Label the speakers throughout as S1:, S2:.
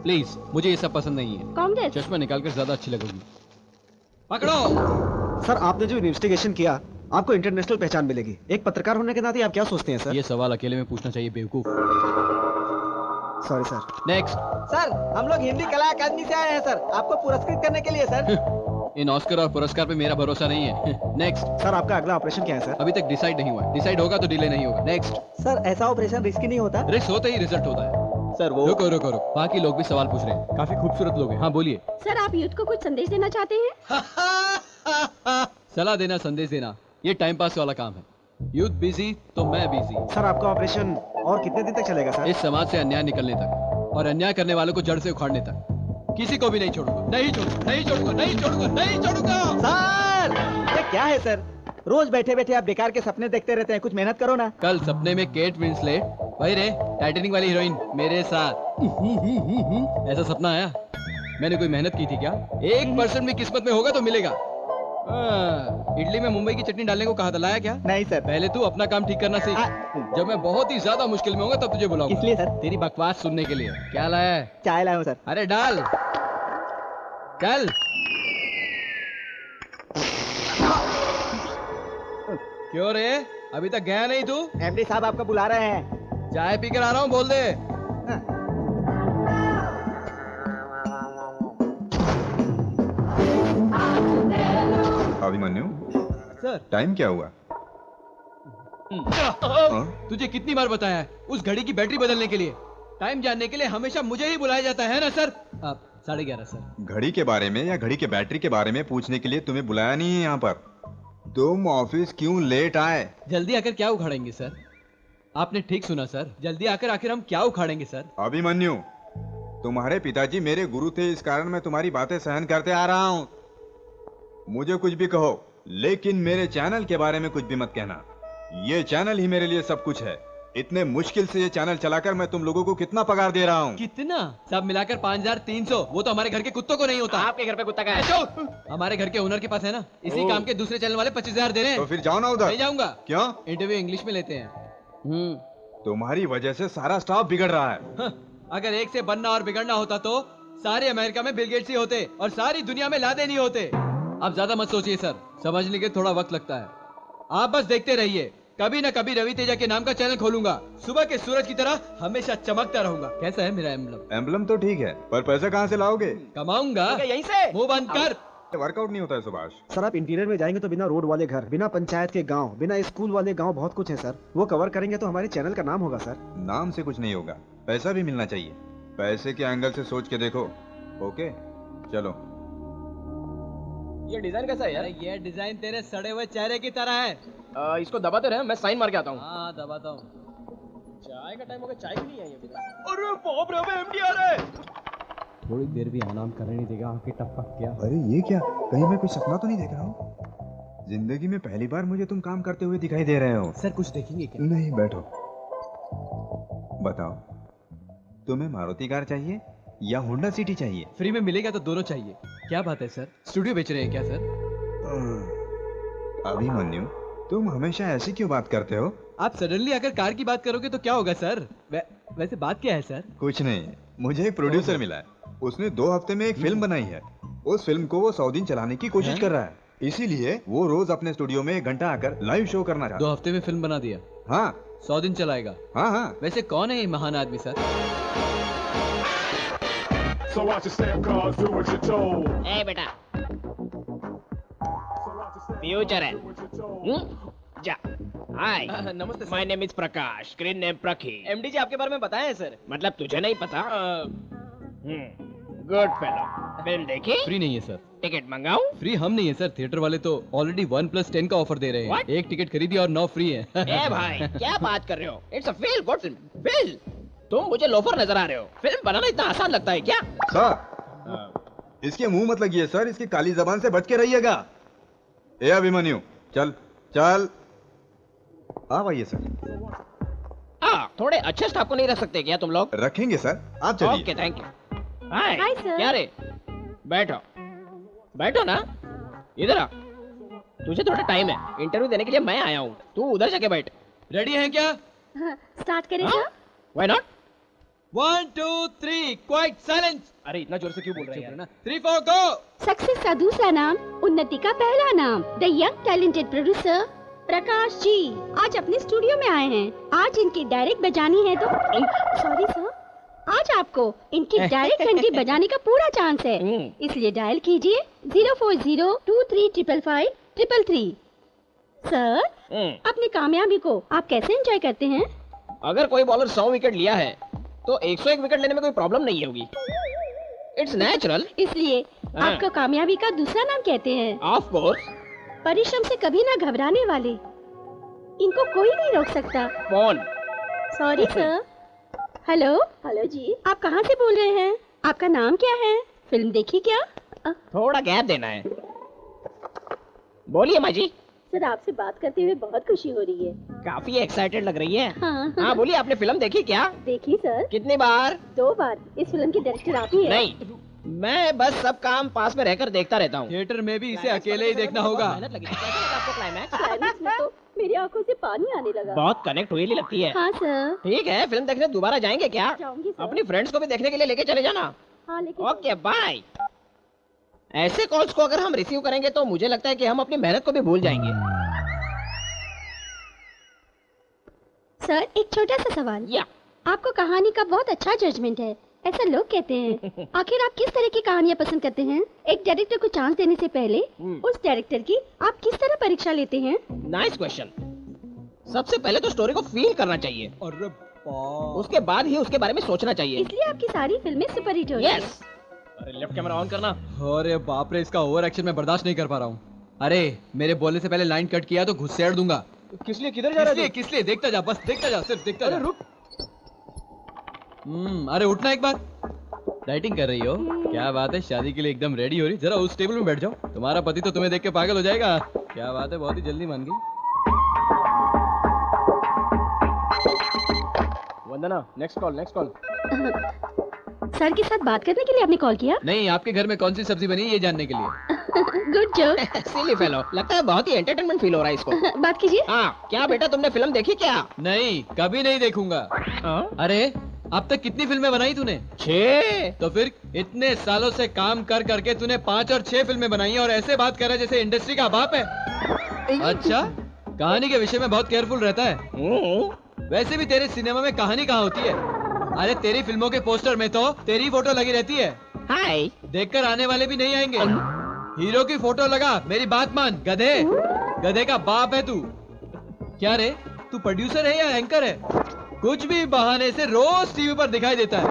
S1: Please, मुझे ये सब पसंद नहीं है।
S2: कॉम डेट।
S1: चश्मा निकालकर ज्यादा अच्छी लगोगी। पकड़ो।
S3: सर, आपने जो इन्वेस्टिगेशन किया, आपको इंटरनेशनल पहचान मिलेगी। एक पत्रकार होने के नाते आप क्या सोचते हैं सर?
S1: ये सवाल अकेले में पूछना चाहिए बेवकूफ।
S3: Sorry sir.
S1: नेक्स्ट।
S4: सर, हम लोग हिंदी कला अकादमी से आए हैं सर, आपको पुरस्कृत करने के लिए सर।
S1: इन ऑस्कर और पुरस्कार पे मेरा भरोसा नहीं है। नेक्स्ट।
S3: सर, आपका अगला ऑपरेशन क्या है सर?
S1: अभी तक डिसाइड नहीं हुआ। डिसाइड होगा तो डिले नहीं होगा। नेक्स्ट।
S4: सर, ऐसा ऑपरेशन रिस्की नहीं होता?
S1: रिस्क होते ही रिजल्ट होता है
S4: सर। वो
S1: रुको रुको रुको, बाकी लोग भी सवाल पूछ रहे हैं। काफी खूबसूरत लोग हैं। हाँ बोलिए।
S2: सर, आप यूथ को कुछ संदेश देना चाहते हैं?
S1: सलाह देना, संदेश देना, ये टाइम पास वाला काम है। यूथ बिजी तो मैं बिजी।
S3: सर, आपका ऑपरेशन और कितने दिन तक चलेगा सर?
S1: इस समाज से अन्याय निकलने तक और अन्याय करने वालों को जड़ से उखाड़ने तक। किसी को भी नहीं छोड़ूंगा, नहीं छोड़ूंगा, नहीं छोड़ूंगा, नहीं छोड़ूंगा, नहीं छोड़ूंगा।
S4: सर, ये क्या है सर? रोज बैठे बैठे आप बेकार के सपने देखते रहते हैं, कुछ मेहनत करो ना।
S1: कल सपने में केट विंसलेट, वही रे टाइटैनिक वाली हीरोइन मेरे साथ। ऐसा सपना आया? मैंने कोई मेहनत की थी क्या? 1% भी किस्मत में होगा तो मिलेगा। इडली में मुंबई की चटनी डालने को कहा था, लाया क्या?
S4: नहीं सर।
S1: पहले तू अपना काम ठीक करना सीख। जब मैं बहुत ही ज्यादा मुश्किल में होगा तब तुझे बुलाऊंगा।
S4: किस लिए सर?
S1: तेरी बकवास सुनने के लिए। क्या लाया है?
S4: चाय लाया हूँ सर।
S1: अरे डाल, चल। क्यों रे, अभी तक गया नहीं तू?
S4: एमडी साहब आपको बुला रहे हैं।
S1: चाय पी कर आ रहा हूँ, बोल दे।
S5: अभिमन्यु
S1: सर।
S5: टाइम क्या हुआ?
S1: तुझे कितनी बार बताया है उस घड़ी की बैटरी बदलने के लिए? टाइम जानने के लिए हमेशा मुझे ही बुलाया जाता है ना सर? 11:30 सर।
S5: घड़ी के बारे में या घड़ी के बैटरी के बारे में पूछने के लिए तुम्हें बुलाया नहीं है यहाँ पर। तुम ऑफिस क्यों लेट आए?
S1: जल्दी आकर क्या उखाड़ेंगे सर? आपने ठीक सुना सर, जल्दी आकर आखिर हम क्या उखाड़ेंगे सर?
S5: अभिमन्यु, तुम्हारे पिताजी मेरे गुरु थे, इस कारण मैं तुम्हारी बातें सहन करते आ रहा हूँ। मुझे कुछ भी कहो, लेकिन मेरे चैनल के बारे में कुछ भी मत कहना। ये चैनल ही मेरे लिए सब कुछ है। इतने मुश्किल से ये चैनल चलाकर मैं तुम लोगों को कितना पगार दे रहा हूँ?
S1: कितना? सब मिलाकर 5300। वो तो हमारे घर के कुत्तों को नहीं होता।
S4: आपके घर पे कुत्ता का है?
S1: हमारे घर के ओनर के पास है ना। इसी काम के दूसरे चैनल वाले 25,000 दे रहे हैं।
S5: तो फिर जाओ ना उधर।
S1: नहीं जाऊंगा।
S5: क्यों?
S1: इंटरव्यू इंग्लिश में लेते हैं।
S5: तुम्हारी वजह से सारा स्टाफ बिगड़ रहा है।
S1: अगर एक से बनना और बिगड़ना होता तो सारे अमेरिका में बिल गेट्स ही होते और सारी दुनिया में लादे नहीं होते। आप ज्यादा मत सोचिए सर, समझने के थोड़ा वक्त लगता है। आप बस देखते रहिए, कभी न कभी रवि तेजा के नाम का चैनल खोलूंगा। सुबह के सूरज की तरह हमेशा चमकता रहूंगा। कैसा है मेरा एम्बलम?
S5: एम्बलम तो ठीक है, पर पैसा कहाँ से लाओगे?
S1: कमाऊंगा।
S4: यहीं से।
S1: मुंह बंद कर।
S5: वर्कआउट नहीं होता है सुभाष।
S3: सर, आप इंटीरियर में जाएंगे तो बिना रोड वाले घर, बिना पंचायत के गांव, बिना स्कूल वाले गांव बहुत कुछ है सर। वो कवर करेंगे तो हमारे चैनल का नाम होगा सर।
S5: नाम से कुछ नहीं होगा, पैसा भी मिलना चाहिए। पैसे के एंगल से सोच के देखो। ओके चलो।
S4: ये डिजाइन कैसा है यार?
S1: ये डिजाइन तेरे सड़े हुए चेहरे की तरह है।
S4: इसको दबाते रहे, मैं साइन मार के आता हूँ।
S1: हाँ दबाता हूँ।
S4: चाय का टाइम हो गया, चाय भी नहीं आई अभी तक। अरे बाप रे, अबे एमडी आ रहा है।
S1: थोड़ी देर भी आराम करने नहीं देगा, आके टपक क्या?
S5: अरे ये क्या, कहीं मैं कोई सपना तो नहीं देख रहा हूँ? जिंदगी में पहली बार मुझे तुम काम करते हुए दिखाई दे रहे हो।
S1: सर कुछ देखेंगे क्या?
S5: नहीं, बैठो। बताओ, तुम्हें मारुति कार चाहिए या होंडा सिटी चाहिए?
S1: फ्री में मिलेगा तो दोनों चाहिए। क्या बात है सर, स्टूडियो बेच रहे हैं क्या सर?
S5: अभिमन्यु, तुम हमेशा ऐसी क्यों बात करते हो?
S1: आप सडनली आकर कार की बात करोगे तो क्या होगा सर? वैसे बात क्या है सर?
S5: कुछ नहीं, मुझे एक प्रोड्यूसर मिला है। उसने 2 हफ्ते में एक फिल्म बनाई है। उस फिल्म को वो 100 दिन चलाने की कोशिश कर रहा है। इसीलिए वो रोज अपने स्टूडियो में 1 घंटा आकर लाइव शो करना चाहता है।
S1: 2 हफ्ते में फिल्म बना दिया?
S5: हाँ।
S1: 100 दिन चलाएगा?
S5: हाँ हाँ।
S1: वैसे कौन है ये महान आदमी सर?
S6: So watch your step, cause do what you're told.
S4: ए बेटा, फ्यूचर है। जा। हाय, नमस्ते। My name is Prakash, screen name Prakhi. MD ji आपके बारे में बताए हैं सर। मतलब तुझे नहीं पता? Good fellow. फिल्म देखी?
S1: फ्री नहीं है सर।
S4: टिकट मंगाऊं?
S1: फ्री हम नहीं है सर, थिएटर वाले तो ऑलरेडी 1+10 का ऑफर दे रहे हैं। एक टिकट खरीदी और 9 फ्री है।
S4: ए भाई, क्या बात कर रहे हो? It's a feel good film. Feel? तुम मुझे लोफर नजर आ रहे हो। फिल्म बनाना इतना आसान लगता है क्या?
S5: सर, इसके मुंह मत लगिए सर, इसकी काली जबान से बच के रहिएगा। ए अभिमन्यु, चल चल। आप आइए सर।
S4: थोड़े अच्छे स्टाफ को नहीं रख सकते क्या तुम लोग?
S5: रखेंगे सर, आप चलिए।
S4: Okay, thank you. Hi
S2: sir.
S4: क्या रे? बैठो बैठो ना, इधर आ। तुझे थोड़ा टाइम है, इंटरव्यू देने के लिए मैं आया हूँ। तू उधर जाके बैठ।
S1: रेडी हैं क्या?
S2: स्टार्ट करें sir?
S4: Why not?
S1: 1 2 3 quite silence.
S4: अरे इतना जोर से क्यों बोल रहे हैं यार?
S1: 3 4 गो।
S2: सक्सेस का दूसरा नाम, उन्नति का पहला नाम। The young talented producer Prakash ji आज अपने स्टूडियो में आए हैं। आज इनकी डायरेक्ट बजानी है तो सॉरी सर, आज आपको इनकी डायरेक्ट एंट्री बजाने का पूरा चांस है, इसलिए डायल कीजिए 04023555333। सर अपनी कामयाबी को आप कैसे एंजॉय करते हैं?
S4: अगर कोई बॉलर 100 विकेट लिया है तो 101 विकेट लेने में कोई प्रॉब्लम नहीं होगी। It's natural.
S2: इसलिए आपको कामयाबी का दूसरा नाम कहते हैं।
S4: Of course.
S2: परिश्रम से कभी ना घबराने वाले, इनको कोई नहीं रोक सकता।
S4: कौन?
S2: Sorry sir. हेलो हेलो जी, आप कहाँ से बोल रहे हैं? आपका नाम क्या है? फिल्म देखी क्या?
S4: थोड़ा गैप देना है। बोलिए माँ जी।
S2: सर आपसे बात करते हुए बहुत खुशी हो रही है।
S4: काफी एक्साइटेड लग रही है।
S2: हाँ
S4: बोलिए, आपने फिल्म देखी क्या?
S2: देखी सर,
S4: कितनी बार?
S2: 2 बार। इस फिल्म की डायरेक्टर आप ही है।
S4: नहीं, मैं बस सब काम पास में रहकर देखता रहता हूँ।
S1: थिएटर में भी इसे अकेले ही देखना होगा।
S4: मेहनत लगी। कैसा लगा आपको क्लाइमैक्स?
S2: क्लाइमैक्स में तो मेरी आंखों से पानी आने लगा।
S4: बहुत कनेक्ट हुई लगती है।
S2: हाँ सर।
S4: ठीक है, फिल्म देखने दोबारा जाएंगे क्या?
S2: जाऊंगी सर।
S4: अपनी फ्रेंड्स को भी देखने के लिए लेके चले जाना।
S2: हाँ लेकिन
S4: ओके बाय। ऐसे कॉल्स को अगर हम रिसीव करेंगे तो मुझे लगता है कि हम अपनी मेहनत को भी भूल जाएंगे।
S2: सर एक छोटा सा सवाल।
S4: या
S2: आपको कहानी का बहुत अच्छा जजमेंट है, ऐसा लोग कहते हैं। आखिर आप किस तरह की कहानियाँ पसंद करते हैं? एक डायरेक्टर को चांस देने से पहले उस डायरेक्टर की आप किस तरह परीक्षा लेते हैं?
S4: Nice question. सबसे पहले तो स्टोरी को फील करना चाहिए,
S1: अरे
S4: उसके बाद ही उसके बारे में सोचना चाहिए।
S2: इसलिए आपकी सारी फिल्में सुपरहिट हो रही हैं।
S4: यस। अरे लेफ्ट कैमरा ऑन करना।
S1: अरे बाप रे, इसका ओवर एक्शन मैं बर्दाश्त नहीं कर पा रहा हूँ। अरे मेरे बोलने से पहले लाइन कट किया तो घुसेड़ दूंगा।
S4: किस लिए? किधर जा रहा है?
S1: किस लिए? देखता जा, बस देखता जा, सिर्फ देखता जा।
S4: रुक।
S1: अरे उठना एक बार। डाइटिंग कर रही हो? क्या बात है, शादी के लिए एकदम रेडी हो रही। जरा उस टेबल में बैठ जाओ, तुम्हारा पति तो तुम्हें देख के पागल हो जाएगा। क्या बात है, बहुत ही जल्दी मान गई।
S4: वंदना, नेक्स्ट कॉल।
S2: सर के साथ बात करने के लिए आपने कॉल किया?
S1: नहीं, आपके घर में कौन सी सब्जी बनी है ये जानने के लिए।
S2: Good joke.
S4: सिली फेलो, लगता है बहुत ही एंटरटेनमेंट फील हो रहा है इसको।
S2: बात कीजिए।
S4: हाँ, क्या बेटा तुमने फिल्म देखी क्या?
S1: नहीं, कभी नहीं देखूंगा। अरे अब तक कितनी फिल्में बनाई तूने?
S4: 6।
S1: तो फिर इतने सालों से काम कर करके तूने 5 और 6 फिल्में बनाई हैं और ऐसे बात कर रहा है जैसे इंडस्ट्री का बाप है। अच्छा, कहानी के विषय में बहुत केयरफुल रहता है। वैसे भी तेरे सिनेमा में कहानी कहाँ होती है? अरे तेरी फिल्मों के पोस्टर में तो तेरी फोटो लगी रहती है।
S4: हाय।
S1: देखकर आने वाले भी नहीं आएंगे। हीरो की फोटो लगा, मेरी बात मान गधे। गधे का बाप है तू। क्या रे, तू प्रोड्यूसर है या एंकर है? कुछ भी बहाने से रोज टीवी पर दिखाई देता है।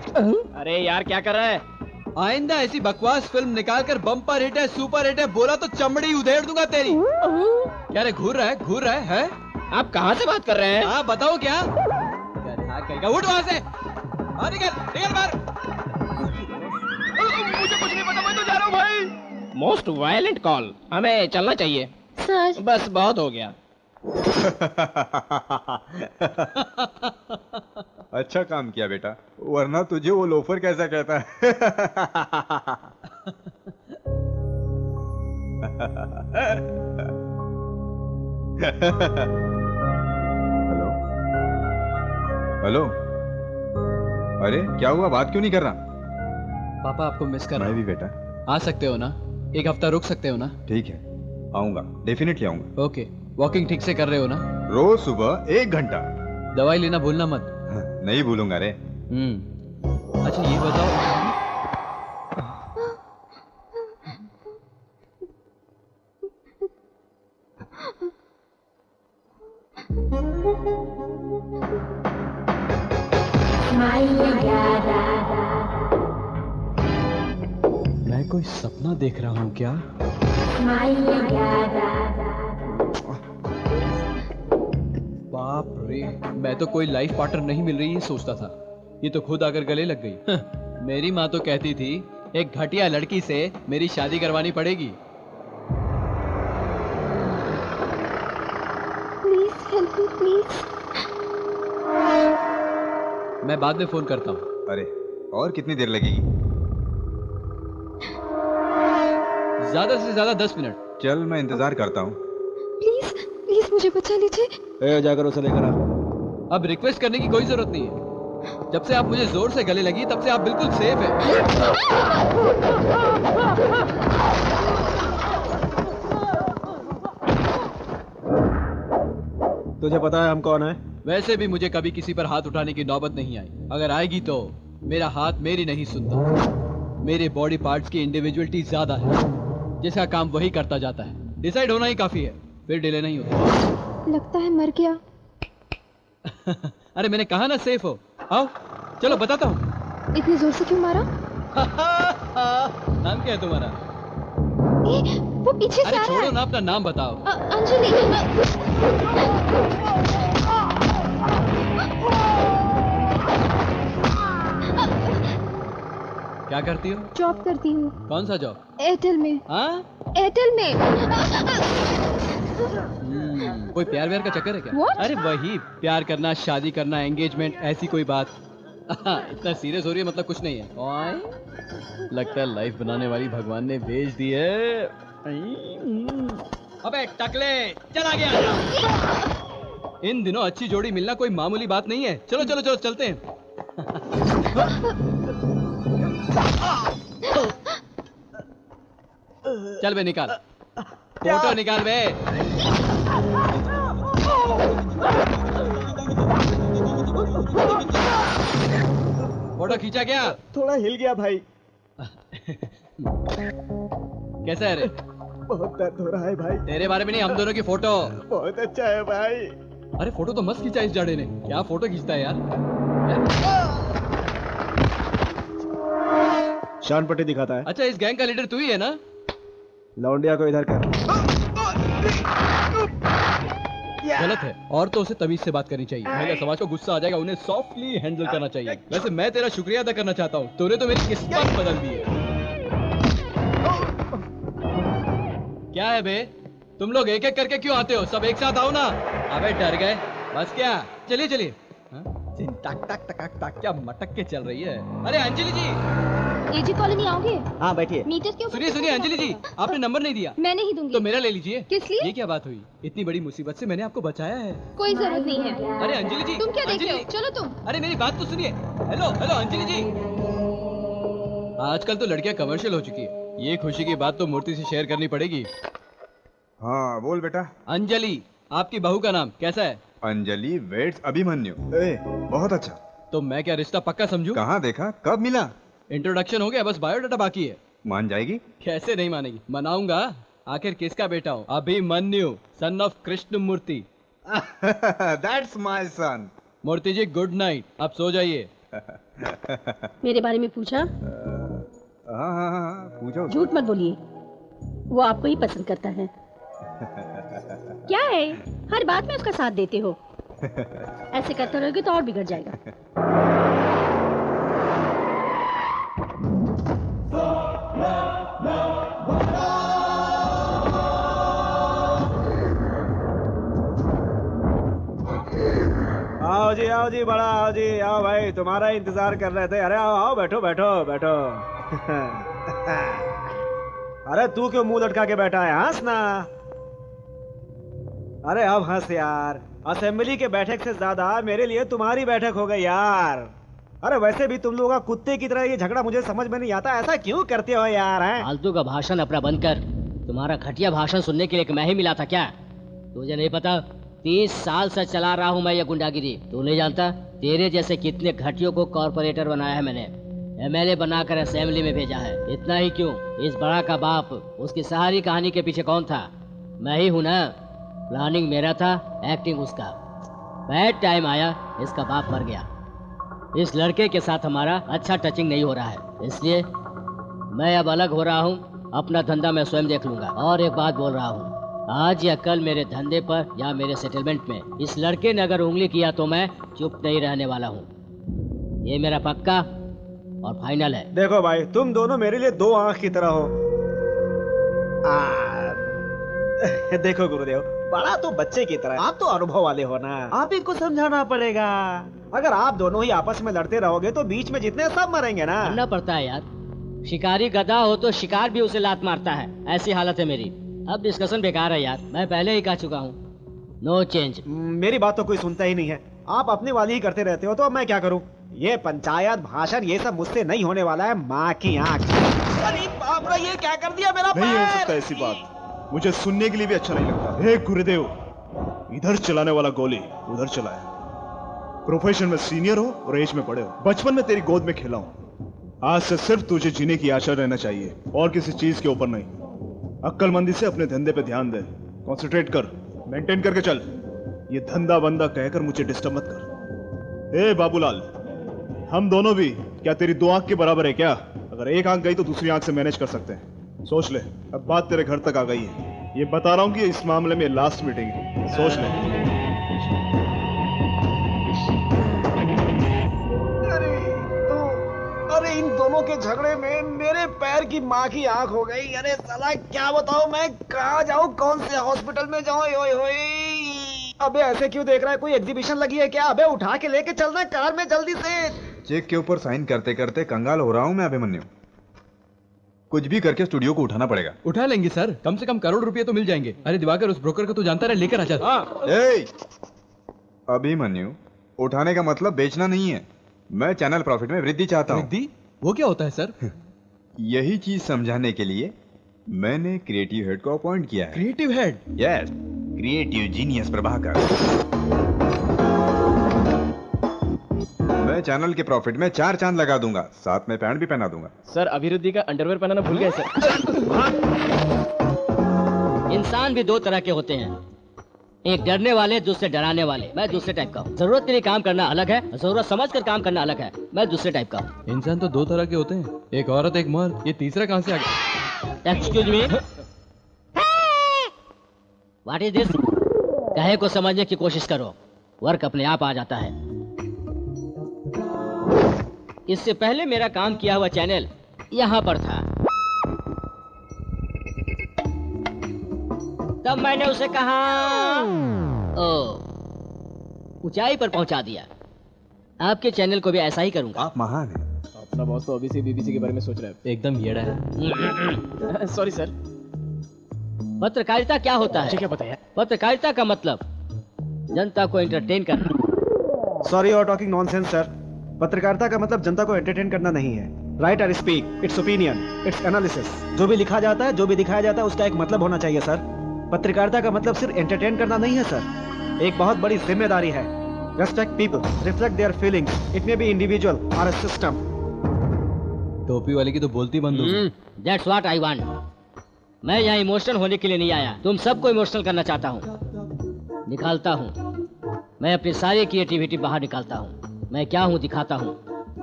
S4: अरे यार क्या कर रहा है?
S1: आइंदा ऐसी बकवास फिल्म निकाल कर बम्पर हिट है, सुपर हिट है बोला तो चमड़ी उधेड़ दूंगा तेरी। क्या रे, घूर रहा है?
S4: आप कहाँ से बात कर रहे हैं?
S1: हाँ बताओ क्या? उठ वहाँ से, निकल बाहर।
S4: मुझे कुछ नहीं पता, मैं तो जा रहा हूँ भाई। मोस्ट वायलेंट कॉल, हमें चलना चाहिए।
S2: सर
S4: बस बहुत हो गया।
S5: अच्छा काम किया बेटा, वरना तुझे वो लोफर कैसा कहता है। हेलो। अरे क्या हुआ, बात क्यों नहीं कर रहा?
S1: पापा आपको मिस कर रहा
S5: मैं
S1: हूँ।
S5: भी बेटा।
S1: आ सकते हो ना? एक हफ्ता रुक सकते हो ना?
S5: ठीक है, आऊंगा, डेफिनेटली आऊंगा।
S1: ओके। वॉकिंग ठीक से कर रहे हो ना?
S5: रोज सुबह 1 घंटा।
S1: दवाई लेना भूलना मत।
S5: नहीं भूलूंगा रे।
S1: अच्छा ये बताओ, मैं कोई सपना देख रहा हूँ क्या? बाप रे, मैं तो कोई लाइफ पार्टनर नहीं मिल रही है सोचता था, ये तो खुद आकर गले लग गई। मेरी माँ तो कहती थी एक घटिया लड़की से मेरी शादी करवानी पड़ेगी।
S2: Please help me please.
S1: मैं बाद में फोन करता हूँ।
S5: अरे और कितनी देर लगेगी?
S1: ज्यादा से ज्यादा 10 मिनट।
S5: चल मैं इंतजार करता हूँ।
S2: प्लीज मुझे बचा लीजिए।
S3: जाकर उसे लेकर आ।
S1: अब रिक्वेस्ट करने की कोई जरूरत नहीं है, जब से आप मुझे जोर से गले लगी तब से आप बिल्कुल सेफ है।
S3: तुझे पता है हम कौन है?
S1: वैसे भी मुझे कभी किसी पर हाथ उठाने की नौबत नहीं आई। अगर आएगी तो मेरा हाथ मेरी नहीं सुनता। मेरे बॉडी पार्ट्स की इंडिविजुअलिटी ज्यादा है, जिसका काम वही करता जाता है। डिसाइड होना ही काफी है, फिर डिले नहीं होता।
S2: लगता है मर गया।
S1: अरे मैंने कहा ना सेफ हो। आओ चलो बताता हूँ।
S2: इतनी जोर से क्यों मारा?
S1: नाम क्या है तुम्हारा?
S2: वो पीछे से
S1: अरे
S2: आ रहा
S1: छोड़ो
S2: है।
S1: ना, अपना नाम बताओ।
S2: अंजलि।
S1: क्या करती हो?
S2: जॉब करती हूँ।
S1: कौन सा जॉब?
S2: एयरटेल में।
S1: हाँ?
S2: एयरटेल में।
S1: कोई प्यार व्यार का चक्कर है क्या?
S2: What?
S1: अरे वही प्यार करना, शादी करना, एंगेजमेंट, ऐसी कोई बात। इतना सीरियस हो रही है मतलब कुछ नहीं है। ओए, लगता है लाइफ बनाने वाली भगवान ने भेज दी है। अबे टकले, चला गया। इन दिनों अच्छी जोड़ी मिलना कोई मामूली बात नहीं है। चलो चलो चलो चलते हैं। चल बे निकाल, फोटो निकाल बे। फोटो खींचा क्या?
S3: थोड़ा हिल गया भाई।
S1: कैसा है रे?
S3: बहुत दर्द हो रहा है भाई।
S1: तेरे बारे में नहीं, हम दोनों की फोटो।
S3: बहुत अच्छा है भाई।
S1: अरे फोटो तो मस्त खींचा इस जाड़े ने। क्या फोटो खींचता है यार।
S3: शान पट्टी दिखाता है।
S1: अच्छा इस गैंग का लीडर तू ही है ना?
S3: लौंडिया को इधर कर।
S1: गलत है, औरतों से तमीज से बात करनी चाहिए। महिला समाज को गुस्सा आ जाएगा, उन्हें सॉफ्टली हैंडल करना चाहिए। वैसे मैं तेरा शुक्रिया अदा करना चाहता हूँ, तूने तो मेरी किस्मत बदल दी है। क्या है बे, तुम लोग एक एक करके क्यों आते हो? सब एक साथ आओ ना। अबे डर गए? बस क्या, चलिए चलिए। टक टक टक टक क्या मटक के चल रही है। अरे अंजलि जी,
S2: एजी कॉलोनी आओगे?
S3: हाँ बैठिए।
S2: मीटर के ऊपर।
S1: सुनिए सुनिए अंजलि जी, आपने नंबर नहीं दिया।
S2: मैं नहीं दूंगी।
S1: तो मेरा ले लीजिए।
S2: किस लिए?
S1: ये क्या बात हुई? इतनी बड़ी मुसीबत से मैंने आपको बचाया है।
S2: कोई जरूरत नहीं है।
S1: अरे अंजलि जी,
S2: तुम क्या देख रहे हो?
S1: अंजलि,
S2: चलो तुम।
S1: अरे मेरी बात तो सुनिए। हेलो हेलो अंजलि जी। आजकल तो लड़कियां कमर्शियल हो चुकी है। ये खुशी की बात तो मूर्ति से शेयर करनी पड़ेगी।
S5: हाँ बोल बेटा।
S1: अंजलि, आपकी बहू का नाम कैसा है?
S5: अंजलि वेट्स अभिमन्यु। बहुत अच्छा।
S1: तो मैं क्या रिश्ता पक्का समझूं?
S5: कहाँ देखा, कब मिला?
S1: इंट्रोडक्शन हो गया, बस बायोडाटा बाकी है।
S5: मान जाएगी?
S1: कैसे नहीं मानेगी, मनाऊंगा। आखिर किसका बेटा हूँ? Abhimanyu, son of Krishna Murthy.
S5: That's my son.
S1: Murthy ji good night, आप सो जाइए।
S2: मेरे बारे में पूछा?
S5: हाँ पूछो।
S2: झूठ मत बोलिए, वो आपको ही पसंद करता है। क्या है, हर बात में उसका साथ देते हो। ऐसे करते रहोगे तो और बिगड़ जाएगा।
S3: आओ जी बड़ा, आओ जी, आओ भाई, तुम्हारा इंतजार कर रहे थे। अरे आओ आओ, बैठो बैठो बैठो। अरे तू क्यों मुंह लटका के बैठा है? हंस ना। अरे अब हंस यार। असेंबली के बैठक से ज्यादा मेरे लिए तुम्हारी बैठक हो गई यार। अरे वैसे भी तुम लोगों का कुत्ते की तरह ये झगड़ा मुझे समझ में नहीं आता। ऐसा क्यों करते हो यार? हैं?
S7: फालतू का भाषण अपना बंद कर। तुम्हारा घटिया भाषण सुनने के लिए मैं ही मिला था क्या? तुझे नहीं पता 30 साल से चला रहा हूँ मैं ये गुंडागिरी। तू नहीं जानता तेरे जैसे कितने घटियों को कॉर्पोरेटर बनाया है मैंने, एमएलए बनाकर असेंबली में भेजा है। इतना ही क्यों, इस बड़ा का बाप, उसकी सारी कहानी के पीछे कौन था? मैं ही हूँ ना। प्लानिंग मेरा था, एक्टिंग उसका। बैड टाइम आया, इसका बाप मर गया। इस लड़के के साथ हमारा अच्छा टचिंग नहीं हो रहा है, इसलिए मैं अब अलग हो रहा हूँ। अपना धंधा मैं स्वयं देख लूंगा। और एक बात बोल रहा हूँ, आज या कल मेरे धंधे पर या मेरे सेटलमेंट में इस लड़के ने अगर उंगली किया तो मैं चुप नहीं रहने वाला हूँ। ये मेरा पक्का और फाइनल है।
S3: देखो भाई, तुम दोनों मेरे लिए दो आंख की तरह हो। देखो गुरुदेव, बड़ा तो बच्चे की तरह, आप तो अनुभव वाले हो ना। आप इनको समझाना पड़ेगा। अगर आप दोनों ही आपस में लड़ते रहोगे तो बीच में जितने सब मरेंगे ना।
S7: करना पड़ता है यार। शिकारी गधा हो तो शिकार भी उसे लात मारता है, ऐसी हालत है मेरी। अब डिस्कशन बेकार है यार, मैं पहले ही कह चुका हूँ। No change.
S3: मेरी बात तो कोई सुनता ही नहीं है। आप अपनी वाली ही करते रहते हो, तो अब मैं क्या करूँ? ये पंचायत भाषण ये सब मुझसे नहीं होने वाला है, माँ की आंख। अरे बाप रे, ये क्या कर दिया मेरा
S8: नहीं हो
S3: पैर?
S8: सकता ऐसी बात, मुझे सुनने के लिए भी अच्छा नहीं लगता। हे गुरुदेव, इधर चलाने वाला गोली उधर चलाया। प्रोफेशन में सीनियर हो और एज में बड़े हो, बचपन में तेरी गोद में खेला हूं। आज से सिर्फ तुझे जीने की आशा रहना चाहिए और किसी चीज के ऊपर नहीं। अक्लमंदी से अपने धंधे पे ध्यान दे, कंसंट्रेट कर, मेंटेन करके चल। ये धंधा बंदा कहकर मुझे डिस्टर्ब मत कर। ए बाबूलाल, हम दोनों भी क्या तेरी दो आंख के बराबर है क्या? अगर एक आंख गई तो दूसरी आंख से मैनेज कर सकते हैं। सोच ले, अब बात तेरे घर तक आ गई है। ये बता रहा हूं कि इस मामले में लास्ट मीटिंग है, सोच ले।
S3: अरे इन दोनों के झगड़े में मेरे पैर की माँ की आंख हो गई। अरे साला क्या बताऊं, मैं कहाँ जाऊं, कौन से हॉस्पिटल में जाऊं? ओए होए, अबे ऐसे क्यों देख रहा है? कोई एग्जीबिशन लगी है क्या? अबे उठा के लेके चलना कार में जल्दी से।
S5: चेक के ऊपर साइन करते करते कंगाल हो रहा हूं मैं अभिमन्यु। कुछ भी करके स्टूडियो को उठाना पड़ेगा।
S1: उठा लेंगे सर, कम से कम करोड़ रुपए तो मिल जाएंगे। अरे दिवाकर, उस ब्रोकर को तू जानता है, लेकर आ जा।
S5: ए, अभिमन्यु, उठाने का मतलब बेचना नहीं है। मैं चैनल प्रॉफिट में वृद्धि चाहता हूँ।
S1: वृद्धि? वो क्या होता है सर?
S5: यही चीज समझाने के लिए मैंने क्रिएटिव हेड को अपॉइंट किया है।
S1: Creative head?
S5: Yes, creative genius Prabhakar. मैं चैनल के प्रॉफिट में 4 चांद लगा दूंगा, साथ में पैंट भी पहना दूंगा।
S4: सर, अभिवृद्धि का अंडरवेयर पहनाना भूल गए सर।
S7: इंसान भी 2 तरह के होते हैं, एक डरने वाले, दूसरे डराने वाले। मैं दूसरे टाइप का हूँ। जरूरत के लिए काम करना अलग है, जरूरत समझ कर काम करना अलग है। मैं दूसरे टाइप का हूँ।
S1: इंसान तो 2 तरह के होते हैं, एक औरत एक मर्द। ये तीसरा कहाँ से आ गया?
S7: Excuse me, what is this? कहे को समझने की कोशिश करो, वर्क अपने आप आ जाता है। इससे पहले मेरा काम किया हुआ चैनल यहाँ पर था, तब मैंने उसे कहा ऊंचाई पर पहुंचा दिया। आपके चैनल को भी ऐसा ही करूंगा।
S5: आप महान हैं।
S4: अपना बॉस तो अभी से बीबीसी के बारे में सोच रहा
S1: एकदम येड़ा है।
S4: है। Sorry sir.
S7: पत्रकारिता क्या होता है?
S4: क्या बताया?
S7: पत्रकारिता का मतलब जनता को एंटरटेन करना।
S3: Sorry you are talking nonsense sir. पत्रकारिता का मतलब जनता को एंटरटेन करना नहीं है। राइट और speak, it's opinion, it's analysis. जो भी लिखा जाता है, जो भी दिखाया जाता है, उसका एक मतलब होना चाहिए सर। पत्रकारिता का मतलब सिर्फ एंटरटेन करना नहीं है सर, एक बहुत बड़ी जिम्मेदारी है। Respect people, reflect their feelings, it may be individual और अ सिस्टम।
S1: टोपी वाले की तो बोलती बंद हो गई।
S7: That's what I want. मैं यहाँ इमोशनल होने के लिए नहीं आया, तुम सबको इमोशनल करना चाहता हूँ। निकालता हूँ, मैं अपनी सारी क्रिएटिविटी बाहर निकालता हूँ। मैं क्या हूँ दिखाता हूँ।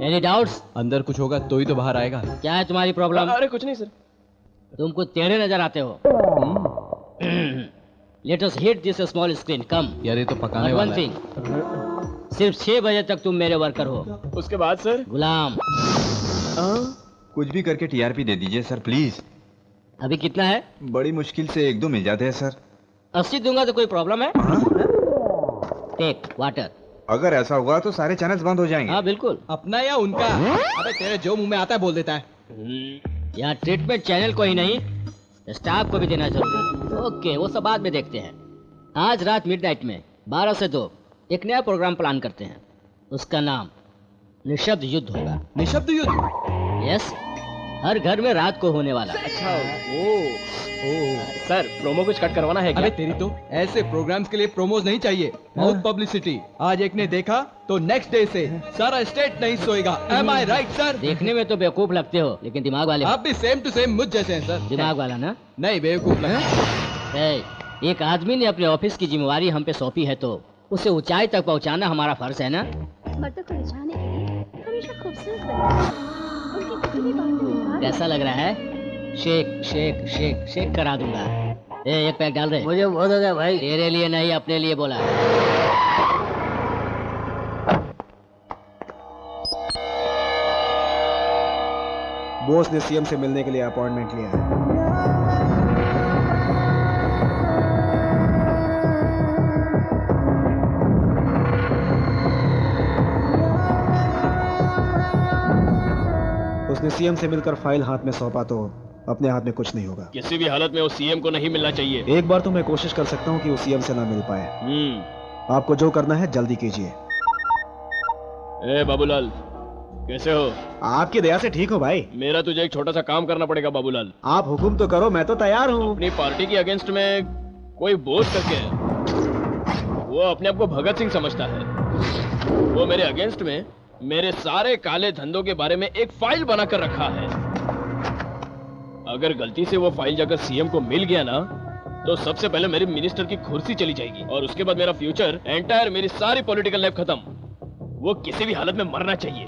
S7: Any doubts?
S1: अंदर कुछ होगा तो ही तो बाहर आएगा।
S7: क्या है तुम्हारी प्रॉब्लम?
S4: अरे कुछ नहीं सर।
S7: तुम कुछ टेढ़े नजर आते हो। Let us hit this small screen, come.
S1: यार ये तो पकाने
S7: वन
S1: वाला है।
S7: थिंग, सिर्फ 6 बजे तक तुम मेरे वर्कर हो।
S4: उसके बाद सर?
S7: गुलाम।
S5: कुछ भी करके टीआरपी दे दीजिए सर, प्लीज।
S7: अभी कितना है?
S5: बड़ी मुश्किल से 1-2 मिल जाते हैं सर।
S7: 80 दूंगा तो कोई प्रॉब्लम है? Take water.
S5: अगर ऐसा हुआ तो सारे चैनल्स बंद हो जाएंगे।
S7: हाँ बिल्कुल।
S1: अपना या उनका? अबे तेरे जो मुंह में आता है बोल देता है।
S7: यहाँ ट्रीटमेंट चैनल को ही नहीं, स्टाफ को भी देना जरूरी है। ओके, वो सब बाद में देखते हैं। आज रात मिडनाइट में 12 से 2 एक नया प्रोग्राम प्लान करते हैं। उसका नाम निशब्द युद्ध होगा।
S1: निशब्द युद्ध?
S7: यस, हर घर में रात को होने वाला।
S4: अच्छा, सर प्रोमो कुछ कट करवाना है क्या?
S1: अबे तेरी तो ऐसे प्रोग्राम्स के लिए प्रोमोज नहीं चाहिए, बहुत पब्लिसिटी। आज एक ने देखा तो नेक्स्ट डे से सारा स्टेट नहीं सोएगा। Am I right, sir?
S7: देखने में तो बेवकूफ लगते हो, लेकिन दिमाग वाले हो।
S1: आप भी सेम टू सेम मुझ जैसे हैं सर।
S7: दिमाग वाला ना?
S1: नहीं, बेवकूफ लगते हैं।
S7: एक आदमी ने अपने ऑफिस की जिम्मेवारी हम पे सौंपी है तो उसे ऊंचाई तक पहुंचाना हमारा फर्ज है ना?
S2: मर्दों को रिझाने के लिए हमेशा खूबसूरत बनना, उनकी किसी भी बात में इनकार
S7: कैसा लग रहा है? शेक शेक शेक शेक करा दूंगा। एक पैक डाल दे।
S9: मुझे बहुत हो गया भाई।
S7: तेरे लिए नहीं, अपने लिए बोला।
S3: बॉस ने सीएम से मिलने के लिए अपॉइंटमेंट लिया है। उसने सीएम से मिलकर फाइल हाथ में सौंपा तो अपने हाथ में कुछ नहीं होगा।
S4: किसी भी हालत में वो सीएम को नहीं मिलना चाहिए।
S3: एक बार तो मैं कोशिश कर सकता हूँ कि वो सीएम से ना मिल पाए। आपको जो करना है जल्दी कीजिए।
S4: ए बाबूलाल, कैसे हो?
S3: आपकी दया से ठीक हो भाई।
S4: मेरा तुझे एक छोटा सा काम करना पड़ेगा बाबूलाल।
S3: आप हुकुम तो करो, मैं तो तैयार हूँ।
S4: अपनी पार्टी के अगेंस्ट में कोई बोझ करके वो अपने आप को भगत सिंह समझता है। वो मेरे अगेंस्ट में मेरे सारे काले धंधों के बारे में एक फाइल बनाकर रखा है। अगर गलती से वो फाइल जाकर सीएम को मिल गया ना, तो सबसे पहले मेरी मिनिस्टर की कुर्सी चली जाएगी और उसके बाद मेरा फ्यूचर एंटायर, मेरी सारी पॉलिटिकल लाइफ खत्म। वो किसी भी हालत में मरना चाहिए,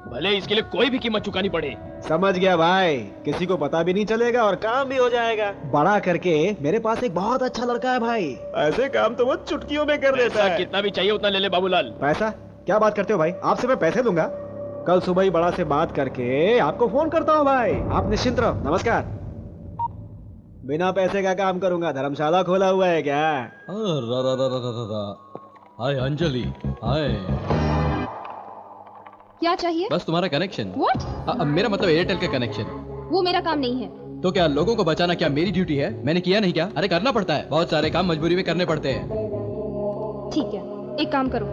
S4: भले इसके लिए कोई भी कीमत चुकानी पड़े।
S3: समझ गया भाई, किसी को पता भी नहीं चलेगा और काम भी हो जाएगा। बड़ा करके मेरे पास एक बहुत अच्छा लड़का है भाई, ऐसे काम तो वो चुटकियों में कर देता है।
S4: कितना भी चाहिए उतना ले ले बाबूलाल।
S3: पैसा? क्या बात करते हो भाई, आपसे मैं पैसे दूंगा। कल सुबह ही बड़ा से बात करके आपको फोन करता हूँ भाई, आप निश्चिंत रहो। नमस्कार। बिना पैसे का काम करूंगा, धर्मशाला खोला हुआ है क्या?
S1: हाय अंजलि, हाय।
S2: क्या चाहिए?
S1: बस तुम्हारा कनेक्शन।
S2: What?
S1: मेरा मतलब एयरटेल का कनेक्शन।
S2: वो मेरा काम नहीं है।
S1: तो क्या लोगों को बचाना क्या मेरी ड्यूटी है? मैंने किया नहीं क्या? अरे करना पड़ता है, बहुत सारे काम मजबूरी में करने पड़ते हैं।
S2: ठीक है, एक काम करो,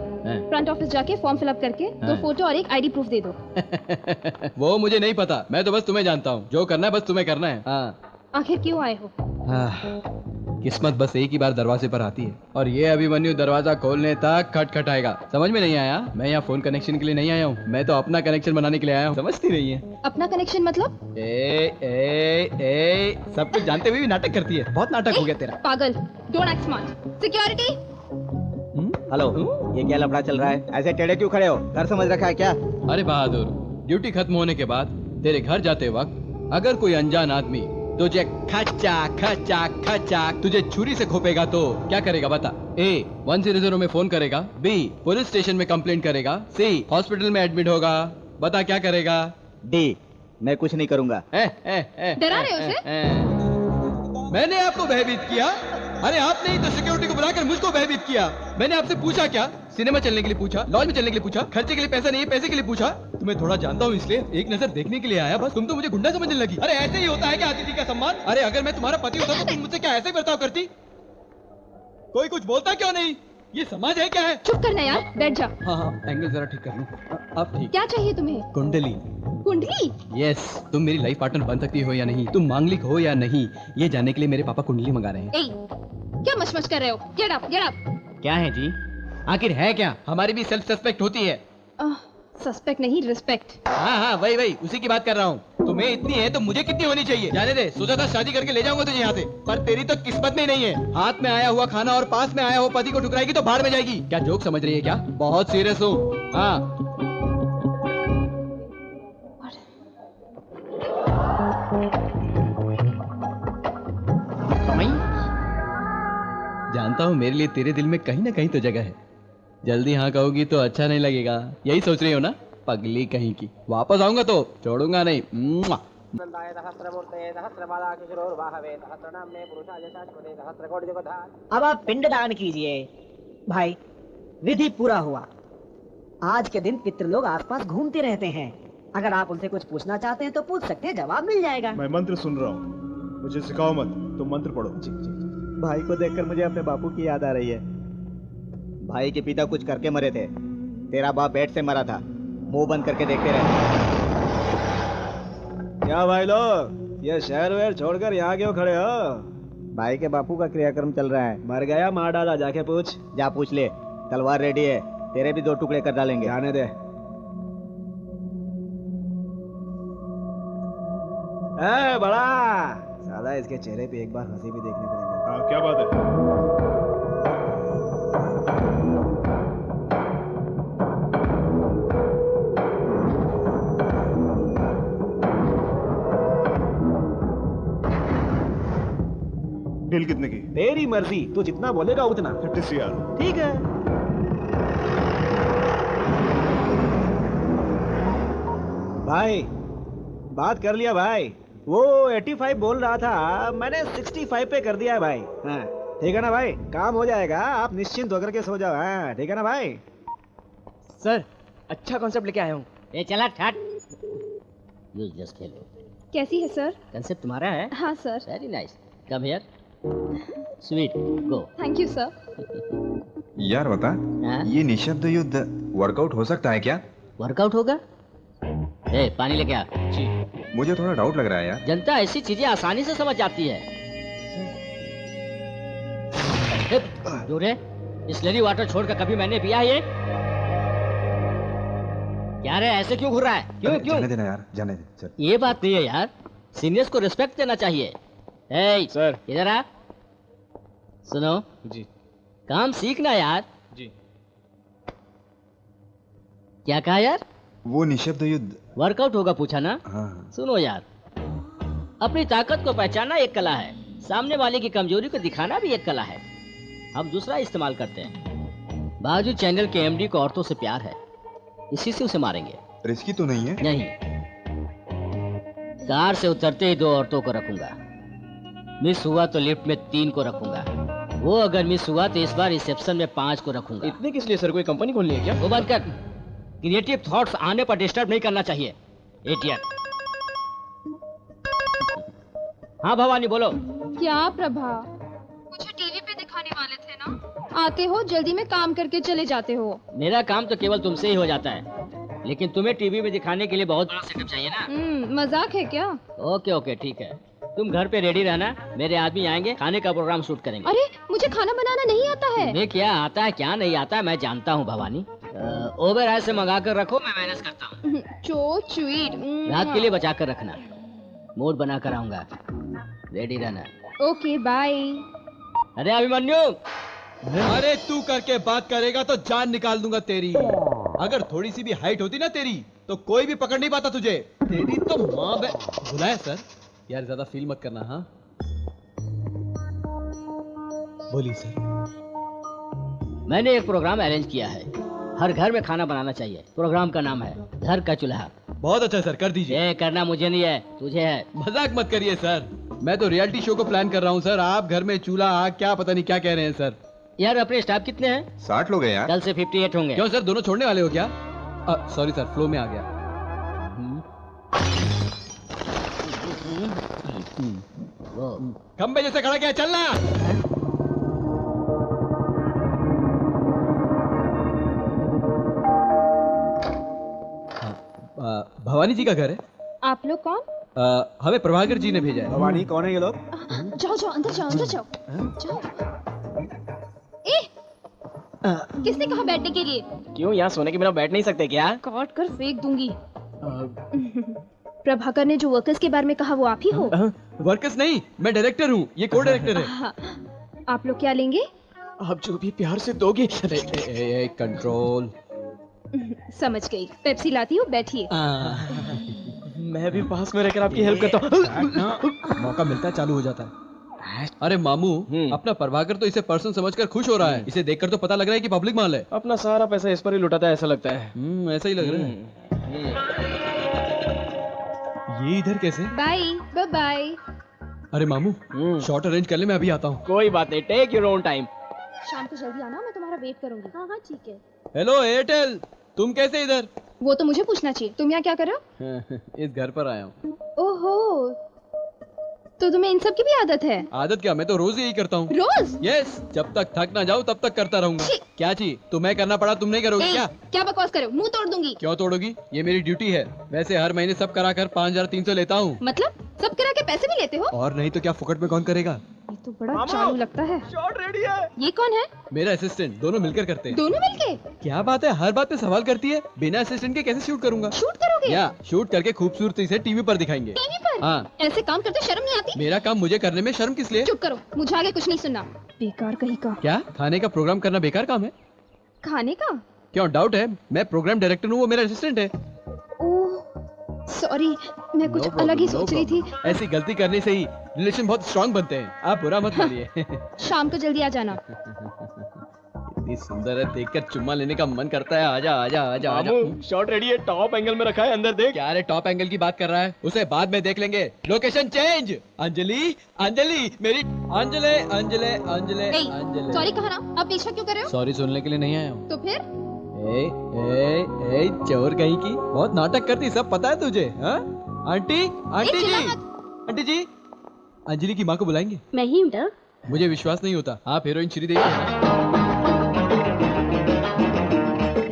S2: फ्रंट ऑफिस जाके फॉर्म फिलअप करके 2 फोटो और एक आईडी प्रूफ दे दो।
S1: वो मुझे नहीं पता, मैं तो बस तुम्हें जानता हूँ। जो करना है बस तुम्हें करना है। हाँ।
S2: आखिर क्यों आए हो?
S1: किस्मत बस एक ही बार दरवाजे पर आती है और ये अभिमन्यु दरवाजा खोलने तक खटखटाएगा। समझ में नहीं आया? मैं यहाँ फोन कनेक्शन के लिए नहीं आया हूँ, मैं तो अपना कनेक्शन बनाने के लिए आया हूँ। समझती नहीं है?
S2: अपना कनेक्शन मतलब?
S1: सब कुछ जानते हुए भी नाटक करती है। बहुत नाटक हो गया तेरा।
S2: पागल, don't act smart. Security.
S9: Hello, ये क्या लफड़ा चल रहा है? ऐसे टेढ़े क्यों खड़े हो? घर समझ रखा है क्या?
S1: अरे बहादुर, ड्यूटी खत्म होने के बाद तेरे घर जाते वक्त अगर कोई अनजान आदमी तुझे खच्चा खच्चा खच्चा तुझे छुरी से खोपेगा तो क्या करेगा बता? A 100 में फोन करेगा, B पुलिस स्टेशन में कंप्लेंट करेगा, C हॉस्पिटल में एडमिट होगा। बता क्या करेगा?
S9: D मैं कुछ नहीं करूंगा।
S2: डरा रहे हो उसे?
S1: मैंने आपको भयभीत किया? अरे आपने ही तो सिक्योरिटी को बुलाकर मुझको भयभीत किया। मैंने आपसे पूछा क्या? सिनेमा चलने के लिए पूछा, लॉज में चलने के लिए पूछा, खर्चे के लिए पैसा नहीं है, पैसे के लिए पूछा। तुम्हें थोड़ा जानता हूँ इसलिए एक नजर देखने के लिए आया बस। तुम तो मुझे गुंडा समझने लगी। अरे ऐसे ही होता है क्या अतिथि का सम्मान? अरे अगर मैं तुम्हारा पति होता तो तुम मुझसे क्या ऐसे बर्ताव करती? कोई कुछ बोलता क्यों नहीं? ये समाज है क्या है?
S2: चुप करना यार, बैठ जा।
S1: हाँ, एंगल जरा ठीक कर लूं। अब ठीक।
S2: क्या चाहिए तुम्हें?
S1: कुंडली।
S2: कुंडली?
S1: यस, तुम मेरी लाइफ पार्टनर बन सकती हो या नहीं, तुम मांगलिक हो या नहीं, ये जानने के लिए मेरे पापा कुंडली मंगा रहे हैं।
S2: क्या मशमश कर रहे हो? Get up, get up.
S1: क्या है जी? आखिर है क्या? हमारी भी सेल्फ सस्पेक्ट होती है।
S2: सस्पेक्ट नहीं, रिस्पेक्ट।
S1: हाँ, वही उसी की बात कर रहा हूँ। तुम्हें इतनी है तो मुझे कितनी होनी चाहिए? जाने दे, सोचा था शादी करके ले जाऊंगा तुझे यहाँ से, पर तेरी तो किस्मत में नहीं है। हाथ में आया हुआ खाना और पास में आया हुआ पति को ठुकराएगी तो भाड़ में जाएगी। क्या जोक समझ रही है क्या? बहुत सीरियस हूँ। हाँ। जानता हूँ मेरे लिए तेरे दिल में कहीं ना कहीं तो जगह है। जल्दी हाँ कहोगी तो अच्छा नहीं लगेगा, यही सोच रही हो ना? पगली कहीं की। वापस आऊंगा तो छोड़ूंगा नहीं।
S10: अब आप पिंडदान कीजिए। भाई, विधि पूरा हुआ। आज के दिन पितृलोग आसपास घूमते रहते हैं। अगर आप उनसे कुछ पूछना चाहते हैं तो पूछ सकते हैं, जवाब मिल जाएगा।
S8: मैं मंत्र सुन रहा हूँ, मुझे सिखाओ मत, तुम मंत्र पढ़ो।
S3: भाई को देखकर मुझे अपने बापू की याद आ रही है।
S9: भाई के पिता कुछ करके मरे थे, तेरा बाप पेट से मरा था। मुंह बंद करके देखते रहे।
S3: क्या भाई लोग, ये शहर वेर छोड़कर यहाँ क्यों खड़े हो?
S9: भाई के बापू का क्रियाक्रम चल रहा है।
S3: मर गया, मार डाला, जाके पूछ।
S9: जा पूछ ले, तलवार रेडी है, तेरे भी 2 टुकड़े कर डालेंगे।
S3: आने दे। बड़ा साला, इसके चेहरे पे एक बार हंसी भी देखने को नहीं मिलती।
S8: हाँ, क्या बात है? डील कितने की?
S3: तेरी मर्जी, तू जितना बोलेगा उतना।
S8: 50 CR।
S3: ठीक है। भाई बात कर लिया भाई। वो 85 बोल रहा था, मैंने 65 पे कर दिया है भाई। हाँ ठीक है ना भाई, काम हो जाएगा, आप निश्चिंत होकर के सो जाओ। हाँ ठीक है ना भाई?
S4: सर, अच्छा कॉन्सेप्ट लेके आया हूँ।
S7: ये चला ठट। यूजलेस खेलो।
S2: कैसी है सर?
S7: कंसेप्ट तुम्हारा है?
S2: हाँ sir.
S7: Very nice. Come here. Sweet, go.
S2: Thank you sir.
S5: यार बता, ये निशब्द युद्ध वर्कआउट हो सकता है क्या?
S7: वर्कआउट होगा? ए, पानी लेके आ।
S4: जी।
S5: मुझे थोड़ा डाउट लग रहा है यार।
S7: जनता ऐसी चीजें आसानी से समझ जाती है। दूर है, इस लेडी वाटर छोड़कर कभी मैंने पिया है ये? क्या रे, ऐसे क्यों घूर रहा है? क्यों क्यों?
S5: जाने देना यार, जाने दे। चल।
S7: ये बात नहीं है यार, सीनियर्स को रिस्पेक्ट देना चाहिए। ए,
S4: सर।
S7: इधर आ। सुनो
S4: जी।
S7: काम सीखना यार।
S4: जी।
S7: क्या कहा यार?
S5: वो निशब्द युद्ध।
S7: वर्कआउट होगा पूछा ना?
S5: हाँ।
S7: सुनो यार, अपनी ताकत को पहचानना एक कला है, सामने वाले की कमजोरी को दिखाना भी एक कला है। हम दूसरा इस्तेमाल करते हैं। बाजू चैनल के एमडी को औरतों से प्यार है, इसी से उसे मारेंगे।
S5: रिस्की तो नहीं है?
S7: नहीं। कार से उतरते ही 2 औरतों को रखूंगा। मिस हुआ तो लिफ्ट में 3 को रखूंगा। वो अगर मिस हुआ तो इस बार रिसेप्शन में 5 को रखूंगा।
S4: इतने किस लिए सर? कोई कंपनी खोलनी है क्या?
S7: वो बंद कर। क्रिएटिव थॉट्स आने पर डिस्टर्ब नहीं करना चाहिए, इडियट। हाँ भवानी बोलो।
S11: क्या प्रभा, मुझे टीवी पे दिखाने वाले थे ना? आते हो जल्दी में काम करके चले जाते हो।
S7: मेरा काम तो केवल तुमसे ही हो जाता है, लेकिन तुम्हें टीवी में दिखाने के लिए बहुत बड़ा सेटअप चाहिए ना।
S11: मजाक है क्या?
S7: ओके ओके ठीक है, तुम घर पे रेडी रहना, मेरे आदमी आएंगे, खाने का प्रोग्राम शूट करेंगे।
S11: अरे मुझे खाना बनाना नहीं आता है।
S7: तुम्हें क्या आता है क्या नहीं आता है मैं जानता हूँ भवानी। ओवर हाई से मंगा कर रखो, मैं मैनेज करता हूँ।
S11: So sweet.
S7: रात के लिए बचा कर रखना, मूड बना कर आऊंगा, रेडी रहना।
S11: Okay bye.
S7: अरे अभिमन्यु।
S1: अरे तू करके बात करेगा तो जान निकाल दूंगा तेरी। अगर थोड़ी सी भी हाइट होती ना तेरी तो कोई भी पकड़ नहीं पाता तुझे। तेरी तो माँ बुलाया सर। यार ज्यादा फील मत करना। हाँ बोलिए सर।
S7: मैंने एक प्रोग्राम अरेंज किया है, हर घर में खाना बनाना चाहिए। प्रोग्राम का नाम है घर का चूल्हा।
S1: बहुत अच्छा सर, कर दीजिए।
S7: ये करना मुझे नहीं है, तुझे है।
S1: मजाक मत करिए सर, मैं तो रियलिटी शो को प्लान कर रहा हूँ सर। आप घर में चूल्हा आग क्या पता नहीं क्या कह रहे हैं सर।
S7: यार अपने स्टाफ कितने हैं?
S5: 60 लोग हैं यार।
S7: कल से 58 होंगे।
S1: क्यों सर, दोनों छोड़ने वाले हो क्या? सॉरी सर, फ्लो में आ गया। खंबे जैसे खड़ा क्या, चलना। भवानी जी का घर है।
S11: आप लोग कौन?
S1: हमें प्रभाकर जी ने भेजा है।
S3: भवानी कौन है ये लोग?
S11: जाओ जाओ अंदर जाओ, अंदर जाओ जाओ। किसने कहा बैठने के लिए?
S4: क्यों, यहाँ सोने के बिना बैठ नहीं सकते क्या?
S11: काट कर फेंक दूंगी। प्रभाकर ने जो वर्कर्स के बारे में कहा वो आप ही हो?
S1: वर्कर्स नहीं, मैं डायरेक्टर हूँ, ये को डायरेक्टर है।
S11: आप लोग क्या लेंगे?
S4: आप जो भी प्यार से दोगे।
S1: कंट्रोल।
S11: समझ गई, पेप्सी लाती हूँ, बैठिए।
S4: मैं भी पास में रहकर आपकी हेल्प करता हूँ।
S1: मौका मिलता है चालू हो जाता है। अरे मामू, अपना प्रभाकर तो इसे पर्सन समझकर खुश हो रहा है। इसे देखकर तो पता लग रहा है कि पब्लिक माल है।
S4: अपना सारा पैसा इस पर ही लुटाता है ऐसा लगता है।
S1: ऐसा ही लग रहा है। ये इधर कैसे?
S11: Bye bye bye.
S1: अरे मामू, शॉट अरेंज कर ले, मैं अभी आता हूँ।
S4: कोई बात नहीं, टेक योर ओन टाइम।
S11: शाम को जल्दी आना, मैं तुम्हारा वेट करूंगी। हाँ हाँ ठीक है।
S1: हेलो एयरटेल, तुम कैसे इधर?
S11: वो तो मुझे पूछना चाहिए, तुम यहाँ क्या कर रहे हो?
S1: इस घर पर आया हूँ।
S11: ओहो, तो तुम्हें इन सब की भी आदत है?
S1: आदत क्या, मैं तो रोज यही करता हूँ।
S11: रोज?
S1: यस, जब तक थक ना जाऊँ तब तक करता रहूंगा। क्या चीज, तुम्हें करना पड़ा तुम नहीं करोगे क्या?
S11: क्या बकवास करो, मुंह तोड़ दूंगी।
S1: क्यों तोड़ोगी, ये मेरी ड्यूटी है। वैसे हर महीने सब कराकर 5300 लेता हूँ।
S11: मतलब सब करा के पैसे भी लेते हो?
S1: और नहीं तो क्या, फुकट में कौन करेगा?
S11: ये तो बड़ा चालू लगता है।
S4: शॉट रेडी है।
S11: ये कौन है?
S1: मेरा असिस्टेंट, दोनों मिलकर करते हैं।
S11: दोनों मिलके?
S1: क्या बात है, हर बात पे सवाल करती है। बिना असिस्टेंट के कैसे शूट करूंगा?
S11: शूट करोगे?
S1: या शूट करके खूबसूरती से टीवी पर दिखाएंगे।
S11: टीवी पर?
S1: हाँ।
S11: ऐसे काम करते शर्म नहीं आती?
S1: मेरा काम मुझे करने में शर्म किस लिए?
S11: चुप करो, मुझे आगे कुछ नहीं सुनना। बेकार कहीं का।
S1: क्या खाने का प्रोग्राम करना बेकार काम है?
S11: खाने का?
S1: क्यों डाउट है? मैं प्रोग्राम डायरेक्टर हूँ, वो मेरा असिस्टेंट है।
S11: ओह सॉरी, मैं कुछ अलग ही सोच रही थी।
S1: ऐसी गलती करने से ही रिलेशन बहुत स्ट्रांग बनते हैं, आप बुरा मत मानिए।
S11: शाम को जल्दी आ जाना।
S1: इतनी सुंदर है, देखकर चुम्मा लेने का मन करता है। आजा आजा आजा आजा।
S4: शॉट रेडी है, टॉप एंगल में रखा है, अंदर देख।
S1: क्या रे, टॉप एंगल की बात कर रहा है? उसे बाद में देख लेंगे। Location change. अंजलि अंजलि मेरी अंजलि अंजलि अंजलि अंजलि।
S11: सॉरी कहा ना, अब पीछा क्यों कर रहे हो?
S1: सॉरी सुनने के लिए नहीं आया हूँ।
S11: तो फिर?
S1: ए चोर कहीं की, बहुत नाटक करती, सब पता है तुझे। हाँ आंटी, आंटी जी, आंटी जी, अंजलि की माँ को बुलाएंगे।
S2: मैं ही हूँ।
S1: मुझे विश्वास नहीं होता, आप हीरोइन श्रीदेवी हैं।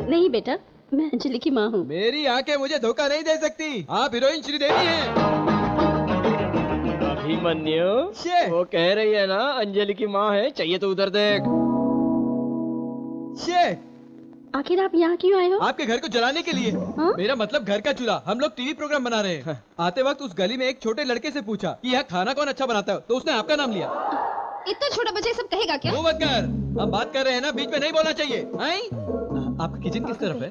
S2: नहीं बेटा, मैं अंजलि की माँ हूँ।
S1: मेरी आंखें मुझे धोखा नहीं दे सकती। आप हीरोइन श्रीदेवी हैं।
S4: अभिमन्यु, वो कह रही है ना अंजलि की माँ है, चाहिए तो उधर देख।
S2: आखिर आप यहाँ क्यों आए हो?
S1: आपके घर को जलाने के लिए। मेरा मतलब घर का चूल्हा। हम लोग टीवी प्रोग्राम बना रहे हैं। आते वक्त उस गली में एक छोटे लड़के से पूछा कि यहाँ खाना कौन अच्छा बनाता है, तो उसने आपका नाम लिया।
S11: इतना छोटा बच्चा सब कहेगा क्या?
S1: वो मत कर, हम बात कर रहे हैं ना, बीच में नहीं बोलना चाहिए। आपका किचन किस तरफ है?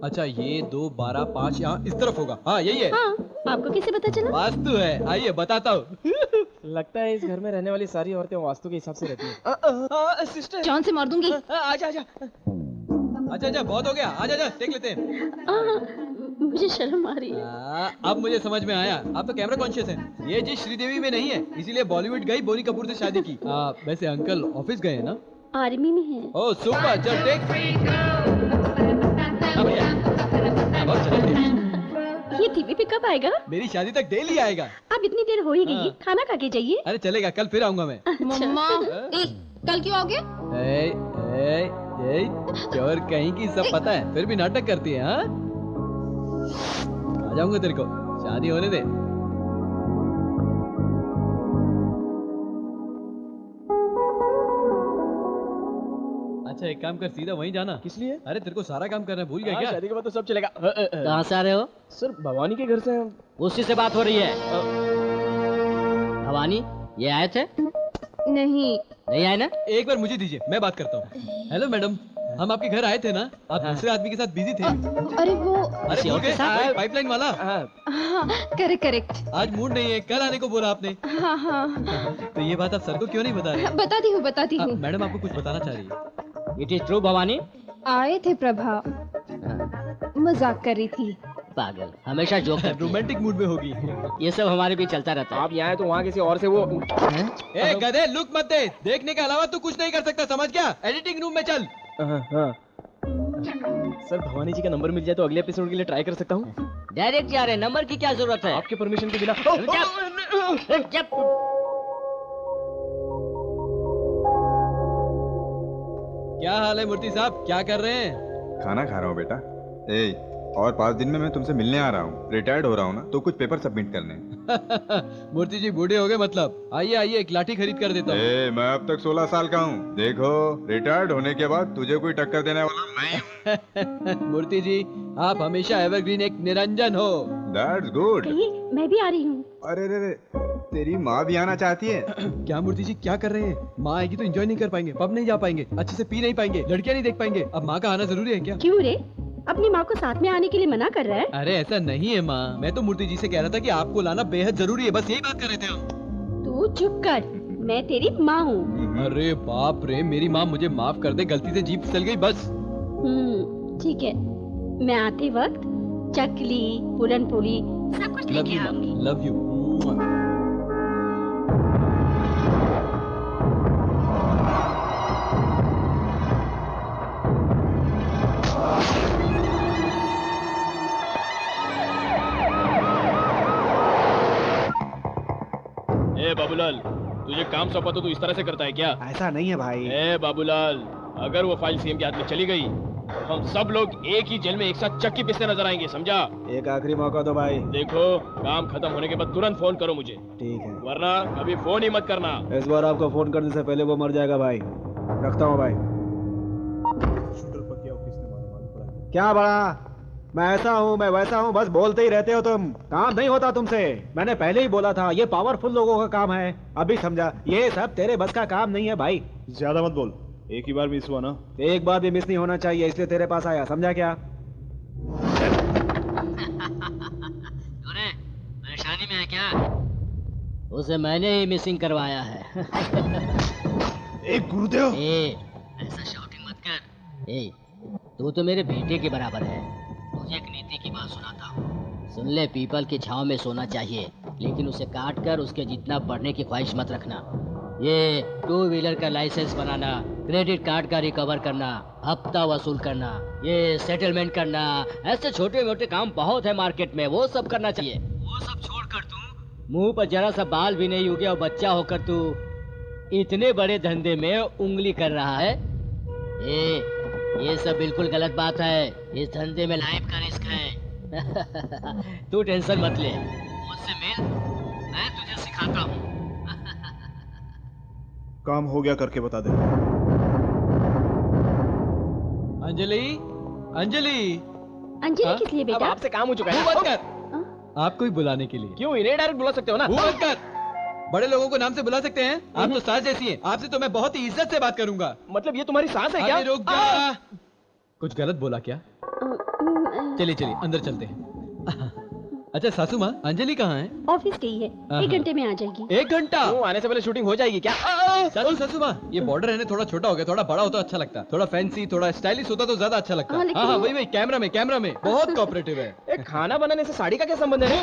S1: अच्छा, ये 2, 12, 5 यहाँ इस तरफ होगा। हाँ यही है।
S2: हाँ, आपको कैसे पता चला?
S1: वास्तु है, आइए बताता हूँ।
S4: लगता है इस घर में रहने वाली सारी औरतें वास्तु के हिसाब से रहती हैं।
S11: सिस्टर जान से मार दूंगी।
S1: आजा आजा। अच्छा बहुत हो गया, आजा देख लेते हैं।
S2: मुझे शर्म आ रही है।
S1: अब मुझे समझ में आया, आप तो कैमरा कॉन्शियस हैं। ये जी श्रीदेवी में नहीं है, इसीलिए बॉलीवुड गई, बोनी कपूर से शादी की। वैसे अंकल ऑफिस गए हैं ना?
S2: आर्मी में है।
S1: ओह सुपर, चल टेक।
S2: ये टीवी पे कब आएगा?
S1: मेरी शादी तक डेली आएगा।
S2: अब इतनी देर हो ही गई, खाना खा के जाइए।
S1: अरे चलेगा, कल फिर आऊंगा मैं।
S11: मम्मा, कल क्यों आओगे?
S1: चोर कहीं की सब पता है, फिर भी नाटक करती है। हाँ, आ जाऊंगा तेरे को, शादी होने दे। अच्छा एक काम कर, सीधा वहीं जाना।
S4: किस लिए?
S1: अरे तेरे को सारा काम करना है, भूल गया क्या?
S4: शादी के बाद तो सब चलेगा।
S7: कहाँ से आ रहे हो?
S4: सर भवानी के घर से।
S7: उसी से बात हो रही है। भवानी, ये आए थे?
S11: नहीं
S7: आए ना?
S1: एक बार मुझे दीजिए, मैं बात करता हूँ। हेलो मैडम, हम आपके घर आए थे ना, आप दूसरे आदमी के साथ बिजी थे।
S11: अरे वो
S1: पाइपलाइन वाला।
S11: करेक्ट।
S1: आज मूड नहीं है, कल आने को बोला आपने।
S11: हाँ।
S1: तो ये बात आप सर को क्यों नहीं बता रहे?
S11: बताती हूँ।
S1: मैडम आपको कुछ बताना चाह रही है।
S7: It is true Bhavani.
S11: आए थे प्रभा, मजाक कर रही थी।
S7: पागल, हमेशा जोक करती है।
S1: रोमांटिक मूड में होगी।
S7: ये सब हमारे बीच चलता रहता है।
S4: आप यहाँ है तो वहाँ किसी और से वो।
S1: ए गधे, लुक मत दे, देखने के अलावा तू कुछ नहीं कर सकता, समझ गया? एडिटिंग रूम में चल।
S4: सर भवानी जी का नंबर मिल जाए तो अगले एपिसोड के लिए ट्राई कर सकता हूँ।
S7: डायरेक्ट जा रहे, नंबर की क्या जरूरत है?
S4: आपके परमिशन के बिना।
S1: क्या हाल है मूर्ति साहब, क्या कर रहे हैं?
S5: खाना खा रहा हूँ बेटा। और 5 दिन में मैं तुमसे मिलने आ रहा हूँ। रिटायर्ड हो रहा हूँ ना, तो कुछ पेपर सबमिट करने।
S1: मूर्ति जी बूढ़े हो गए मतलब? आइए एक लाठी खरीद कर देता हूँ।
S5: मैं अब तक 16 साल का हूँ। देखो, रिटायर्ड होने के बाद तुझे कोई टक्कर देने वाला नहीं हूँ।
S1: मूर्ति जी, आप हमेशा एवरग्रीन एक निरंजन हो।
S5: That's good।
S2: मैं भी आ रही हूँ।
S5: अरे तेरी माँ भी आना चाहती है।
S1: क्या मूर्ति जी क्या कर रहे हैं? माँ आएगी तो एंजॉय नहीं कर पाएंगे, पब नहीं जा पाएंगे, अच्छे से पी नहीं पाएंगे, लड़कियाँ नहीं देख पाएंगे। अब माँ का आना जरूरी है क्या?
S2: क्यों रे, अपनी माँ को साथ में आने के लिए मना कर रहा है?
S1: अरे ऐसा नहीं है माँ, मैं तो मूर्ति जी से कह रहा था कि आपको लाना बेहद जरूरी है, बस यही बात कर रहे थे हम।
S2: तू चुप कर, मैं तेरी माँ हूँ।
S1: अरे बाप रे, मेरी माँ मुझे माफ कर दे, गलती से जीभ फिसल गई बस।
S2: ठीक है, मैं आते वक्त चकली, पूरनपोली सब कुछ लेके आऊंगी।
S1: Love you.
S4: बाबूलाल, तुझे काम सौंपा तो तू इस तरह से करता है क्या?
S3: ऐसा नहीं है भाई।
S4: बाबूलाल, अगर वो फाइल सीएम के हाथ में चली गई तो हम सब लोग एक ही जेल में एक साथ चक्की पिसते नजर आएंगे, समझा?
S3: एक आखिरी मौका दो भाई।
S4: देखो, काम खत्म होने के बाद तुरंत फोन करो मुझे।
S3: ठीक है,
S4: वरना कभी फोन ही मत करना।
S3: इस बार आपको फोन करने से पहले वो मर जाएगा भाई। रखता हूँ भाई। क्या बड़ा, मैं ऐसा हूँ मैं वैसा हूँ, बस बोलते ही रहते हो तुम, काम नहीं होता तुमसे। मैंने पहले ही बोला था, ये पावरफुल लोगों का काम है। अभी समझा, ये सब तेरे बस का काम नहीं है भाई।
S8: ज्यादा मत बोल, एक ही बार मिस हुआ ना।
S3: एक बार भी मिस नहीं होना चाहिए, इसलिए तेरे पास आया, समझा क्या?
S7: परेशानी में है क्या? उसे मैंने ही मिसिंग करवाया है।
S8: गुरुदेव,
S7: ऐसा शॉटिंग मत कर। तू तो मेरे बेटे के बराबर है। तुझे एक नीति की बात सुनाता हूँ। सुन ले, पीपल की छांव में सोना चाहिए, लेकिन उसे काट कर उसके जितना बढ़ने की ख्वाहिश मत रखना। ये 2 व्हीलर का लाइसेंस बनाना, क्रेडिट कार्ड का रिकवर करना, हफ्ता वसूल करना, ये सेटलमेंट करना, ऐसे छोटे मोटे काम बहुत है मार्केट में, वो सब करना चाहिए। वो सब छोड़कर तू मुंह पर जरा सा बाल भी नहीं उगे और बच्चा होकर तू इतने बड़े धंधे में उंगली कर रहा है। ये सब बिल्कुल गलत बात है। इस धंधे में लाइफ का रिस्क है। तू टेंशन मत ले, मुझसे मिल, मैं तुझे सिखाता हूँ।
S8: काम हो गया करके बता दे।
S1: अंजलि, अंजलि,
S2: अंजलि किस लिए
S4: अब
S2: बेटा?
S4: आपसे काम हो चुका है।
S1: मुंह बंद कर। आपको ही बुलाने के लिए।
S4: क्यों, इन्हें डायरेक्ट बुला सकते हो ना?
S1: मुंह बंद कर। बड़े लोगों को नाम से बुला सकते हैं? आप तो सास जैसी हैं। आपसे तो मैं बहुत ही इज्जत से बात करूंगा।
S4: मतलब ये तुम्हारी सास है क्या?
S1: अरे रुक जा। कुछ गलत बोला क्या? चलिए चलिए अंदर चलते हैं। अच्छा सासू माँ, अंजलि कहाँ है?
S2: ऑफिस गई है, 1 घंटे में आ जाएगी।
S1: 1 घंटा?
S4: आने से पहले शूटिंग हो जाएगी क्या?
S1: सासू माँ, ये बॉर्डर है ना, थोड़ा छोटा हो गया, थोड़ा बड़ा होता अच्छा लगता, थोड़ा फैंसी, थोड़ा स्टाइलिश होता तो ज्यादा अच्छा लगता।
S2: लेकिन
S1: हाँ वही कैमरा में बहुत कोऑपरेटिव है।
S4: खाना बनाने से साड़ी का क्या संबंध है?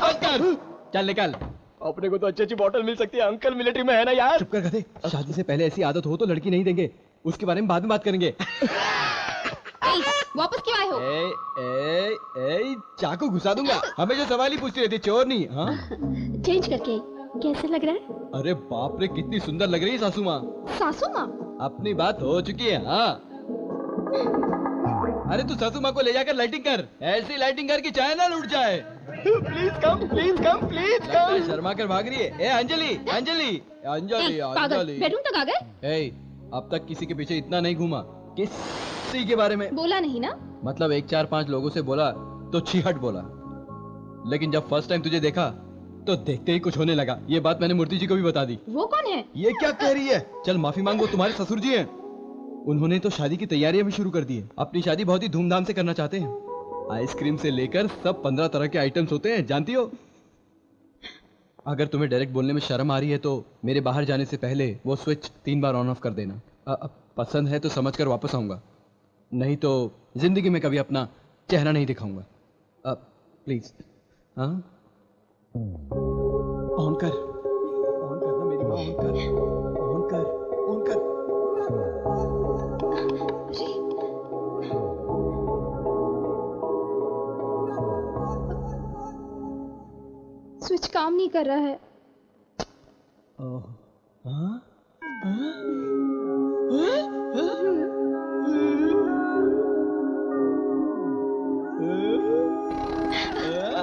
S1: चल निकाल।
S4: अपने को तो अच्छी अच्छी बॉटल मिल सकती है। अंकल मिलिट्री में है ना यार।
S1: चुप कर गधे। शादी से पहले ऐसी आदत हो तो लड़की नहीं देंगे, उसके बारे में बाद में बात करेंगे।
S11: वापस क्यों आए हो?
S1: चाकू घुसा दूंगा। हमेशा सवाल ही पूछती रहती, चोर नहीं। हाँ
S2: चेंज करके कैसे लग रहा है?
S1: अरे बाप रे, कितनी सुंदर लग रही है सासू माँ।
S2: सासू माँ?
S1: अपनी बात हो चुकी है। हाँ अरे तू सासू माँ को ले जाकर लाइटिंग कर, ऐसी लाइटिंग कर कि चैनल उठ जाए।
S4: Please come, please come, please come.
S1: Sharma कर भाग रही है। ए अंजलि, अंजलि, अंजलि, अंजलि।
S2: बेडरूम तक आ गए?
S1: अब तक किसी के पीछे इतना नहीं घूमा, किसी के बारे में
S11: बोला नहीं ना?
S1: मतलब 1-4-5 लोगों से बोला तो छीहट बोला, लेकिन जब फर्स्ट टाइम तुझे देखा तो देखते ही कुछ होने लगा। ये बात मैंने मूर्ति जी को भी बता दी।
S11: वो कौन है?
S1: ये क्या कह रही है? चल माफी मांग, वो तुम्हारे ससुर जी हैं। उन्होंने तो शादी की तैयारियां भी शुरू कर दी है। अपनी शादी बहुत ही धूमधाम से करना चाहते हैं। आइसक्रीम से लेकर सब 15 तरह के आइटम्स होते हैं, जानती हो। अगर तुम्हें डायरेक्ट बोलने में शर्म आ रही है तो मेरे बाहर जाने से पहले वो स्विच 3 बार ऑन ऑफ कर देना। पसंद है तो समझ कर वापस आऊंगा, नहीं तो जिंदगी में कभी अपना चेहरा नहीं दिखाऊंगा। प्लीज। हाँ ऑन कर, ऑन करना मेरी माँ, ऑन कर, ऑन कर, ऑन कर।
S11: स्विच काम नहीं कर रहा है।
S1: हाँ?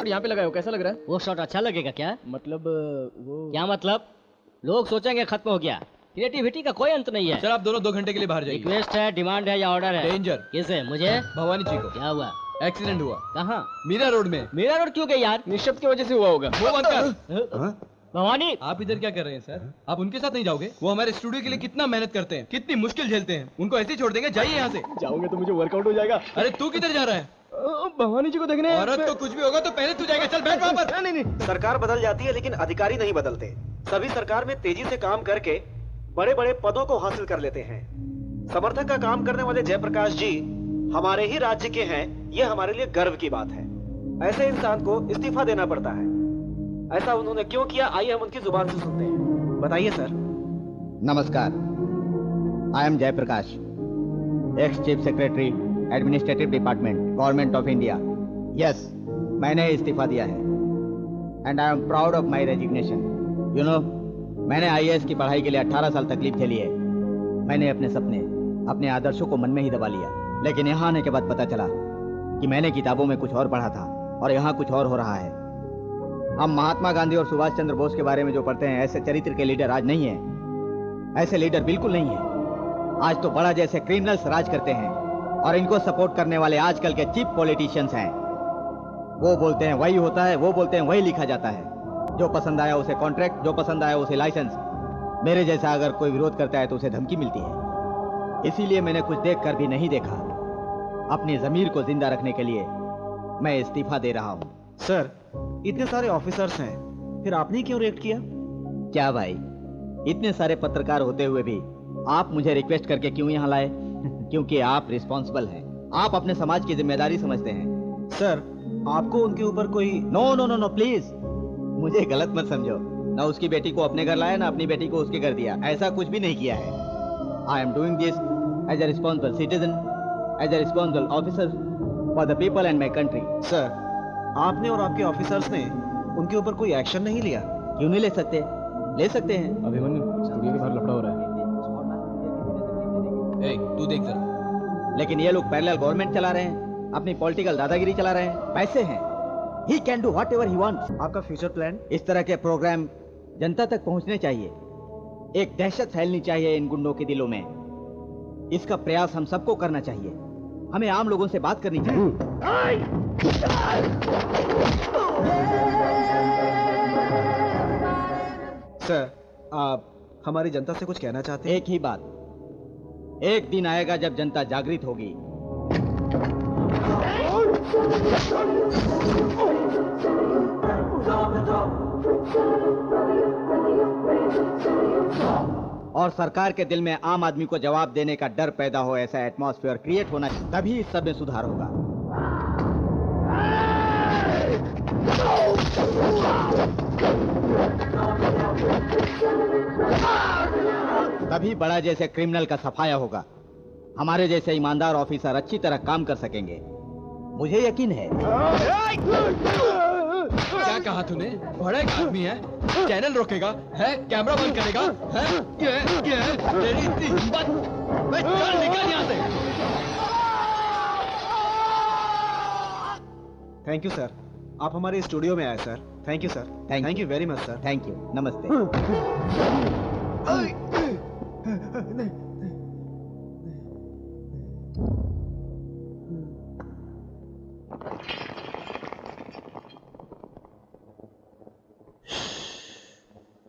S4: यहाँ पे लगाए हो, कैसा लग रहा है?
S7: वो शॉट अच्छा लगेगा क्या?
S4: मतलब वो
S7: क्या मतलब? लोग सोचेंगे खत्म हो गया। क्रिएटिविटी का कोई अंत नहीं है।
S1: सर आप दोनों 2 घंटे के लिए बाहर जाइए।
S7: रिक्वेस्ट है, डिमांड है या ऑर्डर है?
S1: डेंजर।
S7: किसे? मुझे?
S1: भवानी जी को।
S7: क्या हुआ?
S1: एक्सीडेंट हुआ।
S7: कहाँ?
S1: मीरा रोड में।
S7: मीरा रोड क्यों गई यार?
S4: निशब्द की वजह से हुआ होगा।
S1: वो बंद कर।
S7: भवानी,
S1: आप इधर क्या कर रहे हैं सर? आप उनके साथ नहीं जाओगे? वो हमारे स्टूडियो के लिए कितना मेहनत करते हैं, कितनी मुश्किल झेलते हैं। उनको ऐसे ही छोड़ देंगे? जाइए यहाँ से।
S4: जाओगे तो मुझे वर्कआउट हो जाएगा।
S1: अरे तू किधर जा रहा है?
S4: भवानी जी को देखने।
S1: औरत को कुछ भी होगा तो पहले तू जाएगा। चल बैठ वहाँ पर।
S4: नहीं नहीं,
S3: सरकार बदल जाती है लेकिन अधिकारी नहीं बदलते। सभी सरकार में तेजी से काम करके बड़े बड़े पदों को हासिल कर लेते हैं। समर्थक का काम करने वाले जयप्रकाश जी हमारे ही राज्य के हैं, यह हमारे लिए गर्व की बात है। ऐसे इंसान को इस्तीफा देना पड़ता है। ऐसा उन्होंने क्यों किया, आइए हम उनकी जुबान से सुनते हैं। बताइए सर।
S9: नमस्कार, I am Jayprakash, ex chief secretary, administrative department, government of India. Yes, मैंने इस्तीफा दिया है and I am proud of my resignation. You know, मैंने IAS की पढ़ाई के लिए 18 साल तकलीफ झेली है। मैंने अपने सपने, अपने आदर्शों को मन में ही दबा लिया, लेकिन यहाँ आने के बाद पता चला कि मैंने किताबों में कुछ और पढ़ा था और यहाँ कुछ और हो रहा है। हम महात्मा गांधी और सुभाष चंद्र बोस के बारे में जो पढ़ते हैं, ऐसे चरित्र के लीडर आज नहीं है। ऐसे लीडर बिल्कुल नहीं है। आज तो बड़ा जैसे क्रिमिनल्स राज करते हैं और इनको सपोर्ट करने वाले आजकल के चीप पॉलिटिशियंस हैं। वो बोलते हैं वही होता है, वो बोलते हैं वही लिखा जाता है। जो पसंद आया उसे कॉन्ट्रैक्ट, जो पसंद आया उसे लाइसेंस। मेरे जैसा अगर कोई विरोध करता है तो उसे धमकी मिलती है। इसीलिए मैंने कुछ देख कर भी नहीं देखा। अपनी जमीर को जिंदा रखने के लिए मैं इस्तीफा दे रहा हूँ।
S3: सर, इतने सारे ऑफिसर्स हैं, फिर आपने क्यों रेड किया?
S9: क्या भाई, इतने सारे पत्रकार होते हुए भी आप मुझे रिक्वेस्ट करके क्यों यहाँ लाए? क्योंकि आप रिस्पॉन्सिबल हैं, आप अपने समाज की जिम्मेदारी समझते हैं।
S3: सर, आपको उनके ऊपर कोई
S9: no no no no please, मुझे गलत मत समझो। ना उसकी बेटी को अपने घर लाया, ना अपनी बेटी को उसके घर दिया। ऐसा कुछ भी नहीं किया है। I am doing this as a responsible citizen, as a responsible officer for the people and my country.
S3: Sir, आपने और आपके ऑफिसर्स ने उनके ऊपर कोई एक्शन नहीं लिया?
S9: क्यों नहीं ले सकते? ले सकते हैं।
S4: अभिमन्यु, स्टूडियो के बाहर लफड़ा हो रहा है।
S1: ए, तू देख जरा।
S9: लेकिन ये लोग पैरेलल गवर्नमेंट चला रहे हैं, अपनी पॉलिटिकल दादागिरी चला रहे हैं, पैसे हैं, he can do what ever he wants.
S3: आपका फ्यूचर प्लान?
S9: इस तरह के प्रोग्राम जनता तक पहुंचने चाहिए, एक दहशत फैलनी चाहिए इन गुंडों के दिलों में। इसका प्रयास हम सबको करना चाहिए, हमें आम लोगों से बात करनी चाहिए।
S3: सर, आप हमारी जनता से कुछ कहना चाहते हैं?
S9: एक ही बात, एक दिन आएगा जब जनता जागृत होगी। और सरकार के दिल में आम आदमी को जवाब देने का डर पैदा हो, ऐसा एटमॉस्फेयर क्रिएट होना, तभी इस सब में सुधार होगा। तभी बड़ा जैसे क्रिमिनल का सफाया होगा, हमारे जैसे ईमानदार ऑफिसर अच्छी तरह काम कर सकेंगे, मुझे यकीन है।
S1: क्या कहा तूने? बड़ा एक आदमी है, चैनल रोकेगा है, कैमरा बंद करेगा है, ये तेरी इतनी हिम्मत? चल निकल यहाँ से।
S3: थैंक यू सर, आप हमारे स्टूडियो में आए sir. Thank you sir. Thank you very much sir.
S9: Thank you, नमस्ते।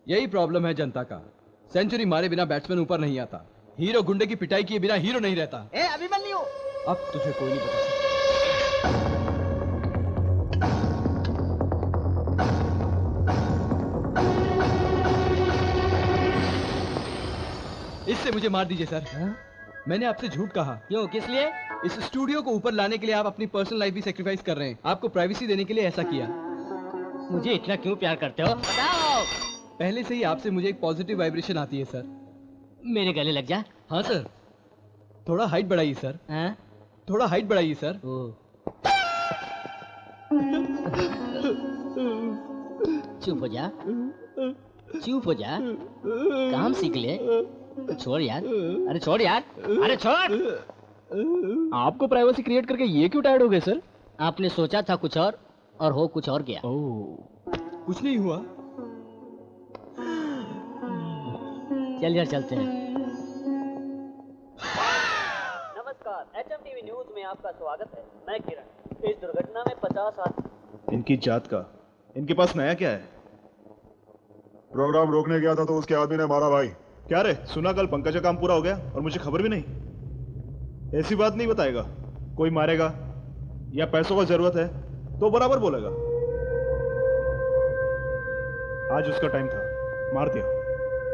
S1: यही प्रॉब्लम है जनता का, सेंचुरी मारे बिना बैट्समैन ऊपर नहीं आता, हीरो गुंडे की पिटाई किए बिना हीरो नहीं रहता।
S9: अभिमन्यु,
S1: अब तुझे कोई नहीं बता सकता। इससे मुझे मार दीजिए सर। मैंने आपसे झूठ कहा।
S7: क्यों, किस लिए?
S1: इस स्टूडियो को ऊपर लाने के लिए आप अपनी पर्सनल लाइफ भी सेक्रीफाइस कर रहे हैं, आपको प्राइवेसी देने के लिए ऐसा किया।
S7: मुझे इतना क्यों प्यार करते हो, बताओ।
S1: पहले से ही आपसे मुझे एक पॉजिटिव वाइब्रेशन आती है सर।
S7: मेरे गले लग जा।
S1: हाँ सर, थोड़ा हाइट बढ़ाइए सर।
S7: हाँ?
S1: थोड़ा हाइट बढ़ाइए सर।
S7: चुप हो जा, चुप हो जा, काम सीख ले। छोड़ यार, अरे छोड़ यार, अरे छोड़।
S4: आपको प्राइवेसी क्रिएट करके ये क्यों टायर्ड हो गए सर?
S7: आपने सोचा था कुछ और हो कुछ और गया।
S1: कुछ नहीं हुआ।
S7: चल यार, चलते हैं।
S12: नमस्कार, HMTV न्यूज में आपका स्वागत है। मैं किरण। इस दुर्घटना में 50 आदमी।
S8: इनकी जात का, इनके पास नया क्या है?
S6: प्रोग्राम रोकने गया था तो उसके आदमी ने मारा भाई।
S8: क्या रे, सुना कल पंकज का काम पूरा हो गया और मुझे खबर भी नहीं। ऐसी बात नहीं बताएगा, कोई मारेगा या पैसों का जरूरत है तो बराबर बोलेगा। आज उसका टाइम था, मार दिया।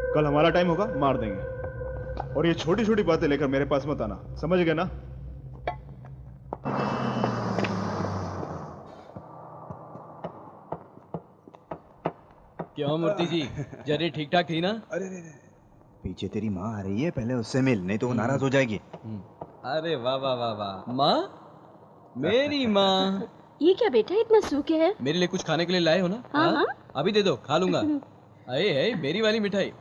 S8: कल हमारा टाइम होगा, मार देंगे। और ये छोटी छोटी बातें लेकर मेरे पास मत आना, समझ गए ना?
S1: क्यों मूर्ति जी, जर्नी ठीक ठाक थी ना?
S5: अरे पीछे तेरी माँ आ रही है, पहले उससे मिल, नहीं तो वो नाराज हो जाएगी।
S1: अरे वाह वाह वाह वाह, माँ, मेरी माँ।
S2: ये क्या बेटा, इतना सूखे है?
S1: मेरे लिए कुछ खाने के लिए लाए हो ना?
S2: हाँ हाँ।
S1: अभी दे दो, खा लूंगा। अरे मेरी वाली मिठाई।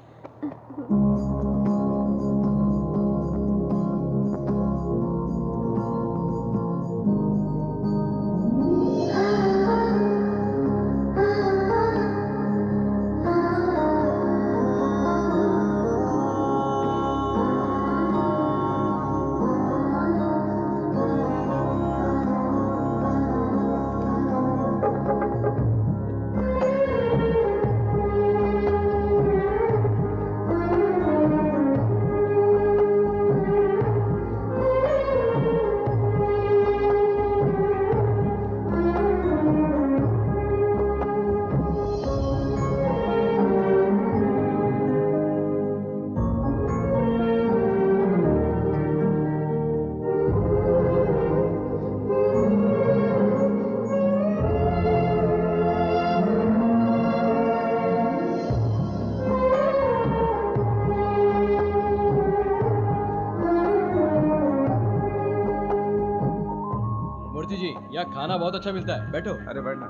S1: यहाँ खाना बहुत अच्छा मिलता है, बैठो।
S5: अरे बैठना।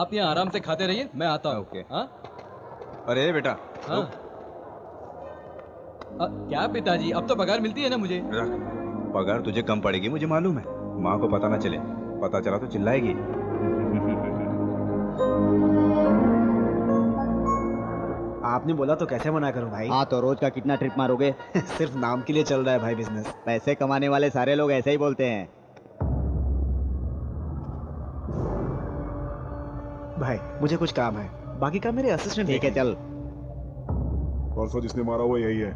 S1: आप यहाँ आराम से खाते रहिए, मैं आता हूँ।
S5: ओके।
S1: हाँ?
S5: अरे बेटा,
S1: हाँ? क्या पिताजी, अब तो पगार मिलती है ना मुझे?
S5: रख, पगार तुझे कम पड़ेगी मुझे मालूम है। माँ को पता ना चले, पता चला तो चिल्लाएगी।
S3: आपने बोला तो कैसे मना करूं भाई?
S9: हाँ तो रोज का कितना ट्रिप मारोगे?
S3: सिर्फ नाम के लिए चल रहा है भाई बिजनेस।
S9: पैसे कमाने वाले सारे लोग ऐसे ही बोलते हैं।
S3: भाई मुझे कुछ काम है, बाकी काम मेरे असिस्टेंट।
S9: ठीक है चल।
S6: परसों जिसने मारा वो यही है।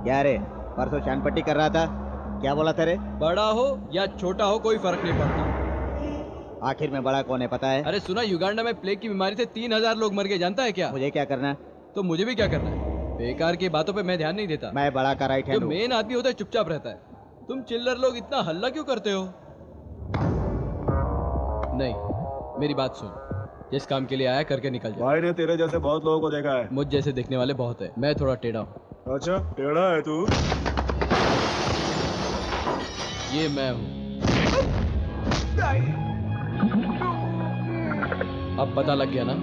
S9: क्या रे, परसों शान पट्टी कर रहा था, क्या बोला तेरे?
S1: बड़ा हो या छोटा हो कोई फर्क नहीं पड़ता।
S9: आखिर में बड़ा कौन है पता है?
S1: अरे सुना, युगांडा में प्लेग की बीमारी से 3000 लोग मर गए, जानता है क्या?
S9: मुझे क्या करना?
S1: तो मुझे भी क्या करना है, बेकार की बातों पे मैं ध्यान नहीं देता।
S9: मैं बड़ा का राइट हैंड
S1: जो मेन आदमी होता है चुपचाप रहता है। तुम चिल्लर लोग इतना हल्ला क्यों करते हो? नहीं, मेरी बात सुन, जिस काम के लिए आया करके निकल जा।
S6: भाई ने तेरे जैसे बहुत लोगों को देखा है।
S1: मुझ जैसे देखने वाले बहुत है, मैं थोड़ा टेढ़ा हूँ।
S6: अच्छा, टेढ़ा है तू?
S1: ये मैं हूँ। अब पता लग गया ना?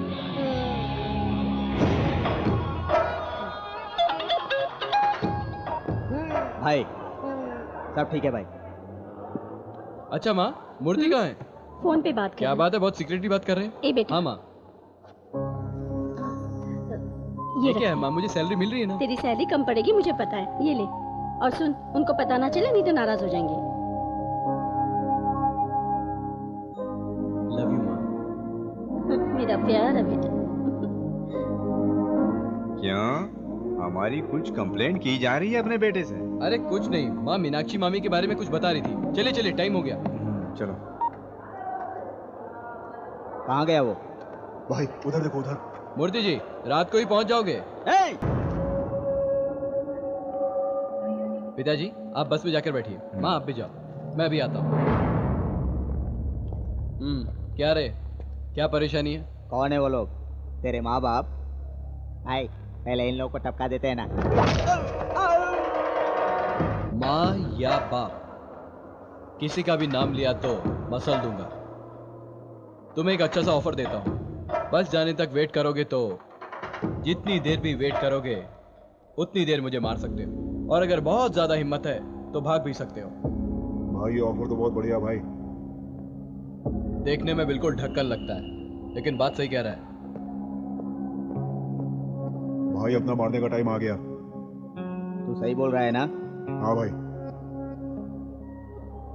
S9: भाई सब ठीक है भाई।
S1: अच्छा माँ, मूर्ति कहाँ है?
S2: फोन पे बात कर।
S1: क्या बात है, बहुत सीक्रेटली बात कर रहे हैं।
S2: ए बेटा।
S1: हाँ माँ। ये क्या है माँ, मुझे सैलरी मिल रही है ना?
S2: तेरी सैलरी कम पड़ेगी मुझे पता है, ये ले। और सुन, उनको पता ना चले नहीं तो नाराज हो जाएंगे।
S1: लव यू माँ।
S2: मेरा प्यारा बेटा।
S5: क्यों, हमारी कुछ कंप्लेंट की जा रही है अपने बेटे से?
S1: अरे कुछ नहीं, माँ मीनाक्षी मामी के बारे में कुछ बता रही थी। चले चले, टाइम हो गया।
S5: चलो।
S9: कहाँ गया वो?
S6: भाई उधर देखो, उधर।
S1: मूर्ति जी, रात को ही पहुंच जाओगे? पिताजी आप बस में जाकर बैठिए। माँ आप भी जाओ, मैं अभी आता हूँ। क्या रे, क्या परेशानी है?
S9: कौन है वो लोग? तेरे माँ बाप? भाई पहले इन लोगों को टपका देते हैं ना।
S1: माँ या बाप, किसी का भी नाम लिया तो मसल दूंगा। तुम्हें एक अच्छा सा ऑफर देता हूँ, बस जाने तक वेट करोगे तो जितनी देर भी वेट करोगे उतनी देर मुझे मार सकते हो, और अगर बहुत ज्यादा हिम्मत है तो भाग भी सकते हो।
S6: भाई ये ऑफर तो बहुत बढ़िया भाई।
S1: देखने में बिल्कुल ढक्कन लगता है, लेकिन बात सही कह रहा है।
S6: भाई अपना मारने का टाइम आ गया।
S9: तू सही बोल रहा है ना?
S6: हाँ भाई।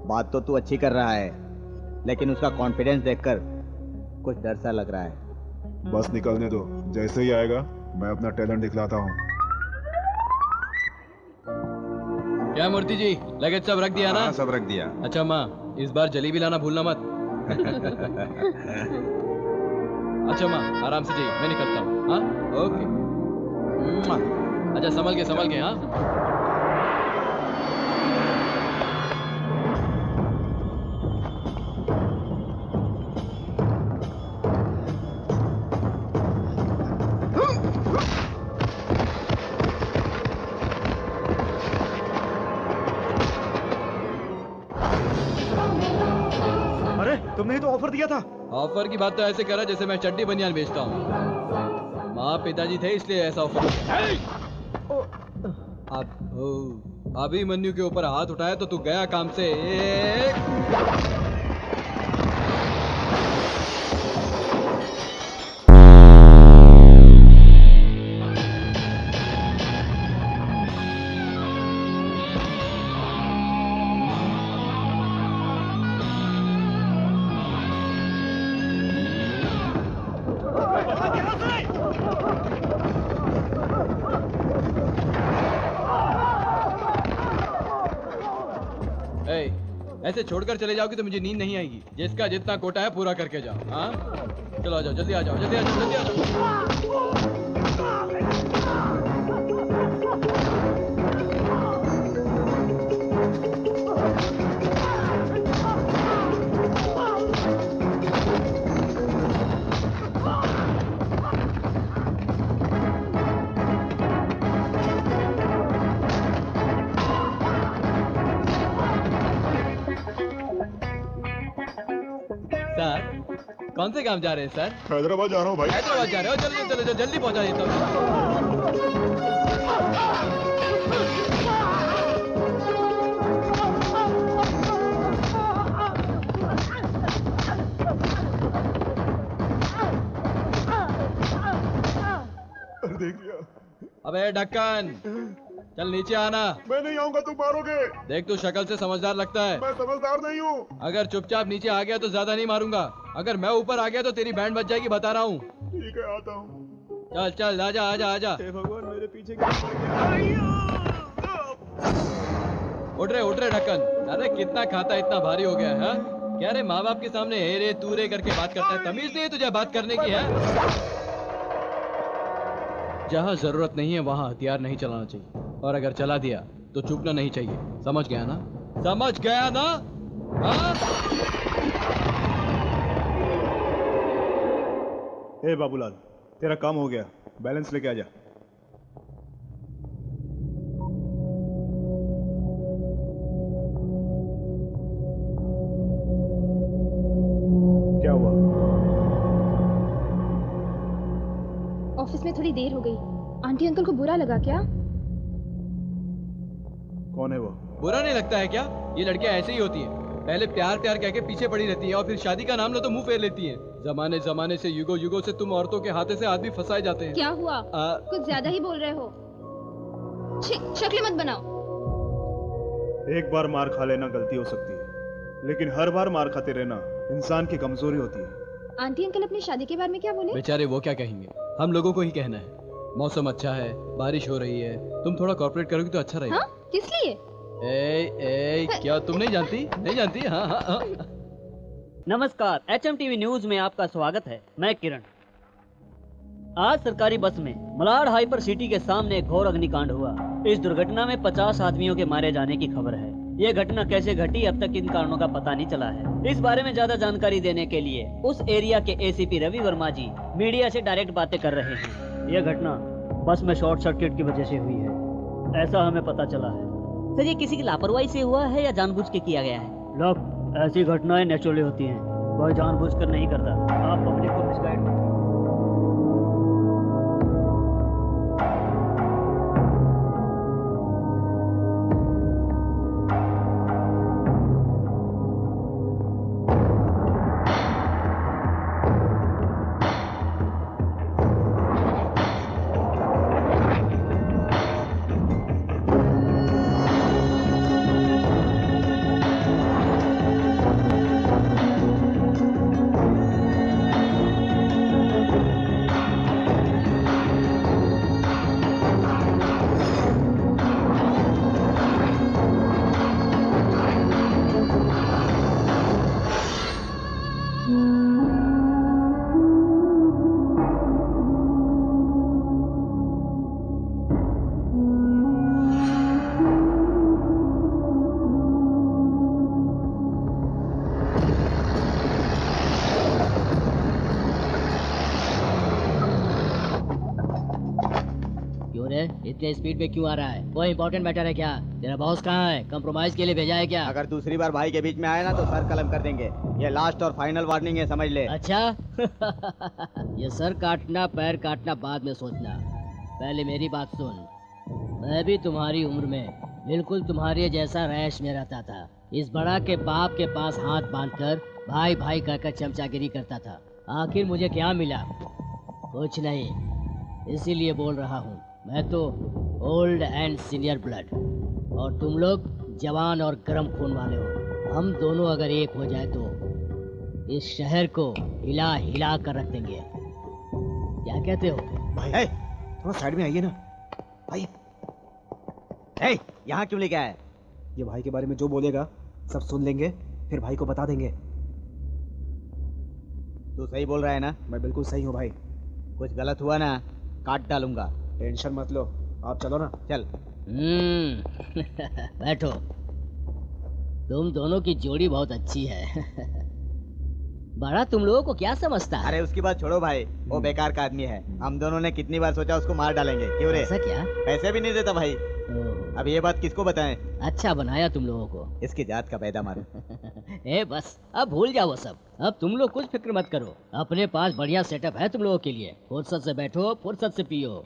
S9: बात तो तू अच्छी कर रहा है, लेकिन उसका कॉन्फिडेंस देखकर कुछ डर सा लग रहा है।
S6: बस निकलने दो, जैसे ही आएगा मैं अपना टैलेंट दिखलाता हूँ।
S1: क्या मूर्ति जी, लगेज सब रख दिया ना?
S5: हाँ, सब रख दिया।
S1: अच्छा माँ, इस बार जलेबी लाना भूलना मत। अच्छा माँ, आराम से जाइए, मैं निकलता हूँ। हाँ ओके। अच्छा संभल के हाँ।
S3: अरे तुमने ही तो ऑफर दिया था।
S1: ऑफर की बात तो ऐसे करा जैसे मैं चड्डी बनियान बेचता हूँ। माँ पिताजी थे इसलिए ऐसा ऑफर। अभिमन्यु के ऊपर हाथ उठाया तो तू गया काम से। ऐसे छोड़कर चले जाओगे तो मुझे नींद नहीं आएगी। जिसका जितना कोटा है पूरा करके जाओ। हाँ चलो आ जाओ, जल्दी आ जाओ, जल्दी आ जाओ, जल्दी आ सर कौन से काम जा रहे हैं सर?
S6: हैदराबाद जा रहा हूँ भाई।
S1: हैदराबाद जा रहे हो? चलो चलो चलो जल्दी पहुंचा देता हूँ।
S6: देख लिया।
S1: अबे ढक्कन, चल नीचे आना।
S6: मैं नहीं आऊंगा, तुम मारोगे।
S1: देख तू शक्ल से समझदार लगता है।
S6: मैं समझदार नहीं हूँ।
S1: अगर चुपचाप नीचे आ गया तो ज्यादा नहीं मारूंगा। अगर मैं ऊपर आ गया तो तेरी बैंड बज जाएगी, बता रहा हूँ।
S6: ठीक है, आता हूँ।
S1: चल चल आजा आजा आजा।
S6: हे भगवान, मेरे पीछे
S1: उठ रहे ढक्कन। अरे कितना खाता इतना भारी हो गया है? क्या रे माँ बाप के सामने हे रे तू रे करके बात करता है? तमीज नहीं है तुझे बात करने की है? जहाँ जरूरत नहीं है वहाँ हथियार नहीं चलाना चाहिए, और अगर चला दिया तो चूकना नहीं चाहिए। समझ गया ना? समझ गया ना? हाँ?
S8: हे बाबूलाल, तेरा काम हो गया, बैलेंस लेके आ जा। क्या हुआ?
S11: ऑफिस में थोड़ी देर हो गई। आंटी अंकल को बुरा लगा क्या?
S8: कौन है वो?
S1: बुरा नहीं लगता है क्या? ये लड़कियां ऐसे ही होती हैं। पहले प्यार प्यार कह के पीछे पड़ी रहती हैं और फिर शादी का नाम लो तो मुंह फेर लेती हैं। जमाने जमाने से युगों युगों से तुम औरतों के हाथे से आदमी फंसाए जाते हैं।
S11: क्या हुआ? कुछ ज्यादा ही बोल रहे हो। शक्ल मत बनाओ।
S8: एक बार मार खा लेना गलती हो सकती है, लेकिन हर बार मार खाते रहना इंसान की कमजोरी होती है।
S11: आंटी अंकल अपनी शादी के बारे में क्या बोले?
S1: बेचारे वो क्या कहेंगे, हम लोगों को ही कहना है। मौसम अच्छा है, बारिश हो रही है, तुम थोड़ा कॉर्पोरेट करोगी तो अच्छा रहेगा।
S11: हाँ? किस लिए?
S1: क्या तुम नहीं जानती? नहीं जानती? हाँ हाँ हाँ।
S12: नमस्कार, HMTV न्यूज में आपका स्वागत है। मैं किरण। आज सरकारी बस में मलाड हाइपर सिटी के सामने एक घोर अग्निकांड हुआ। इस दुर्घटना में 50 आदमियों के मारे जाने की खबर है। ये घटना कैसे घटी अब तक इन कारणों का पता नहीं चला है। इस बारे में ज्यादा जानकारी देने के लिए उस एरिया के ACP रवि वर्मा जी मीडिया से डायरेक्ट बातें कर रहे हैं। यह घटना बस में शॉर्ट सर्किट की वजह से हुई है, ऐसा हमें पता चला है। सर, ये किसी की लापरवाही से हुआ है या जानबूझ के किया गया है? लोग, ऐसी घटनाएं नेचुरली होती हैं, कोई जानबूझकर नहीं करता। आप पब्लिक को मिसगाइड मत करें।
S7: इतने स्पीड पे क्यों आ रहा है? वो इम्पोर्टेंट मैटर है क्या? तेरा बॉस कहाँ है? कंप्रोमाइज के लिए भेजा है क्या?
S9: अगर दूसरी बार भाई के बीच में आया ना तो सर कलम कर देंगे। ये लास्ट और फाइनल वार्निंग है, समझ ले।
S7: अच्छा ये सर काटना पैर काटना बाद में सोचना, पहले मेरी बात सुन। मैं भी तुम्हारी उम्र में बिल्कुल तुम्हारे जैसा रैश में रहता था। इस बड़ा के बाप के पास हाथ बांधकर भाई भाई कहकर चमचागिरी करता था। आखिर मुझे क्या मिला? कुछ नहीं, इसीलिए बोल रहा हूँ। मैं तो ओल्ड एंड सीनियर ब्लड और तुम लोग जवान और गर्म खून वाले हो। हम दोनों अगर एक हो जाए तो इस शहर को हिला हिला कर रख देंगे। क्या कहते हो?
S3: भाई थोड़ा साइड में आइए ना भाई।
S9: यहाँ क्यों लेके आया?
S3: ये भाई के बारे में जो बोलेगा सब सुन लेंगे, फिर भाई को बता देंगे।
S9: तू सही बोल रहा है ना?
S3: मैं बिल्कुल सही हूँ भाई।
S9: कुछ गलत हुआ ना काट डालूंगा।
S3: टेंशन मत लो, आप चलो ना।
S9: चल।
S7: बैठो। तुम दोनों की जोड़ी बहुत अच्छी है। बड़ा तुम लोगों को क्या समझता है?
S9: अरे उसकी बात छोड़ो भाई, वो बेकार का आदमी है। हम दोनों ने कितनी बार सोचा उसको मार डालेंगे। क्यों रे?
S7: ऐसा क्या?
S9: पैसे भी नहीं देता भाई। अब ये बात किसको बताएं?
S7: अच्छा बनाया तुम लोगों को।
S9: इसकी जात का पैदा मारो।
S7: ए बस अब भूल जाओ वो सब। अब तुम लोग कुछ फिक्र मत करो, अपने पास बढ़िया सेटअप है तुम लोगों के लिए। फुर्सत से बैठो, फुर्सत से पियो।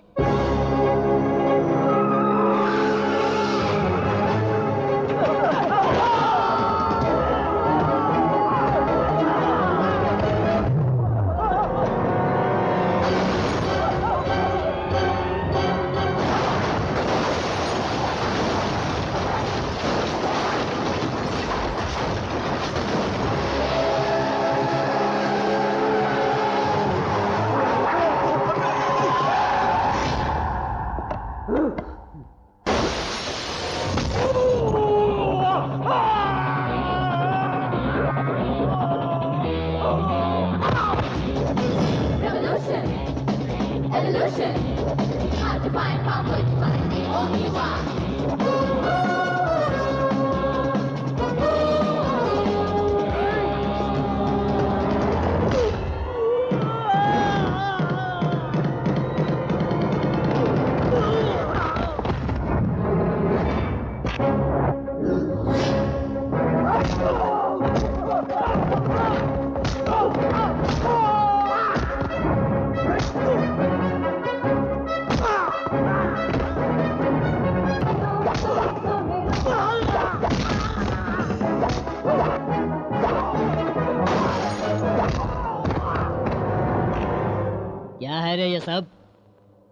S7: क्या है रे ये सब?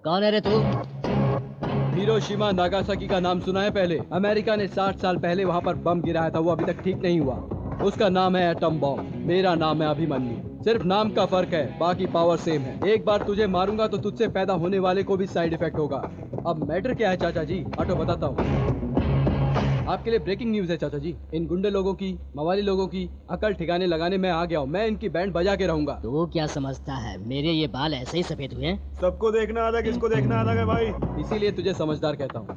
S7: कौन है रे तू?
S1: हिरोशिमा नागासाकी का नाम सुना है पहले? अमेरिका ने 60 साल पहले वहाँ पर बम गिराया था, वो अभी तक ठीक नहीं हुआ। उसका नाम है एटम बॉम्ब। मेरा नाम है अभिमन्यु। सिर्फ नाम का फर्क है, बाकी पावर सेम है। एक बार तुझे मारूंगा तो तुझसे पैदा होने वाले को भी साइड इफेक्ट होगा। अब मैटर क्या है चाचा जी? ऑटो बताता हूँ। आपके लिए ब्रेकिंग न्यूज है चाचा जी। इन गुंडे लोगों की, मवाली लोगों की अकल ठिकाने लगाने में आ गया हूँ। मैं इनकी बैंड बजा के रहूंगा।
S7: तू क्या समझता है मेरे ये बाल ऐसे ही सफेद हुए हैं?
S8: सबको देखना आता, किसको देखना आता है भाई?
S1: इसीलिए तुझे समझदार कहता हूँ।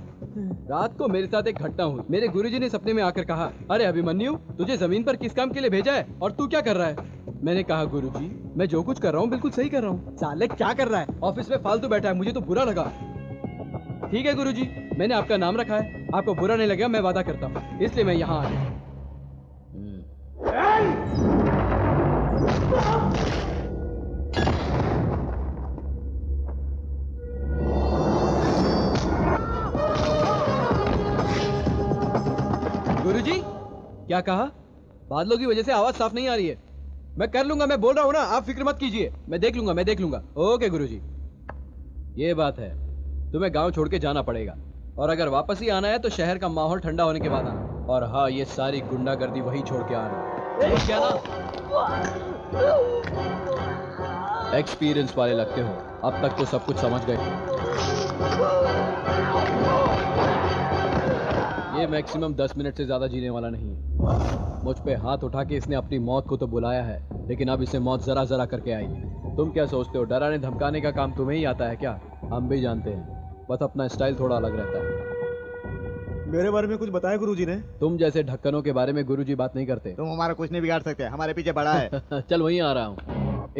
S1: रात को मेरे साथ एक घटना हुई। मेरे गुरुजी ने सपने में आकर कहा, अरे अभिमन्यु, तुझे जमीन पर किस काम के लिए भेजा है और तू क्या कर रहा है? मैंने कहा, गुरुजी मैं जो कुछ कर रहा हूँ बिल्कुल सही कर रहा हूँ। साले क्या कर रहा है? ऑफिस में फालतू बैठा है, मुझे तो बुरा लगा। ठीक है गुरुजी, मैंने आपका नाम रखा है, आपको बुरा नहीं लगेगा, मैं वादा करता हूँ। इसलिए मैं यहाँ आया। गुरुजी क्या कहा? बादलों की वजह से आवाज साफ नहीं आ रही है। मैं कर लूंगा, मैं बोल रहा हूँ ना, आप फिक्र मत कीजिए। मैं देख लूंगा। ओके गुरुजी। ये बात है, तुम्हें गांव छोड़ के जाना पड़ेगा और अगर वापस ही आना है तो शहर का माहौल ठंडा होने के बाद आना। और हाँ, ये सारी गुंडागर्दी वही छोड़ के आना। क्या ना एक्सपीरियंस वाले लगते हो, अब तक तो सब कुछ समझ गए। ये मैक्सिमम 10 मिनट से ज्यादा जीने वाला नहीं है। मुझ पे हाथ उठा के इसने अपनी मौत को तो बुलाया है, लेकिन अब इसे मौत जरा जरा करके आई। तुम क्या सोचते हो डराने धमकाने का काम तुम्हें ही आता है क्या? हम भी जानते हैं, बस अपना स्टाइल थोड़ा अलग रहता है।
S8: मेरे बारे में कुछ बताया गुरुजी ने?
S1: तुम जैसे ढक्कनों के बारे में गुरुजी बात नहीं करते।
S9: तुम हमारा कुछ नहीं बिगाड़ सकते, हमारे पीछे बड़ा है।
S1: चल वहीं आ रहा हूँ।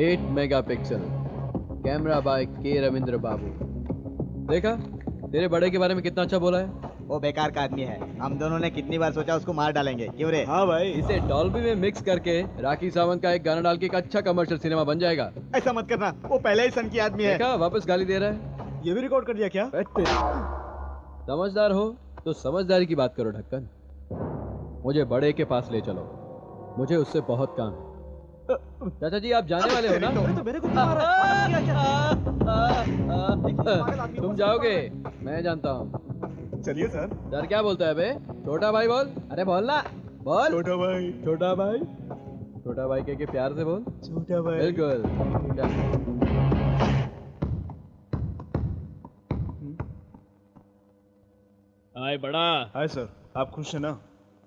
S1: 8 मेगापिक्सल कैमरा बाय के रविंद्र बाबू। देखा तेरे बड़े के बारे में कितना अच्छा बोला है।
S9: वो बेकार का आदमी है, हम दोनों ने कितनी बार सोचा उसको मार डालेंगे। क्यों रे?
S8: हाँ भाई,
S1: इसे डॉल्बी में मिक्स करके राखी सावंत का एक गाना डाल के एक अच्छा कमर्शियल सिनेमा बन जाएगा।
S9: ऐसा मत करना, वो पहले ही सन की आदमी है।
S1: देखा वापस गाली दे रहा है।
S8: ये भी रिकॉर्ड कर दिया क्या?
S1: समझदार हो तो समझदारी की बात करो ढक्कन। मुझे बड़े के पास ले चलो, मुझे उससे बहुत काम है। चाचा जी आप जाने वाले हो ना?
S8: तो मेरे को क्यों मारा?
S1: तुम जाओगे, मैं जानता हूँ।
S8: चलिए सर।
S1: सर क्या बोलता है बे? छोटा भाई बोल। अरे बोल ना, बोल।
S8: छोटा भाई।
S1: छोटा भाई, छोटा भाई के प्यार से बोल।
S8: छोटा भाई।
S1: बिल्कुल।
S4: हाय बड़ा।
S8: हाय सर, आप खुश हैं ना?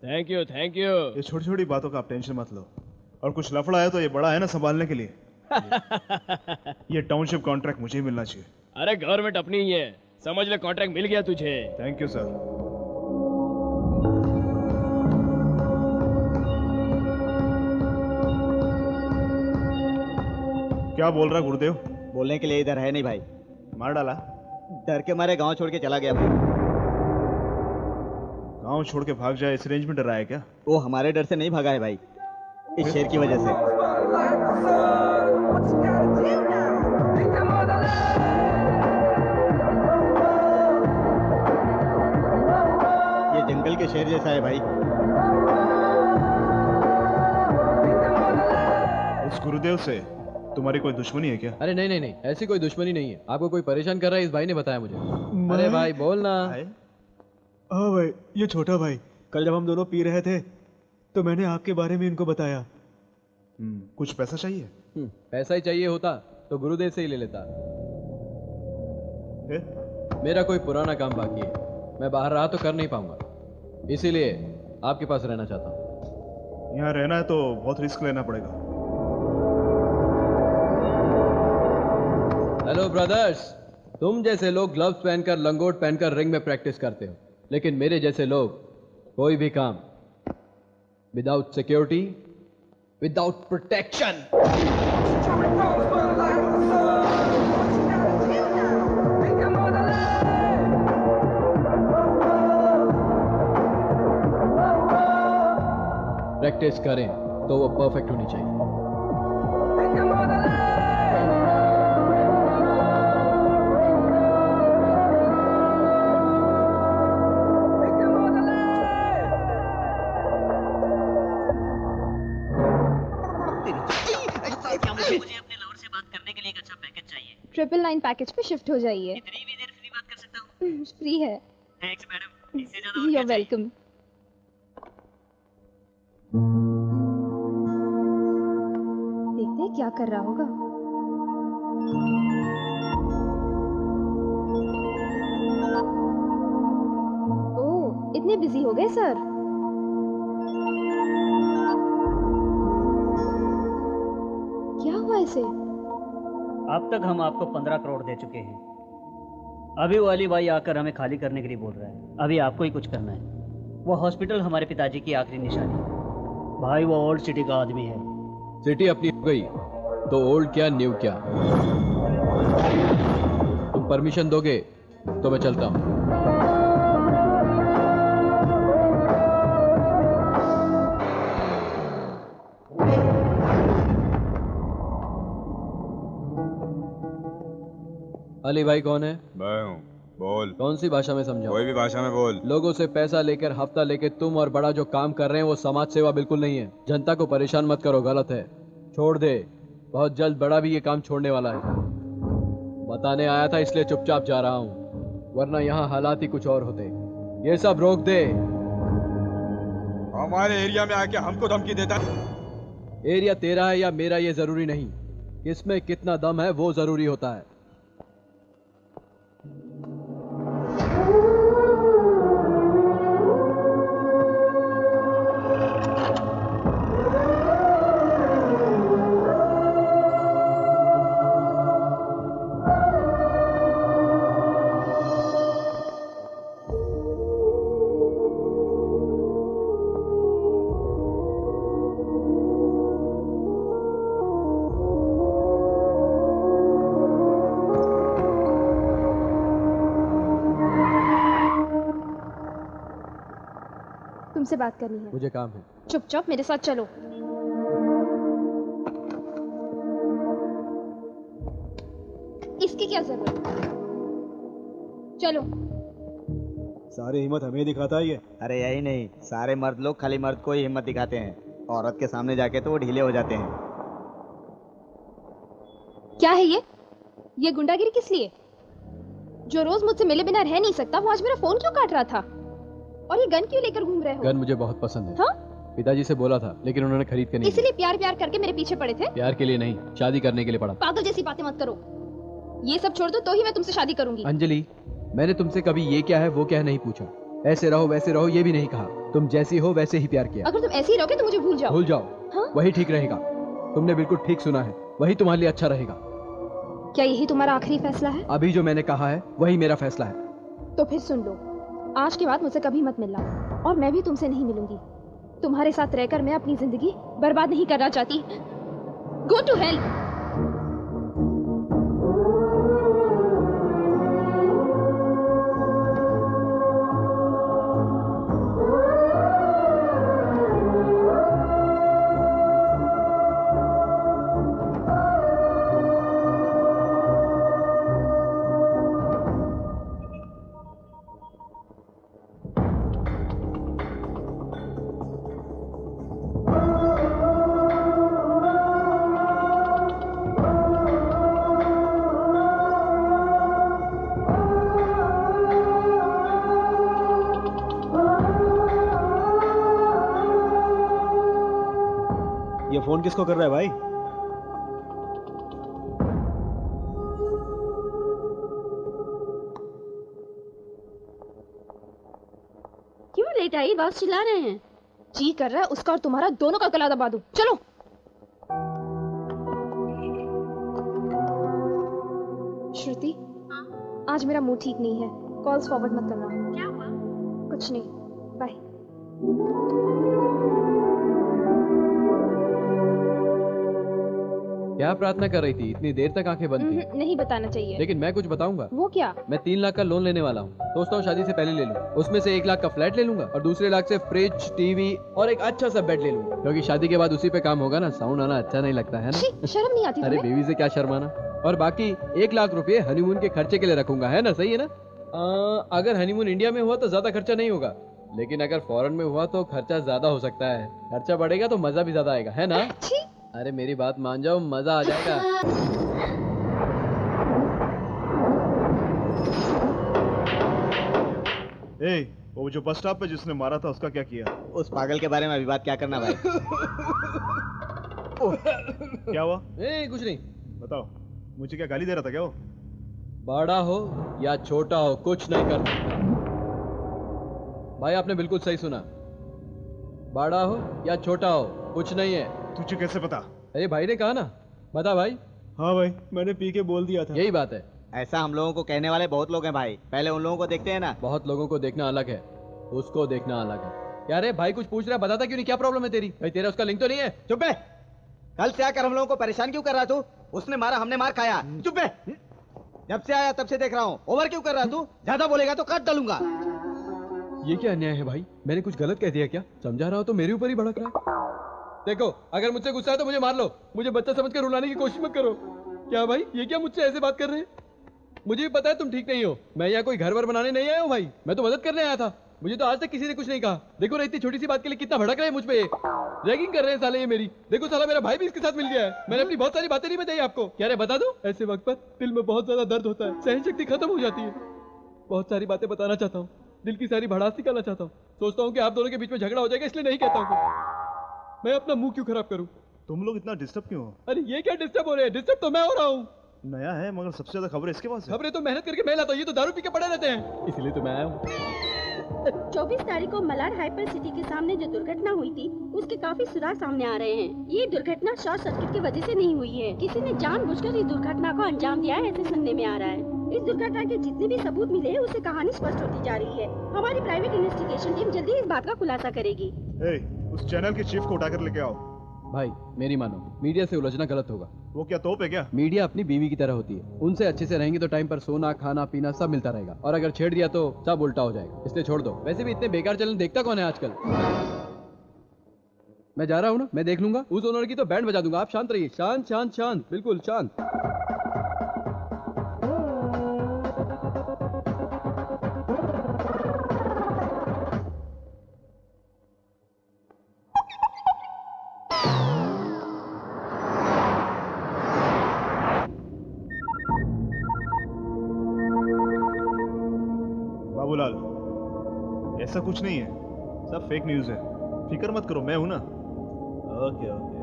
S4: Thank you thank you.
S8: ये छोटी छोटी बातों का आप टेंशन मत लो। और कुछ लफड़ा है तो ये बड़ा है ना संभालने के लिए। ये टाउनशिप कॉन्ट्रैक्ट मुझे ही मिलना चाहिए।
S4: अरे गवर्नमेंट अपनी ही है, समझ ले कॉन्ट्रैक्ट मिल गया तुझे।
S8: Thank you sir. क्या बोल रहा गुरुदेव?
S9: बोलने के लिए इधर है नहीं भाई।
S8: मार डाला?
S9: डर के मारे गांव छोड़ के चला गया भाई।
S8: गांव छोड़ के भाग जाए इस रेंज में डरा है क्या?
S9: वो हमारे डर से नहीं भागा है भाई, इस शेर की वजह से। ये जंगल के शेर जैसा है भाई।
S8: उस गुरुदेव से तुम्हारी कोई दुश्मनी है क्या?
S1: अरे नहीं नहीं नहीं, ऐसी कोई दुश्मनी नहीं है। आपको कोई परेशान कर रहा है, इस भाई ने बताया मुझे। अरे भाई बोलना।
S3: हाँ भाई, ये छोटा भाई, कल जब हम दोनों पी रहे थे तो मैंने आपके बारे में इनको बताया।
S8: कुछ पैसा चाहिए?
S1: पैसा ही चाहिए होता तो गुरुदेव से ही ले लेता। मेरा कोई पुराना काम बाकी है, मैं बाहर रहा तो कर नहीं पाऊंगा, इसीलिए आपके पास रहना चाहता हूँ।
S8: यहाँ रहना है तो बहुत रिस्क लेना पड़ेगा।
S1: हेलो ब्रदर्स, तुम जैसे लोग ग्लव्स पहनकर लंगोट पहनकर रिंग में प्रैक्टिस करते हो, लेकिन मेरे जैसे लोग कोई भी काम without security, without protection, practice करें तो वो परफेक्ट होनी चाहिए।
S11: ट्रिपल 9 पैकेज पे शिफ्ट हो जाइए।
S12: इतनी भी देर फ्री बात कर सकता हूँ?
S11: फ्री है।
S12: थैंक्स मैडम, इससे ज्यादा
S11: You're welcome। देखते हैं क्या कर रहा होगा। ओह, इतने बिजी हो गए सर। क्या हुआ इसे?
S12: अब तक हम आपको 15 करोड़ दे चुके हैं। अभी वो अली भाई आकर हमें खाली करने के लिए बोल रहा है। अभी आपको ही कुछ करना है। वो हॉस्पिटल हमारे पिताजी की आखिरी निशानी है। भाई वो ओल्ड सिटी का आदमी है।
S1: सिटी अपनी हो गई तो ओल्ड क्या न्यू क्या। तुम परमिशन दोगे तो मैं चलता हूं। अली भाई कौन है?
S5: मैं हूँ। बोल।
S1: कौन सी भाषा में समझाऊं?
S5: कोई भी भाषा में बोल।
S1: लोगों से पैसा लेकर हफ्ता लेकर तुम और बड़ा जो काम कर रहे हैं वो समाज सेवा बिल्कुल नहीं है। जनता को परेशान मत करो, गलत है, छोड़ दे। बहुत जल्द बड़ा भी ये काम छोड़ने वाला है। बताने आया था इसलिए चुपचाप जा रहा हूँ, वरना यहाँ हालात ही कुछ और होते। ये सब रोक दे।
S5: हमारे एरिया में आके हमको धमकी देता है।
S1: एरिया तेरा है या मेरा ये जरूरी नहीं, इसमें कितना दम है वो जरूरी होता है।
S11: तुमसे बात करनी है।
S1: मुझे काम है।
S11: चुपचाप मेरे साथ चलो। इसकी क्या जरूरत है? चलो।
S3: सारी हिम्मत हमें दिखाता है ये।
S9: अरे यही नहीं, सारे मर्द लोग खाली मर्द को ही हिम्मत दिखाते हैं, औरत के सामने जाके तो वो ढीले हो जाते हैं।
S11: क्या है ये गुंडागिरी किस लिए? जो रोज मुझसे मिले बिना रह नहीं सकता, वो आज मेरा फोन क्यों काट रहा था? और ये गन क्यों लेकर घूम रहे हो?
S1: गन मुझे बहुत पसंद है।
S11: हाँ?
S1: पिताजी से बोला था लेकिन उन्होंने खरीद के नहीं।
S11: इसीलिए प्यार प्यार करके मेरे पीछे पड़े थे?
S1: प्यार के लिए नहीं, शादी करने के लिए पड़ा।
S11: पागल जैसी बातें मत करो। ये सब छोड़ दो तो ही मैं तुमसे शादी करूंगी।
S1: अंजलि, मैंने तुमसे कभी ये क्या है वो क्या है नहीं पूछा। ऐसे रहो वैसे रहो ये भी नहीं कहा। तुम जैसी हो वैसे ही प्यार किया।
S11: अगर तुम ऐसे ही रहोगे तो मुझे भूल जाओ।
S1: भूल जाओ।
S11: हाँ?
S1: वही ठीक रहेगा। तुमने बिल्कुल ठीक सुना है, वही तुम्हारे लिए अच्छा रहेगा।
S11: क्या यही तुम्हारा आखिरी फैसला है?
S1: अभी जो मैंने कहा है वही मेरा फैसला है।
S11: तो फिर सुन लो, आज के बाद मुझसे कभी मत मिलना और मैं भी तुमसे नहीं मिलूंगी। तुम्हारे साथ रहकर मैं अपनी जिंदगी बर्बाद नहीं करना चाहती। Go to hell.
S3: ये फोन किसको कर रहा है भाई?
S2: क्यों लेट आई? बॉस चिल्ला रहे हैं।
S11: जी कर रहा है उसका और तुम्हारा दोनों का गला दबा दूं। चलो। श्रुति, आज मेरा मूड ठीक नहीं है। कॉल्स फॉरवर्ड मत करना।
S2: क्या हुआ?
S11: कुछ नहीं, बाय।
S1: क्या प्रार्थना कर रही थी? इतनी देर तक आंखें बंद थी।
S11: नहीं बताना चाहिए।
S1: लेकिन मैं कुछ बताऊंगा।
S11: वो क्या?
S1: मैं 3 लाख का लोन लेने वाला हूँ। सोचता हूँ शादी से पहले ले लूँ। उसमें से 1 लाख का फ्लैट ले लूंगा और दूसरे लाख से फ्रिज, टीवी और एक अच्छा सा बेड ले लूंगा, क्योंकि शादी के बाद उसी पे काम होगा ना। साउंड आना अच्छा नहीं लगता है ना।
S11: शर्म नहीं आती
S1: अरे
S11: तुम्हें?
S1: बीवी से क्या शर्माना। और बाकी 1 लाख रुपए हनीमून के खर्चे के लिए रखूंगा, है ना? सही है ना? अगर हनीमून इंडिया में हुआ तो ज्यादा खर्चा नहीं होगा, लेकिन अगर फॉरेन में हुआ तो खर्चा ज्यादा हो सकता है। खर्चा बढ़ेगा तो मजा भी ज्यादा आएगा, है ना? अरे मेरी बात मान जाओ, मजा आ जाएगा।
S8: वो जो बस स्टॉप पे जिसने मारा था उसका क्या किया?
S9: उस पागल के बारे में अभी बात क्या करना भाई?
S8: क्या हुआ?
S1: कुछ नहीं।
S8: बताओ, मुझे क्या गाली दे रहा था क्या वो?
S1: बड़ा हो या छोटा हो कुछ नहीं कर सकता। भाई आपने बिल्कुल सही सुना। बड़ा हो या छोटा हो कुछ नहीं है।
S8: तुझे कैसे पता?
S1: अरे भाई ने कहा ना। बता भाई।
S3: हाँ भाई, मैंने पी के बोल दिया था।
S1: यही बात है।
S9: ऐसा हम लोगों को कहने वाले बहुत लोग हैं भाई। पहले उन लोगों को देखते हैं ना।
S1: बहुत लोगों को देखना अलग है, उसको देखना अलग है। क्या रे भाई कुछ पूछ रहा है? बताता क्यों नहीं? क्या प्रॉब्लम है तेरी? भाई तेरा उसका लिंक तो नहीं है?
S9: चुप है। कल से आकर हम लोगों को परेशान क्यों कर रहा तू? उसने मारा, हमने मार खाया। चुप है। जब से आया तब से देख रहा हूँ। ओवर क्यों कर रहा तू? ज्यादा बोलेगा तो काट डालूंगा।
S1: ये क्या अन्याय है भाई? मैंने कुछ गलत कह दिया क्या? समझा रहा हो तो मेरे ऊपर ही भड़क रहा है। देखो, अगर मुझसे गुस्सा है तो मुझे मार लो, मुझे बच्चा समझकर रुलाने की कोशिश मत करो। क्या भाई ये क्या मुझसे ऐसे बात कर रहे हैं? मुझे भी पता है तुम ठीक नहीं हो। मैं यहाँ कोई घर वर बनाने नहीं आया हूँ भाई, मैं तो मदद करने आया था। मुझे तो आज तक किसी ने कुछ नहीं कहा। देखो ना, इतनी छोटी सी बात के लिए कितना भड़क रहे हैं मुझ पे। रैगिंग कर रहे हैं साले ये मेरी। देखो साला मेरा भाई भी इसके साथ मिल गया है। मैंने अपनी बहुत सारी बातें नहीं बताई आपको। क्या रे बता दूं? ऐसे वक्त पर दिल में बहुत ज्यादा दर्द होता है, सहन शक्ति खत्म हो जाती है। बहुत सारी बातें बताना चाहता हूँ, दिल की सारी भड़ास निकालना चाहता हूँ। सोचता हूँ कि आप दोनों के बीच में झगड़ा हो जाएगा, इसलिए नहीं कहता हूँ। मैं अपना मुंह क्यों खराब करूँ?
S8: तुम लोग इतना डिस्टर्ब क्यों हो?
S1: अरे ये क्या डिस्टर्ब हो रहे हैं? डिस्टर्ब तो मैं हो रहा हूँ।
S8: नया है मगर सबसे ज्यादा खबरें इसके पास है।
S1: खबरें तो मेहनत करके मैं लाता हूँ, ये तो दारू पी के पड़े रहते हैं, इसलिए तो मैं आया हूँ।
S2: 24 तारीख को मलाड हाइपर सिटी के सामने जो दुर्घटना हुई थी उसके काफी सुराग सामने आ रहे हैं। ये दुर्घटना शॉर्ट सर्किट की वजह से नहीं हुई है, किसी ने जानबूझकर इस दुर्घटना को अंजाम दिया है, ऐसे सुनने में आ रहा है। इस दुर्घटना के जितने भी सबूत मिले हैं उससे कहानी स्पष्ट होती जा रही है। हमारी प्राइवेट इन्वेस्टिगेशन टीम जल्दी इस बात का खुलासा करेगी।
S8: उस चैनल के चीफ को उठाकर लेके आओ।
S1: भाई मेरी मानो, मीडिया से उलझना गलत होगा।
S8: वो क्या तोप है क्या?
S1: मीडिया अपनी बीवी की तरह होती है, उनसे अच्छे से रहेंगे तो टाइम पर सोना खाना पीना सब मिलता रहेगा, और अगर छेड़ दिया तो सब उल्टा हो जाएगा, इसलिए छोड़ दो। वैसे भी इतने बेकार चैनल देखता कौन है आजकल। मैं जा रहा हूँ ना, मैं देख लूंगा। उस ओनर की तो बैंड बजा दूंगा। आप शांत रहिए, शांत शांत शांत, बिल्कुल शांत।
S8: बाबूलाल, ऐसा कुछ नहीं है, सब फेक न्यूज है। फिक्र मत करो, मैं हूं ना। Okay okay.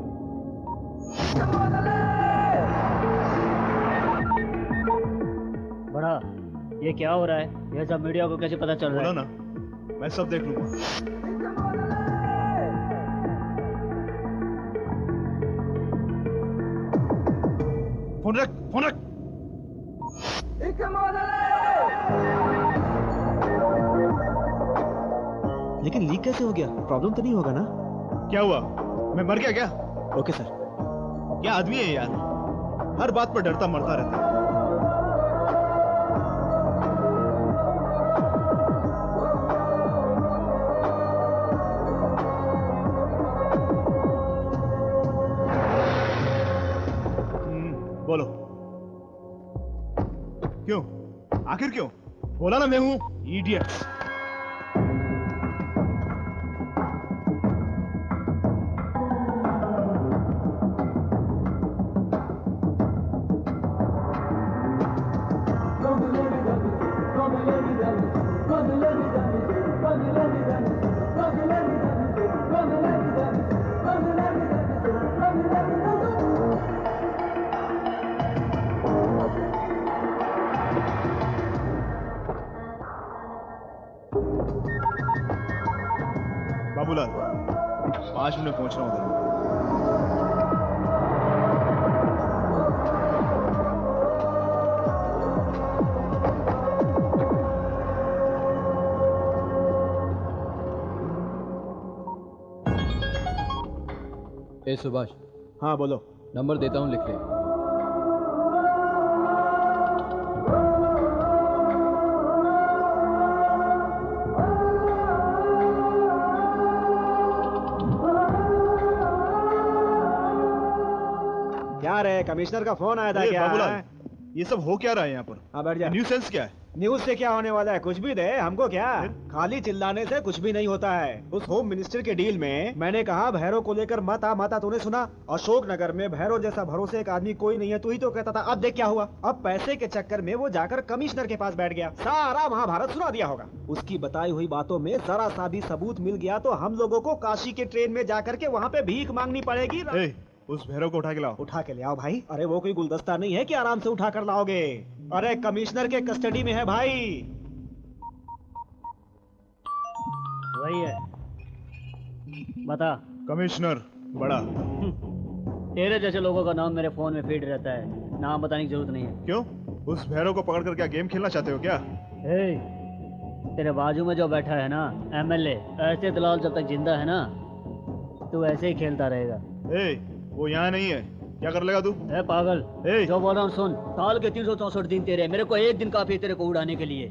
S12: बड़ा, ये क्या हो रहा है? यह सब मीडिया को कैसे पता चल रहा है?
S8: बोला ना, मैं सब देख लूंगा। फोन रख, फोन रख।
S3: लेकिन लीक कैसे हो गया? प्रॉब्लम तो नहीं होगा ना?
S8: क्या हुआ? मैं मर गया क्या?
S3: Okay sir.
S8: क्या आदमी है यार, हर बात पर डरता मरता रहता है। बोलो क्यों? आखिर क्यों? बोला ना मैं हूं। इडियट। 5 मिनट में पहुंच रहा हूँ उधर।
S1: ए सुभाष,
S3: हाँ बोलो।
S1: नंबर देता हूँ, लिख ले।
S3: क्या रे, कमिश्नर का फोन आया था
S8: ए,
S3: क्या?
S8: बाबूलाल, ये सब हो क्या रहा है यहाँ पर?
S3: हाँ बैठ जा।
S8: न्यूसेंस क्या है?
S3: न्यूज से क्या होने वाला है? कुछ भी दे, हमको क्या? खाली चिल्लाने से कुछ भी नहीं होता है। उस होम मिनिस्टर के डील में मैंने कहा भैरव को लेकर मत आ, तूने सुना? अशोक नगर में भैरव जैसा भरोसे एक आदमी कोई नहीं है, तू ही तो कहता था। अब देख क्या हुआ। अब पैसे के चक्कर में वो जाकर कमिश्नर के पास बैठ गया, सारा महाभारत सुना दिया होगा। उसकी बताई हुई बातों में जरा सा भी सबूत मिल गया तो हम लोगों को काशी के ट्रेन में जाकर के वहाँ पे भीख मांगनी पड़ेगी।
S8: उस भैरव को उठा के लाओ।
S3: उठा के ले आओ भाई। अरे वो कोई गुलदस्ता नहीं है कि आराम से उठा कर लाओगे। अरे कमिश्नर के कस्टडी में है भाई।
S12: वही है, बता।
S8: कमिश्नर बड़ा।
S12: तेरे जैसे लोगों का नाम मेरे फोन में फीड रहता है, नाम बताने की जरूरत नहीं है।
S8: क्यों? उस भैरव को पकड़ कर क्या गेम खेलना चाहते हो क्या?
S12: तेरे बाजू में जो बैठा है ना एमएलए, ऐसे दलाल जब तक जिंदा है ना तू ऐसे ही खेलता रहेगा।
S8: वो यहाँ नहीं है, क्या कर लेगा तू?
S12: पागल, जो बोल रहा हूँ सुन। साल के 364 दिन तेरे, मेरे को एक दिन काफी है तेरे को उड़ाने के लिए।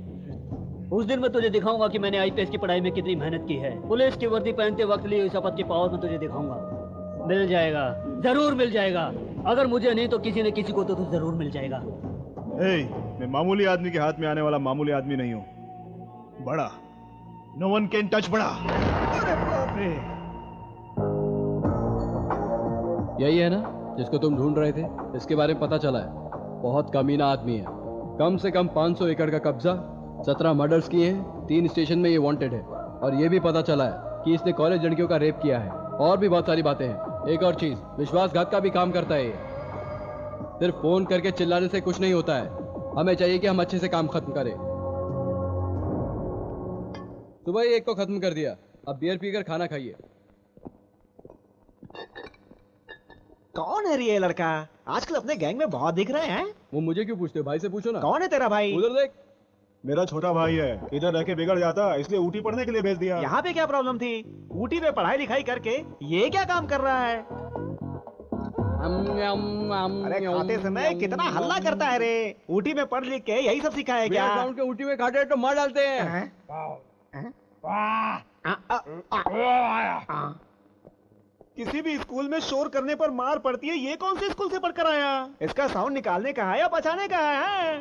S12: उस दिन मैं तुझे दिखाऊंगा कि मैंने आईपीएस की पढ़ाई में कितनी मेहनत की है। पुलिस की वर्दी पहनते वक्त ली हुई शपथ की पावर में तुझे दिखाऊंगा। मिल जाएगा, जरूर मिल जाएगा। अगर मुझे नहीं तो किसी न किसी को तो तू जरूर मिल जाएगा।
S8: मैं मामूली आदमी के हाथ में आने वाला मामूली आदमी नहीं हूँ, बड़ा। नो वन कैन टच बड़ा।
S3: अरे बाप रे।
S1: यही है ना जिसको तुम ढूंढ रहे थे? इसके बारे में पता चला है, बहुत कमीना आदमी है। कम से कम 500 एकड़ का कब्जा, 17 मर्डर्स किए हैं, 3 स्टेशन में ये वांटेड है। और ये भी पता चला है कि इसने कॉलेज लड़कियों का रेप किया है। और भी बहुत सारी बातें हैं। एक और चीज, विश्वासघात का भी काम करता है ये। सिर्फ फोन करके चिल्लाने से कुछ नहीं होता है। हमें चाहिए कि हम अच्छे से काम खत्म करें। सुबह ही एक को खत्म कर दिया, अब बियर पीकर खाना खाइए।
S3: कौन है ये लड़का? आजकल अपने गैंग में बहुत दिख रहे हैं।
S1: वो मुझे क्यों पूछते हो? भाई से पूछो ना।
S3: कौन है तेरा भाई?
S1: उधर देख।
S6: मेरा छोटा भाई है, इधर रह के बिगड़ जाता, इसलिए ऊटी पढ़ने के लिए भेज दिया।
S3: यहाँ पे क्या प्रॉब्लम थी? ऊटी में पढ़ाई लिखाई करके ये क्या काम कर रहा है? अरे खाते समय कितना हल्ला करता है रे। ऊटी में पढ़ लिख के यही सब सीखा है क्या?
S1: ग्राउंड के ऊटी में खाते तो मार डालते हैं।
S3: किसी भी स्कूल में शोर करने पर मार पड़ती है, ये कौन से स्कूल से पढ़कर आया? इसका साउंड निकालने का है या बचाने का है?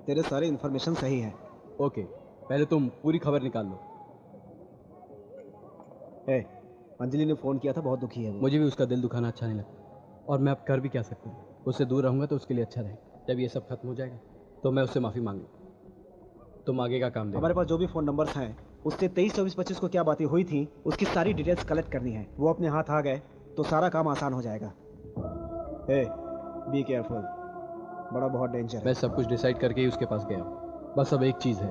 S3: तेरे सारे इंफॉर्मेशन सही है।
S1: ओके, पहले तुम पूरी खबर निकाल लो।
S3: अंजलि ने फोन किया था, बहुत दुखी है वो।
S1: मुझे भी उसका दिल दुखाना अच्छा नहीं लगता, और मैं अब कर भी क्या सकता हूँ। उससे दूर रहूंगा तो उसके लिए अच्छा रहेगा। जब ये सब खत्म हो जाएगा तो मैं उससे माफी मांग लूँ। तुम आगे का काम दे।
S3: हमारे पास जो भी फोन नंबर्स हैं उससे 23, 24, 25 को क्या बातें हुई थी उसकी सारी डिटेल्स कलेक्ट करनी है। वो अपने हाथ आ गए तो सारा काम आसान हो जाएगा। बी केयरफुल, बड़ा बहुत डेंजर है।
S1: मैं सब कुछ डिसाइड करके ही उसके पास गया। बस अब एक चीज है,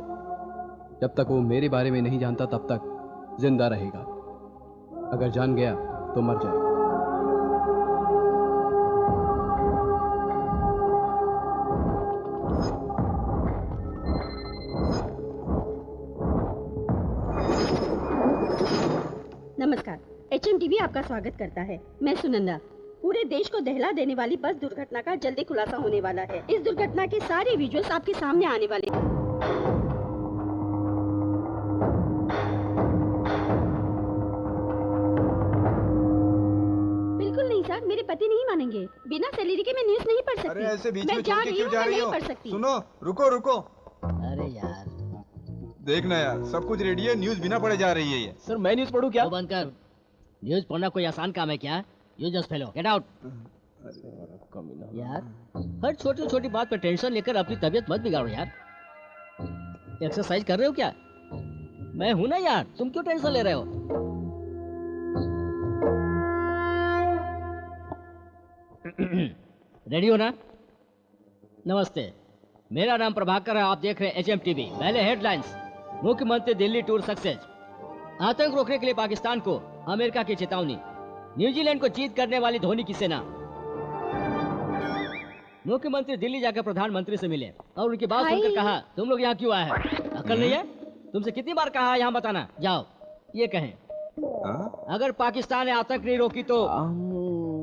S1: जब तक वो मेरे बारे में नहीं जानता तब तक जिंदा रहेगा। अगर जान गया तो मर जाएगा।
S2: नमस्कार, HMTV आपका स्वागत करता है। मैं सुनंदा। पूरे देश को दहला देने वाली बस दुर्घटना का जल्दी खुलासा होने वाला है। इस दुर्घटना के सारे विजुअल्स आपके सामने आने वाले हैं। बिल्कुल नहीं सर, मेरे पति नहीं मानेंगे। बिना सैलरी के मैं न्यूज नहीं पढ़ सकती।
S5: अरे ऐसे बीच
S2: मैं
S5: में छोड़ के क्यों जा रही हो?
S2: नहीं पढ़ सकती।
S5: सुनो, रुको रुको।
S7: अरे यार,
S5: देखना यार, सब कुछ रेडी है, न्यूज बिना पढ़े जा रही है ये।
S1: सर मैं न्यूज पढ़ूं क्या?
S7: बंद कर। न्यूज पढ़ना कोई आसान काम है क्या? You just fellow, get out. यार, हर छोटी छोटी बात पे टेंशन लेकर अपनी तबीयत मत बिगाड़ो यार। एक्सरसाइज कर रहे हो क्या? मैं हूं ना यार, तुम क्यों टेंशन ले रहे हो? रेडी हो ना? नमस्ते, मेरा नाम प्रभाकर है, आप देख रहे हैं HMTV। पहले हेडलाइंस। मुख्यमंत्री दिल्ली टूर सक्सेस। आतंक रोकने के लिए पाकिस्तान को अमेरिका की चेतावनी। न्यूजीलैंड को जीत करने वाली धोनी की सेना। मुख्यमंत्री दिल्ली जाकर प्रधानमंत्री से मिले और उनकी बात सुनकर कहा, तुम लोग यहाँ क्यों आए हैं? अकल नहीं है? तुमसे कितनी बार कहा है यहाँ बताना? जाओ ये कहें, अगर पाकिस्तान ने आतंक नहीं रोकी तो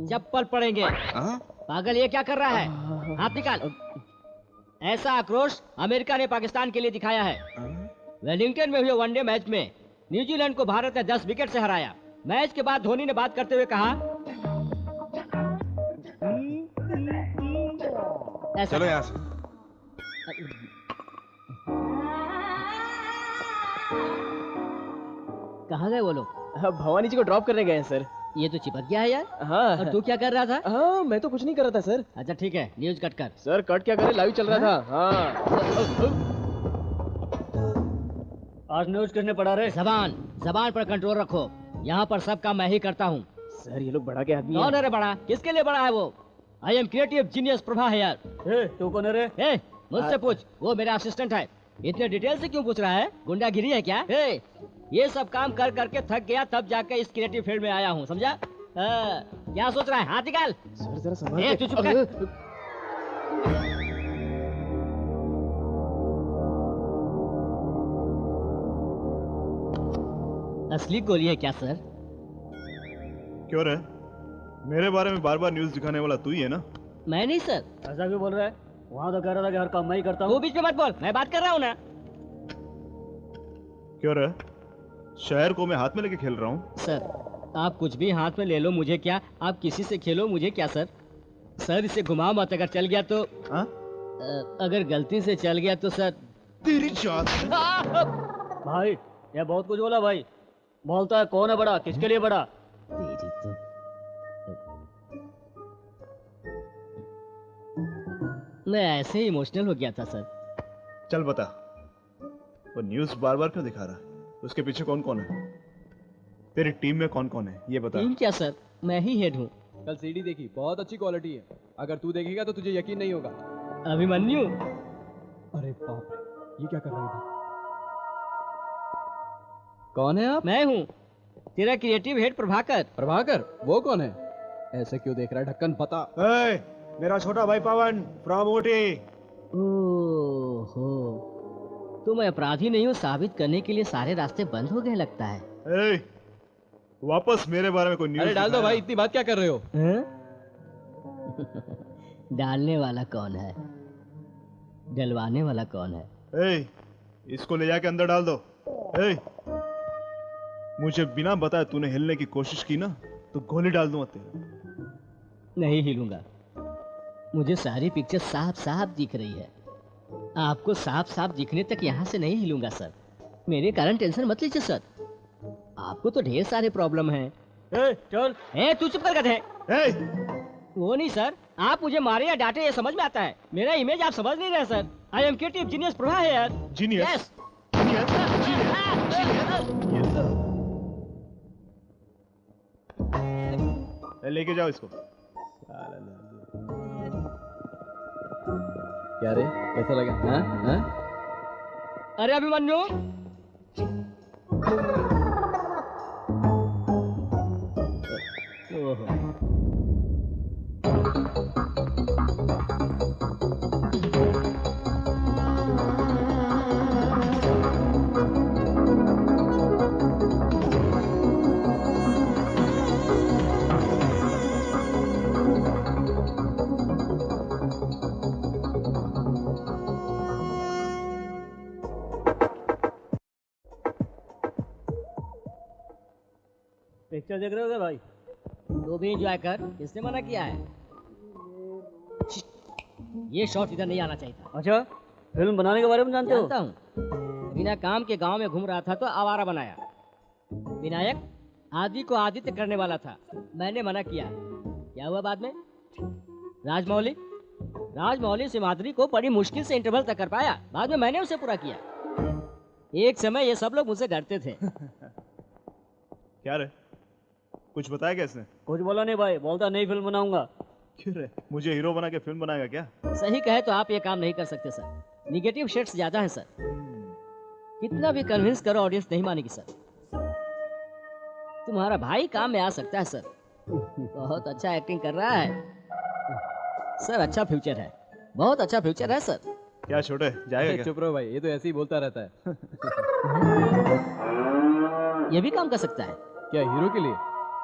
S7: चप्पल पड़ेंगे। पागल ये क्या कर रहा है? हाथ निकाल। ऐसा आक्रोश अमेरिका ने पाकिस्तान के लिए दिखाया है। वेलिंगटन में हुए वनडे मैच में न्यूजीलैंड को भारत ने 10 विकेट से हराया। मैच के बाद धोनी ने बात करते हुए कहा,
S5: चलो यहाँ से।
S7: कहाँ गए वो लोग?
S4: भवानी जी को ड्रॉप करने गए हैं सर।
S7: ये तो चिपक गया है यार।
S4: हाँ।
S7: और तू क्या कर रहा था?
S4: हाँ, मैं तो कुछ नहीं कर रहा था सर।
S7: अच्छा ठीक है, न्यूज कट कर।
S4: सर कट क्या करे, लाइव चल रहा था। हाँ।
S12: आज न्यूज किसने पढ़ा रहे?
S7: जबान पर कंट्रोल रखो। यहाँ पर सब काम मैं ही करता हूँ।
S4: सर ये लोग बड़ा के आदमी
S7: कौन है रे बड़ा? किसके लिए बड़ा है वो? I am creative genius Prabha है यार।
S12: तू कौन है रे?
S7: मुझसे पूछ, वो मेरा असिस्टेंट है। इतने डिटेल से क्यों पूछ रहा है? गुंडागिरी है क्या? ये सब काम कर करके थक गया, तब जाकर इस क्रिएटिव फील्ड में आया हूँ, समझा? क्या सोच रहा है? हाथ निकाल।
S4: सर जरा संभाल।
S7: तू चुप कर। असली गोली है क्या सर?
S8: क्यों रे? मेरे बारे में बार बार न्यूज दिखाने वाला तू ही है ना?
S7: मैं नहीं सर।
S12: ऐसा क्यों बोल रहा है? वहाँ तो कह रहा था कि हर काम मैं ही करता हूँ।
S7: वो बीच में मत बोल, मैं बात कर रहा हूँ ना।
S8: क्यों रे? शहर को मैं हाथ में लेके खेल रहा हूँ।
S7: सर आप कुछ भी हाथ में ले लो, मुझे क्या? आप किसी से खेलो, मुझे क्या सर? सर इसे घुमाओ मत, अगर चल गया तो। अगर गलती से चल गया तो सर।
S8: तेरी जात।
S12: भाई ये बहुत कुछ बोला भाई। बोलता है कौन है बड़ा, किसके लिए बड़ा?
S7: तेरी तो। मैं ऐसे ही इमोशनल हो गया था सर।
S8: चल बता, वो न्यूज बार बार क्यों दिखा रहा है? उसके पीछे कौन कौन है? तेरी टीम में कौन कौन है ये बता।
S7: टीम क्या सर, मैं ही हेड हूँ।
S1: कल सीडी देखी, बहुत अच्छी क्वालिटी है। अगर तू देखेगा तो तुझे यकीन नहीं होगा।
S7: अभिमन्यु।
S1: अरे बाप रे, ये क्या कर रहे थे? कौन है आप?
S7: मैं हूँ तेरा क्रिएटिव हेड प्रभाकर।
S1: प्रभाकर? वो कौन है? ऐसे क्यों देख रहा है? ढक्कन बता।
S3: मेरा छोटा भाई पवन फ्रॉम ऊटी।
S7: ओहो, तो मैं अपराधी नहीं हूँ साबित करने के लिए सारे रास्ते बंद हो गए लगता है।
S8: वापस मेरे बारे में कोई न्यूज़?
S1: अरे डाल दो भाई, इतनी बात क्या कर रहे हो?
S7: डालने वाला कौन है? डलवाने वाला कौन है?
S8: इसको ले जाके अंदर डाल दो। मुझे बिना बताए तूने हिलने की कोशिश की ना तो गोली डाल दूंगा तेरे।
S7: नहीं हिलूंगा, मुझे सारी पिक्चर साफ साफ दिख रही है। आपको साफ साफ दिखने तक यहाँ से नहीं हिलूंगा सर। मेरे कारण टेंशन मत लीजिए सर, आपको तो ढेर सारे प्रॉब्लम हैं।
S12: चल
S7: तू चुप कर गधे। वो नहीं सर, आप मुझे मारे या डांटे ये समझ में आता है, मेरा इमेज आप समझ नहीं रहे sir. I am creative genius Prabha है यार।
S8: जीनियस? लेके जाओ इसको।
S1: क्या रे, कैसा लगा? हाँ? हाँ?
S7: अरे अभिमन्यु, ओहो,
S12: पिक्चर देख रहे हो क्या भाई?
S7: तो भी एंजॉय कर, किसने मना किया है? ये शॉट इधर नहीं आना चाहिए था।
S12: अच्छा, फिल्म बनाने के बारे में जानते हो?
S7: जानता हूँ, बिना काम के गांव में घूम रहा था तो आवारा बनाया। विनायक आदि को आदित्य करने वाला था, मैंने मना किया। क्या हुआ बाद में? राजमौली सिमाद्री को बड़ी मुश्किल से इंटरवल तक कर पाया, बाद में मैंने उसे पूरा किया। एक समय ये सब लोग मुझसे डरते थे।
S8: क्या रे, कुछ बताया क्या इसने?
S12: कुछ बोला नहीं भाई, बोलता नहीं फिल्म बनाऊंगा।
S8: क्यों रे, मुझे हीरो बना के फिल्म बनाएगा क्या?
S7: सही कहे तो आप ये काम नहीं कर सकते सर। निगेटिव शेड्स ज्यादा हैं सर। कितना भी कन्विंस करो ऑडियंस नहीं मानेगी सर। तुम्हारा भाई काम में आ सकता है सर। बहुत अच्छा एक्टिंग कर रहा है सर। अच्छा फ्यूचर है, बहुत अच्छा फ्यूचर है सर।
S8: क्या छोटे, जाएगा क्या?
S1: चुप रहो भाई, ये तो ऐसे ही बोलता रहता है।
S7: ये भी काम कर सकता है
S1: क्या हीरो के लिए?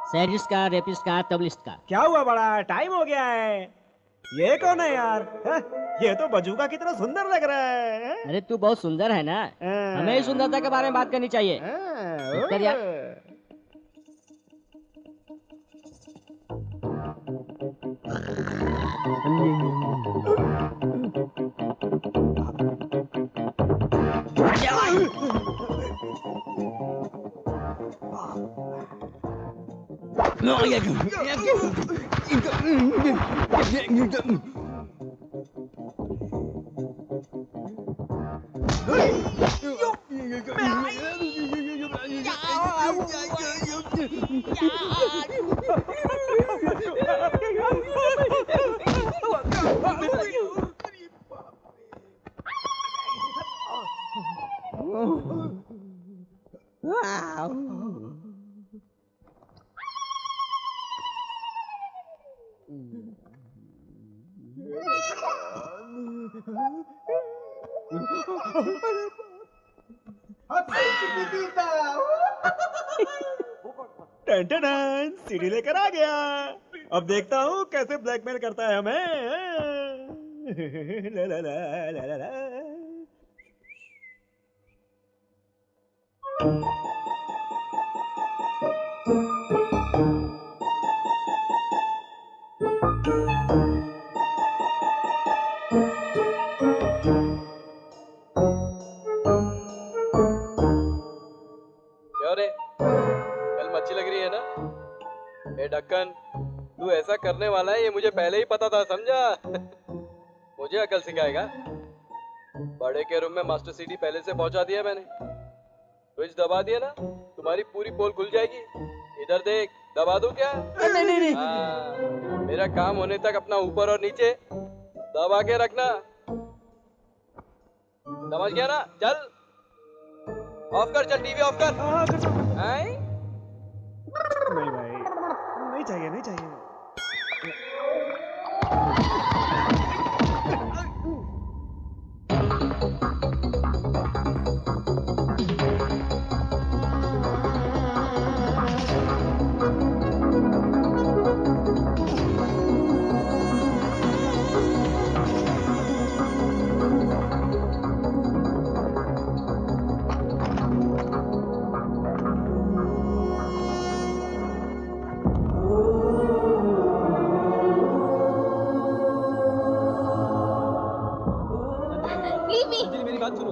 S7: सैडिस्ट का, रेपिस्ट का, तबलिस्ट का।
S3: क्या हुआ बड़ा, टाइम हो गया है। ये कौन है यार? ये तो बजूका कितना सुंदर लग रहा है।
S7: अरे तू बहुत सुंदर है ना, हमें ही सुंदरता के बारे में बात करनी चाहिए। कर यार।
S3: सीढ़ी लेकर आ गया। अब देखता हूँ कैसे ब्लैकमेल करता है हमें। ला ला ला ला ला ला।
S1: ढक्कन, तू ऐसा करने वाला है ये मुझे पहले ही पता था, समझा? मुझे अकल सिखाएगा? बड़े के रूम में मास्टर सीडी पहले से पहुंचा दिया मैंने। स्विच दबा दिया ना, तुम्हारी पूरी पोल खुल जाएगी। इधर देख, दबा दूं क्या? नहीं। मेरा काम होने तक अपना ऊपर और नीचे दबा के रखना, समझ गया ना? चल ऑफ कर, चल टीवी ऑफ कर।
S3: नहीं भाई, नहीं चाहिए, नहीं चाहिए।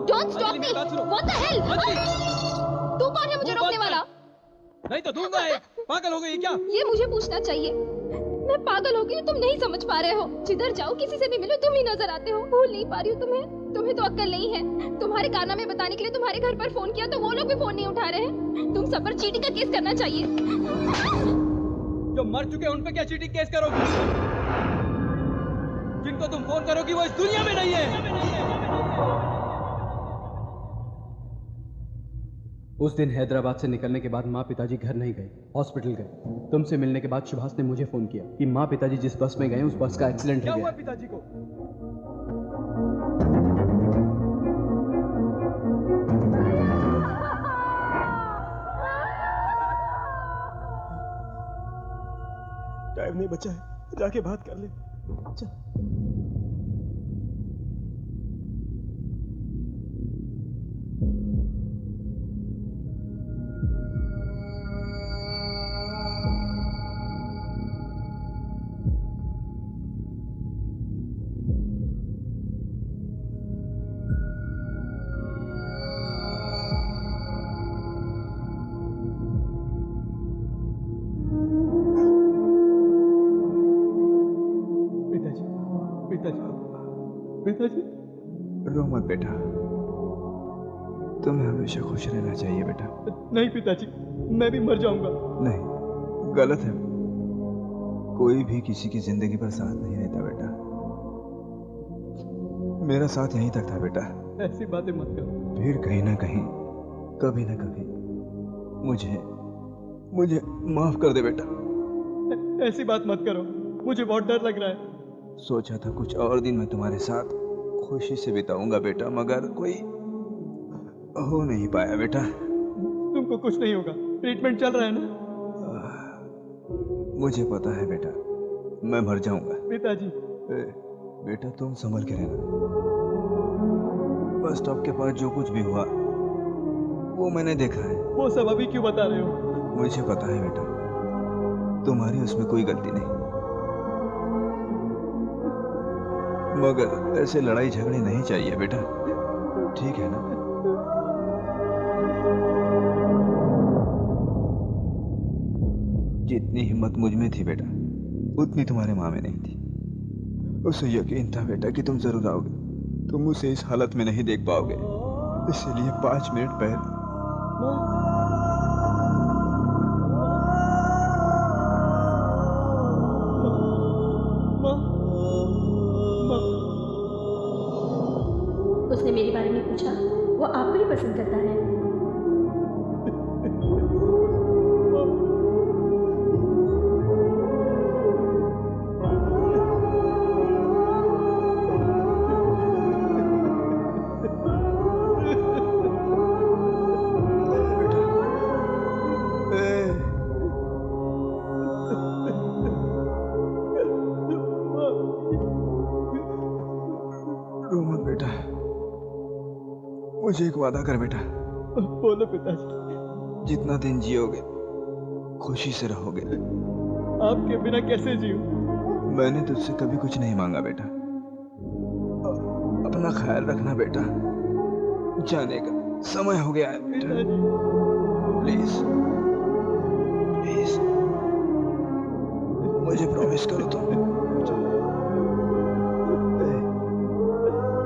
S11: Don't stop me! What the hell? तू कौन है मुझे रोकने वाला?
S1: नहीं तो दूंगा। पागल हो गई क्या?
S11: ये मुझे पूछना चाहिए। मैं पागल हो गई हूँ, तुम नहीं समझ पा रहे हो। जिधर जाओ किसी से भी मिलो तुम ही नजर आते हो। भूल नहीं पा रही हूँ तुम्हें तो अक्ल नहीं है। तुम्हारे कारनामे बताने के लिए तुम्हारे घर पर फोन किया तो वो लोग भी फोन नहीं उठा रहे हैं। तुम सब पर चीटिंग का केस करना चाहिए।
S1: जो मर चुके हैं उन पे क्या चीटिंग केस करोगी? जिनको तुम फोन करोगी वो इस दुनिया में नहीं है। उस दिन हैदराबाद से निकलने के बाद माँ पिताजी घर नहीं गए, हॉस्पिटल गए। तुमसे मिलने के बाद सुभाष ने मुझे फोन किया कि माँ पिताजी जिस बस में गए उस बस का एक्सीडेंट हो गया। पिताजी को
S3: टाइम नहीं बचा है, जाके बात कर ले। चल।
S5: पिताजी रो मत बेटा, तुम्हें हमेशा खुश रहना चाहिए बेटा।
S1: नहीं पिताजी, मैं भी मर जाऊंगा।
S5: नहीं, गलत है। कोई भी किसी की जिंदगी पर साथ नहीं रहता बेटा। मेरा साथ यहीं तक था बेटा।
S1: ऐसी बातें मत करो।
S5: फिर कहीं ना कहीं, कभी ना कभी मुझे माफ कर दे बेटा।
S1: ऐसी बात मत करो, मुझे बहुत डर लग रहा है।
S5: सोचा था कुछ और दिन मैं तुम्हारे साथ खुशी से बिताऊंगा बेटा, मगर कोई हो नहीं पाया बेटा।
S1: तुमको कुछ नहीं होगा, ट्रीटमेंट चल रहा है ना?
S5: मुझे पता है बेटा, मैं मर जाऊंगा।
S1: पिताजी।
S5: बेटा तुम संभल के रहना। बस स्टॉप के पास जो कुछ भी हुआ वो मैंने देखा है।
S1: वो सब अभी क्यों बता रहे हो?
S5: मुझे पता है बेटा, तुम्हारी उसमें कोई गलती नहीं, मगर ऐसे लड़ाई झगड़े नहीं चाहिए बेटा, ठीक है ना? जितनी हिम्मत मुझ में थी बेटा, उतनी तुम्हारे माँ में नहीं थी। उसे यकीन था बेटा कि तुम जरूर आओगे, तुम उसे इस हालत में नहीं देख पाओगे, इसलिए 5 मिनट पहले
S2: उसने मेरे बारे में पूछा, वो आपको ही पसंद करता है।
S5: मुझे एक वादा कर बेटा।
S1: बोलो पिताजी।
S5: जितना दिन जियोगे खुशी से रहोगे।
S1: आपके बिना कैसे जीऊं?
S5: मैंने तुझसे कभी कुछ नहीं मांगा बेटा। अपना ख्याल रखना बेटा, जाने का समय हो गया है बेटा। प्लीज प्लीज मुझे प्रॉमिस करो तुम।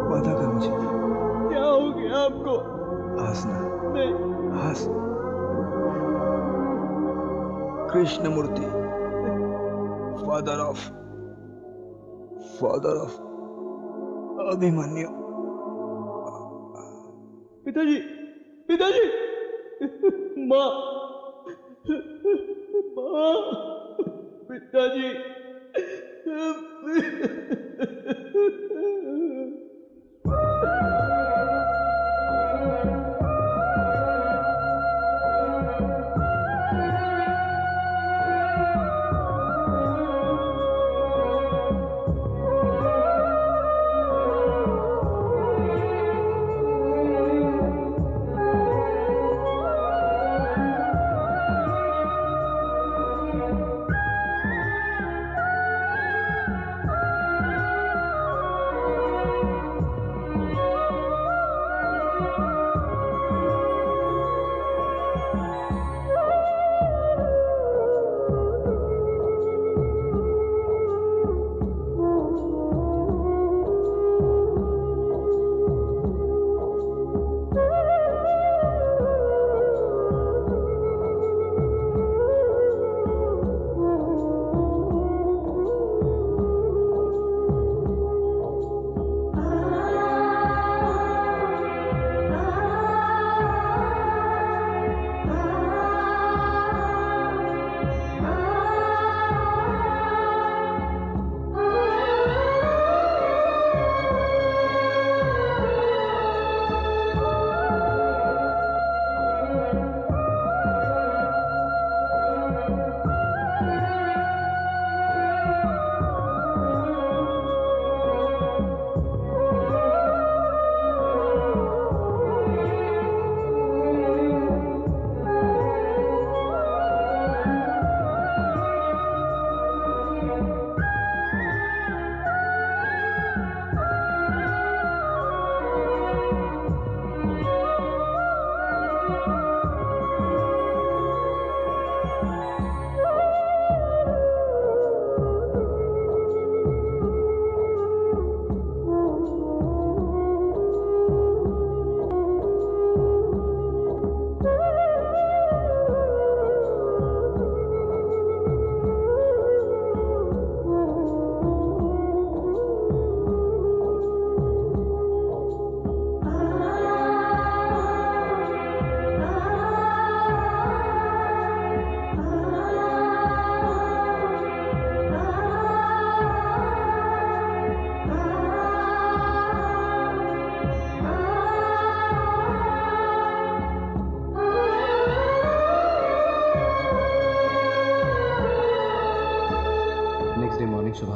S5: वादा कर मुझे।
S1: क्या हो गया आपको?
S5: हंसना
S1: नहीं।
S5: हंस। Krishnamurthy, father of Abhimanyu.
S1: पिताजी, पिताजी, माँ, माँ, पिताजी।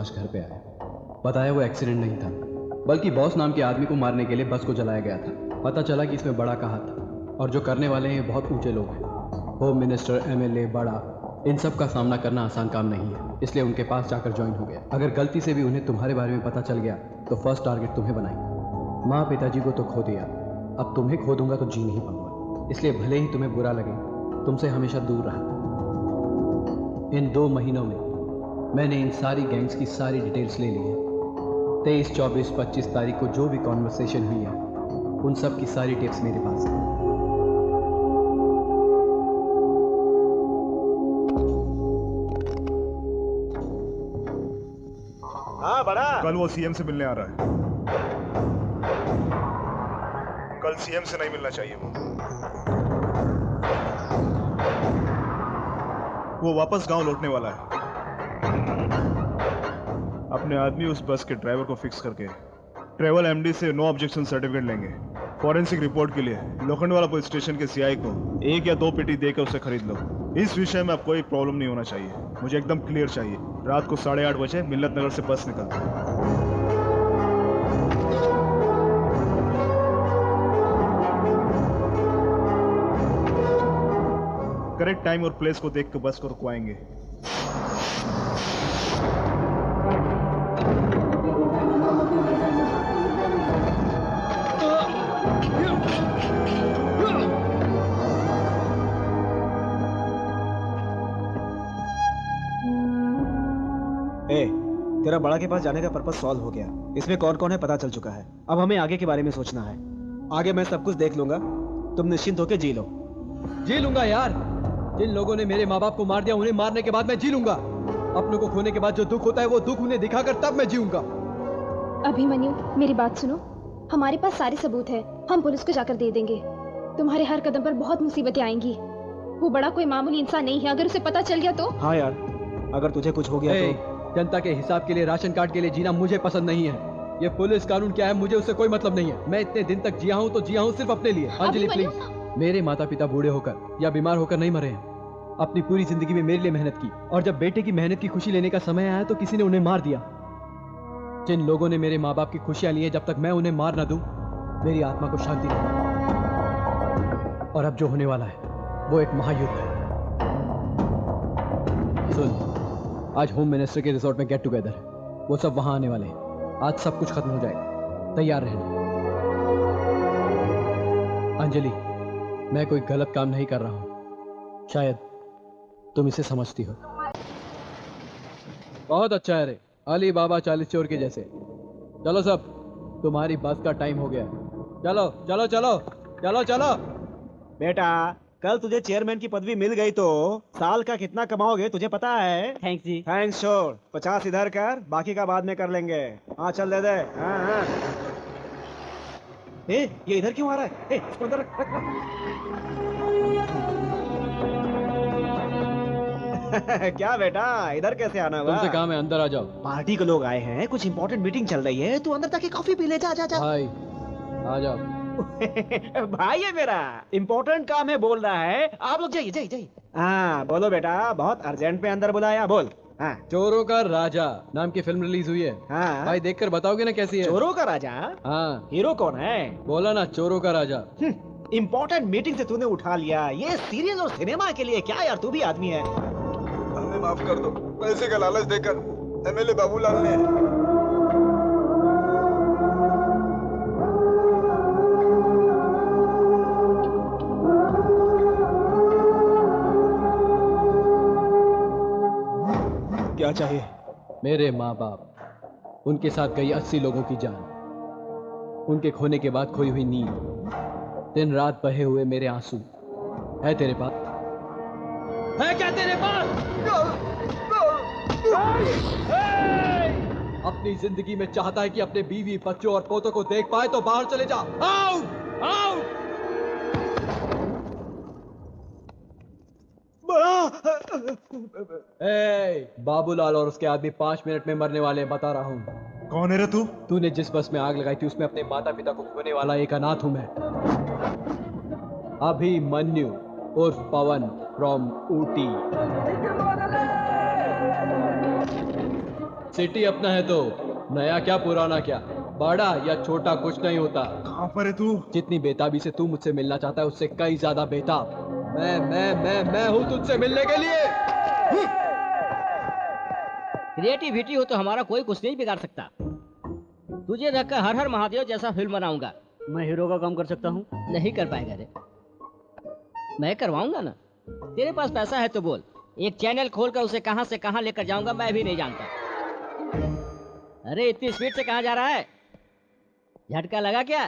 S13: सुभाष घर पे आए। बताया वो एक्सीडेंट नहीं था, बल्कि बॉस नाम के आदमी को मारने के लिए बस को जलाया गया था। पता चला कि इसमें बड़ा का हाथ था और जो करने वाले हैं बहुत ऊंचे लोग हैं। होम मिनिस्टर, एमएलए, बड़ा, इन सब का सामना करना आसान काम नहीं है, इसलिए उनके पास जाकर ज्वाइन हो गया। अगर गलती से भी उन्हें तुम्हारे बारे में पता चल गया तो फर्स्ट टारगेट तुम्हें बनाएंगे। माँ पिताजी को तो खो दिया, अब तुम्हें खो दूंगा तो जी नहीं पाऊंगा, इसलिए भले ही तुम्हें बुरा लगे तुमसे हमेशा दूर रहा। इन 2 महीनों में मैंने इन सारी गैंग्स की सारी डिटेल्स ले ली है। 23, 24, 25 तारीख को जो भी कॉन्वर्सेशन हुई है उन सब की सारी टिप्स मेरे पास है।
S3: हाँ बड़ा,
S8: कल वो सीएम से मिलने आ रहा है। कल सीएम से नहीं मिलना चाहिए। वो वापस गांव लौटने वाला है। अपने आदमी उस बस के ड्राइवर को फिक्स करके ट्रेवल एमडी से नो ऑब्जेक्शन सर्टिफिकेट लेंगे। फॉरेंसिक रिपोर्ट के लिए लोखंडवाला पुलिस स्टेशन के सीआई को 1 या 2 पेटी देकर उसे खरीद लो। इस विषय में अब कोई प्रॉब्लम नहीं होना चाहिए, मुझे एकदम क्लियर चाहिए। रात को 8:30 बजे मिल्लत नगर से बस निकलती है। करेक्ट टाइम और प्लेस को देख कर बस को रुकवाएंगे।
S3: तेरा बड़ा के पास जाने का पर्पस सॉल्व हो गया। इसमें कौन कौन है पता चल चुका है। अब हमें आगे के बारे में सोचना है। आगे मैं सब कुछ देख लूंगा, तुम निश्चिंत होकर जी लो।
S1: जी लूंगा यार, जिन लोगों ने मेरे माँ बाप को मार दिया उन्हें मारने के बाद मैं जी लूंगा। अपनों को खोने के बाद जो दुख होता है वो दुख उन्हें दिखाकर तब मैं जीऊंगा।
S11: अभिमन्यु, मेरी बात सुनो, हमारे पास सारे सबूत है, हम पुलिस को जाकर दे देंगे। तुम्हारे हर कदम पर बहुत मुसीबतें आएंगी। वो बड़ा कोई मामूली इंसान नहीं है, अगर उसे पता चल गया तो।
S3: हाँ यार, अगर तुझे कुछ हो गया तो।
S1: जनता के हिसाब के लिए राशन कार्ड के लिए जीना मुझे पसंद नहीं है। ये पुलिस कानून क्या है मुझे उससे कोई मतलब नहीं है। मैं इतने दिन तक जिया हूँ तो जिया हूँ सिर्फ अपने लिए। अंजलि प्लीज, मेरे माता पिता बूढ़े होकर या बीमार होकर नहीं मरे हैं, अपनी पूरी जिंदगी में मेरे लिए मेहनत की, और जब बेटे की मेहनत की खुशी लेने का समय आया तो किसी ने उन्हें मार दिया। जिन लोगों ने मेरे माँ बाप की खुशियां ली हैं, जब तक मैं उन्हें मार ना दूं मेरी आत्मा को शांति नहीं। और अब जो होने वाला है वो एक महायुद्ध है। सुन, आज होम मिनिस्टर के रिजॉर्ट में गेट टुगेदर है, वो सब वहां आने वाले हैं। आज सब कुछ खत्म हो जाएगा, तैयार रहना। अंजलि, मैं कोई गलत काम नहीं कर रहा हूं, शायद तुम इसे समझती हो। बहुत अच्छा है रे, अली बाबा 40 चोर के जैसे। चलो सब, तुम्हारी बस का टाइम हो गया है। चलो चलो चलो चलो चलो।
S3: बेटा, कल तुझे चेयरमैन की पदवी मिल गई तो साल का कितना कमाओगे तुझे पता है?
S12: थैंक्स जी।
S3: थैंक्स छोड़, 50 इधर कर, बाकी का बाद में कर लेंगे। हाँ चल दे दे। हाँ हाँ। ये इधर क्यों आ रहा है? इसको अंदर रख। क्या बेटा, इधर कैसे आना हुआ?
S1: तुमसे काम है, अंदर आ जाओ।
S3: पार्टी के लोग आए हैं, कुछ इंपॉर्टेंट मीटिंग चल रही है, तू अंदर जाके कॉफी पी ले। जा जा जा।
S1: भाई आ जाओ।
S3: भाई है मेरा, इंपॉर्टेंट काम है बोल रहा है। आप लोग जाइए जाइए जाइए। हाँ बोलो बेटा, बहुत अर्जेंट में अंदर बुलाया, बोल। हाँ।
S1: चोरों का राजा नाम की फिल्म रिलीज हुई है।
S3: हाँ।
S1: भाई देखकर बताओगे ना कैसी है?
S3: चोरों का राजा?
S1: हाँ।
S3: हीरो कौन है?
S1: बोला ना, चोरों का राजा।
S3: इंपॉर्टेंट मीटिंग से तूने उठा लिया, ये सीरियल और सिनेमा के लिए क्या यार, तू भी आदमी है।
S5: हमें माफ कर दो, पैसे का लालच देकर एमएलए बाबूलाल ने।
S3: क्या चाहिए?
S1: मेरे माँ बाप, उनके साथ गई 80 लोगों की जान, उनके खोने के बाद खोई हुई नींद, दिन रात बहे हुए मेरे आंसू, है तेरे पास? है क्या तेरे पास? अपनी जिंदगी में चाहता है कि अपने बीवी, बच्चों और पोतों को देख पाए तो बाहर चले जा। आउट! आउट! बाबूलाल और उसके आदमी 5 मिनट में मरने वाले, बता रहा हूँ।
S8: कौन है रे तू?
S1: तूने जिस बस में आग लगाई थी उसमें अपने माता पिता को खोने वाला एक अनाथ हूं मैं। अभिमन्यु उर्फ पवन फ्रॉम ऊटी। सिटी अपना है तो नया क्या पुराना क्या, बड़ा या छोटा कुछ नहीं होता।
S8: कहाँ पर है तू?
S1: जितनी बेताबी से तू मुझसे मिलना चाहता है उससे कई ज्यादा बेताब मैं हूँ तुझसे मिलने के लिए।
S7: क्रिएटिविटी हो तो हमारा कोई कुछ नहीं बिगाड़ सकता। तुझे रखकर हर हर महादेव जैसा फिल्म बनाऊंगा।
S12: मैं हीरो का काम कर सकता हूँ।
S7: नहीं कर पाएगा रे, मैं करवाऊंगा ना। तेरे पास पैसा है तो बोल, एक चैनल खोलकर उसे कहां से कहां लेकर जाऊंगा मैं भी नहीं जानता। अरे इतनी स्पीड से कहां जा रहा है? झटका लगा क्या?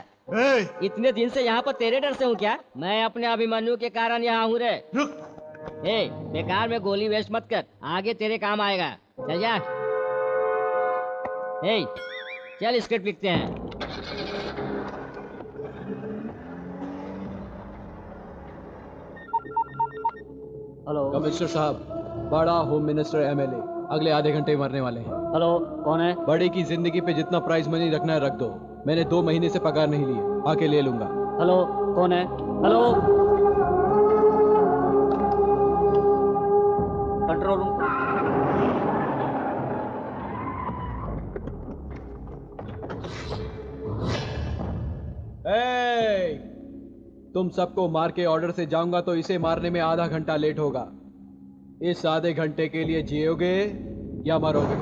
S7: इतने दिन से यहाँ पर तेरे डर से हूँ क्या? मैं अपने अभिमन्यु के कारण यहाँ हूँ रे। ए, बेकार में गोली वेस्ट मत कर, आगे तेरे काम आएगा। चल जा। ए, चल स्क्रिप्ट लिखते हैं।
S12: हेलो
S1: कमिश्नर साहब, बड़ा होम मिनिस्टर एमएलए अगले आधे घंटे मरने वाले हैं।
S12: हेलो, कौन है?
S1: बड़े की जिंदगी पे जितना प्राइज मनी रखना है रख दो, मैंने 2 महीने से पगार नहीं लिए, आके ले लूंगा।
S12: हेलो, कौन है? Hello, control room.
S1: तुम सबको मार के ऑर्डर से जाऊंगा तो इसे मारने में आधा घंटा लेट होगा। इस आधे घंटे के लिए जियोगे या मरोगे?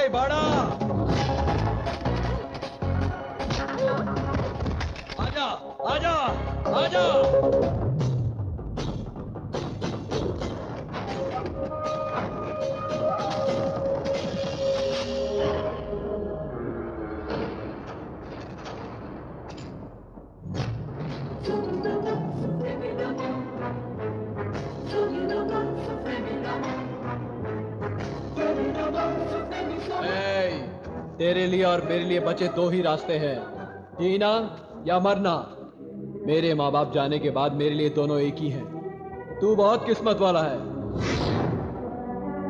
S1: बड़ा आजा आजा आजा। तेरे लिए और मेरे लिए बचे 2 ही रास्ते हैं, जीना या मरना। मेरे माँ बाप जाने के बाद मेरे लिए दोनों एक ही हैं। तू बहुत किस्मत वाला है,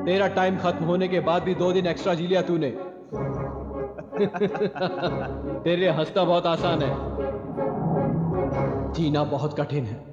S1: तेरा टाइम खत्म होने के बाद भी 2 दिन एक्स्ट्रा जी लिया तूने। तेरे लिए हंसना बहुत आसान है, जीना बहुत कठिन है।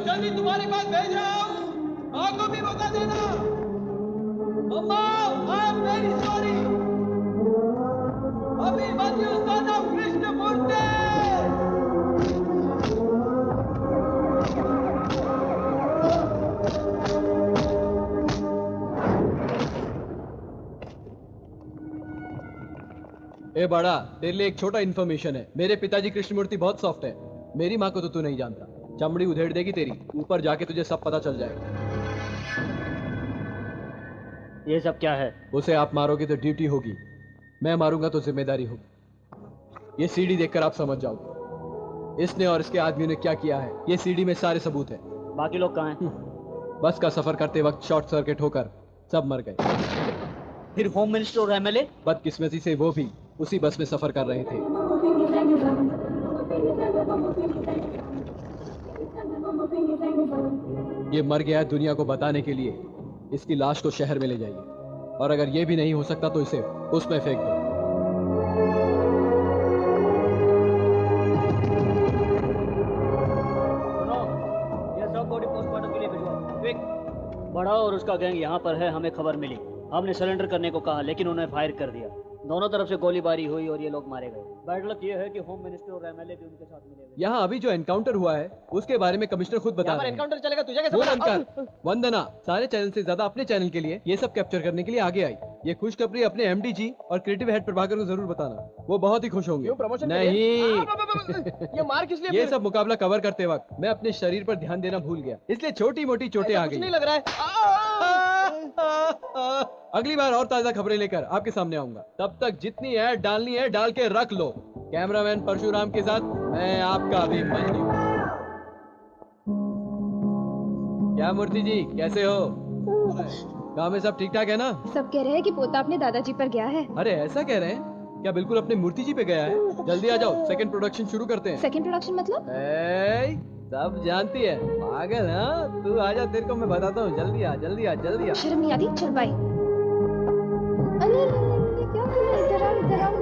S1: जल्दी तुम्हारे पास भेज रहा हूँ। माँ को भी बता देना। Mamma, I am very sorry. Abhimanyu son of Krishnamurthy. ए बड़ा, तेरे लिए एक छोटा इन्फॉर्मेशन है। मेरे पिताजी कृष्णमूर्ति बहुत सॉफ्ट है। मेरी माँ को तो तू नहीं जानता। चमड़ी उधेड़ देगी तेरी। ऊपर जाके तुझे सब पता चल जाएगा।
S12: ये सब क्या है?
S1: उसे आप मारोगे तो ड्यूटी होगी, मैं मारूंगा तो जिम्मेदारी होगी। ये सीडी देखकर आप समझ जाओगे इसने और इसके आदमियों ने क्या किया है। ये सीडी में सारे सबूत हैं।
S12: बाकी लोग कहाँ हैं?
S1: बस का सफर करते वक्त शॉर्ट सर्किट होकर सब मर गए।
S12: फिर होम मिनिस्टर और एमएलए?
S1: बदकिस्मती से वो भी उसी बस में सफर कर रहे थे। ये मर गया दुनिया को बताने के लिए। इसकी लाश को शहर में ले जाइए, और अगर ये भी नहीं हो सकता तो इसे उसमें फेंक दो।
S12: सुनो, ये सब बॉडी पोस्टमार्टम के लिए भिजवाओ। क्विक। बड़ा और उसका गैंग यहाँ पर है, हमें खबर मिली। हमने सरेंडर करने को कहा लेकिन उन्होंने फायर कर दिया। दोनों तरफ से गोलीबारी हुई और ये लोग मारे गए। बैड लक ये है कि होम मिनिस्टर और एमएलए भी उनके साथ मिले हुए।
S1: यहाँ अभी जो एनकाउंटर हुआ है उसके बारे में कमिश्नर खुद बता रहे हैं।
S10: एनकाउंटर चलेगा, तुझे कैसे
S1: वो
S10: पता?
S1: बनकर वंदना सारे चैनल से ज्यादा अपने चैनल के लिए ये सब कैप्चर करने के लिए आगे आई। ये खुशखबरी अपने एमडी जी और क्रिएटिव हेड प्रभाकर को जरूर बताना, वो बहुत ही खुश होंगे।
S4: प्रमोशन
S1: नहीं
S4: ये मार किस लिए?
S1: ये सब मुकाबला कवर करते वक्त मैं अपने शरीर पर ध्यान देना भूल गया, इसलिए छोटी मोटी चोटें आ गई।
S10: नहीं लग रहा है।
S1: अगली बार और ताजा खबरें लेकर आपके सामने आऊंगा। तब तक जितनी ऐड डालनी है डाल के रख लो। कैमरामैन परशुराम के साथ मैं आपका अभिमन्यु। क्या मूर्ति जी, कैसे हो? गाँव में सब ठीक ठाक है ना?
S11: सब कह रहे हैं कि पोता अपने दादाजी पर गया है।
S1: अरे ऐसा कह रहे हैं? क्या बिल्कुल अपने मूर्ति जी पे गया है? जल्दी आ जाओ, सेकंड प्रोडक्शन शुरू करते हैं।
S11: सेकंड प्रोडक्शन मतलब?
S1: सब जानती है पागल। हाँ तू आजा, तेरे को मैं बताता हूँ। जल्दी आ, जल्दी आ, जल्दी आ।
S11: शर्म नहीं आती? चल बाई। अरे क्या कर रहा है? इधर आओ, इधर आओ।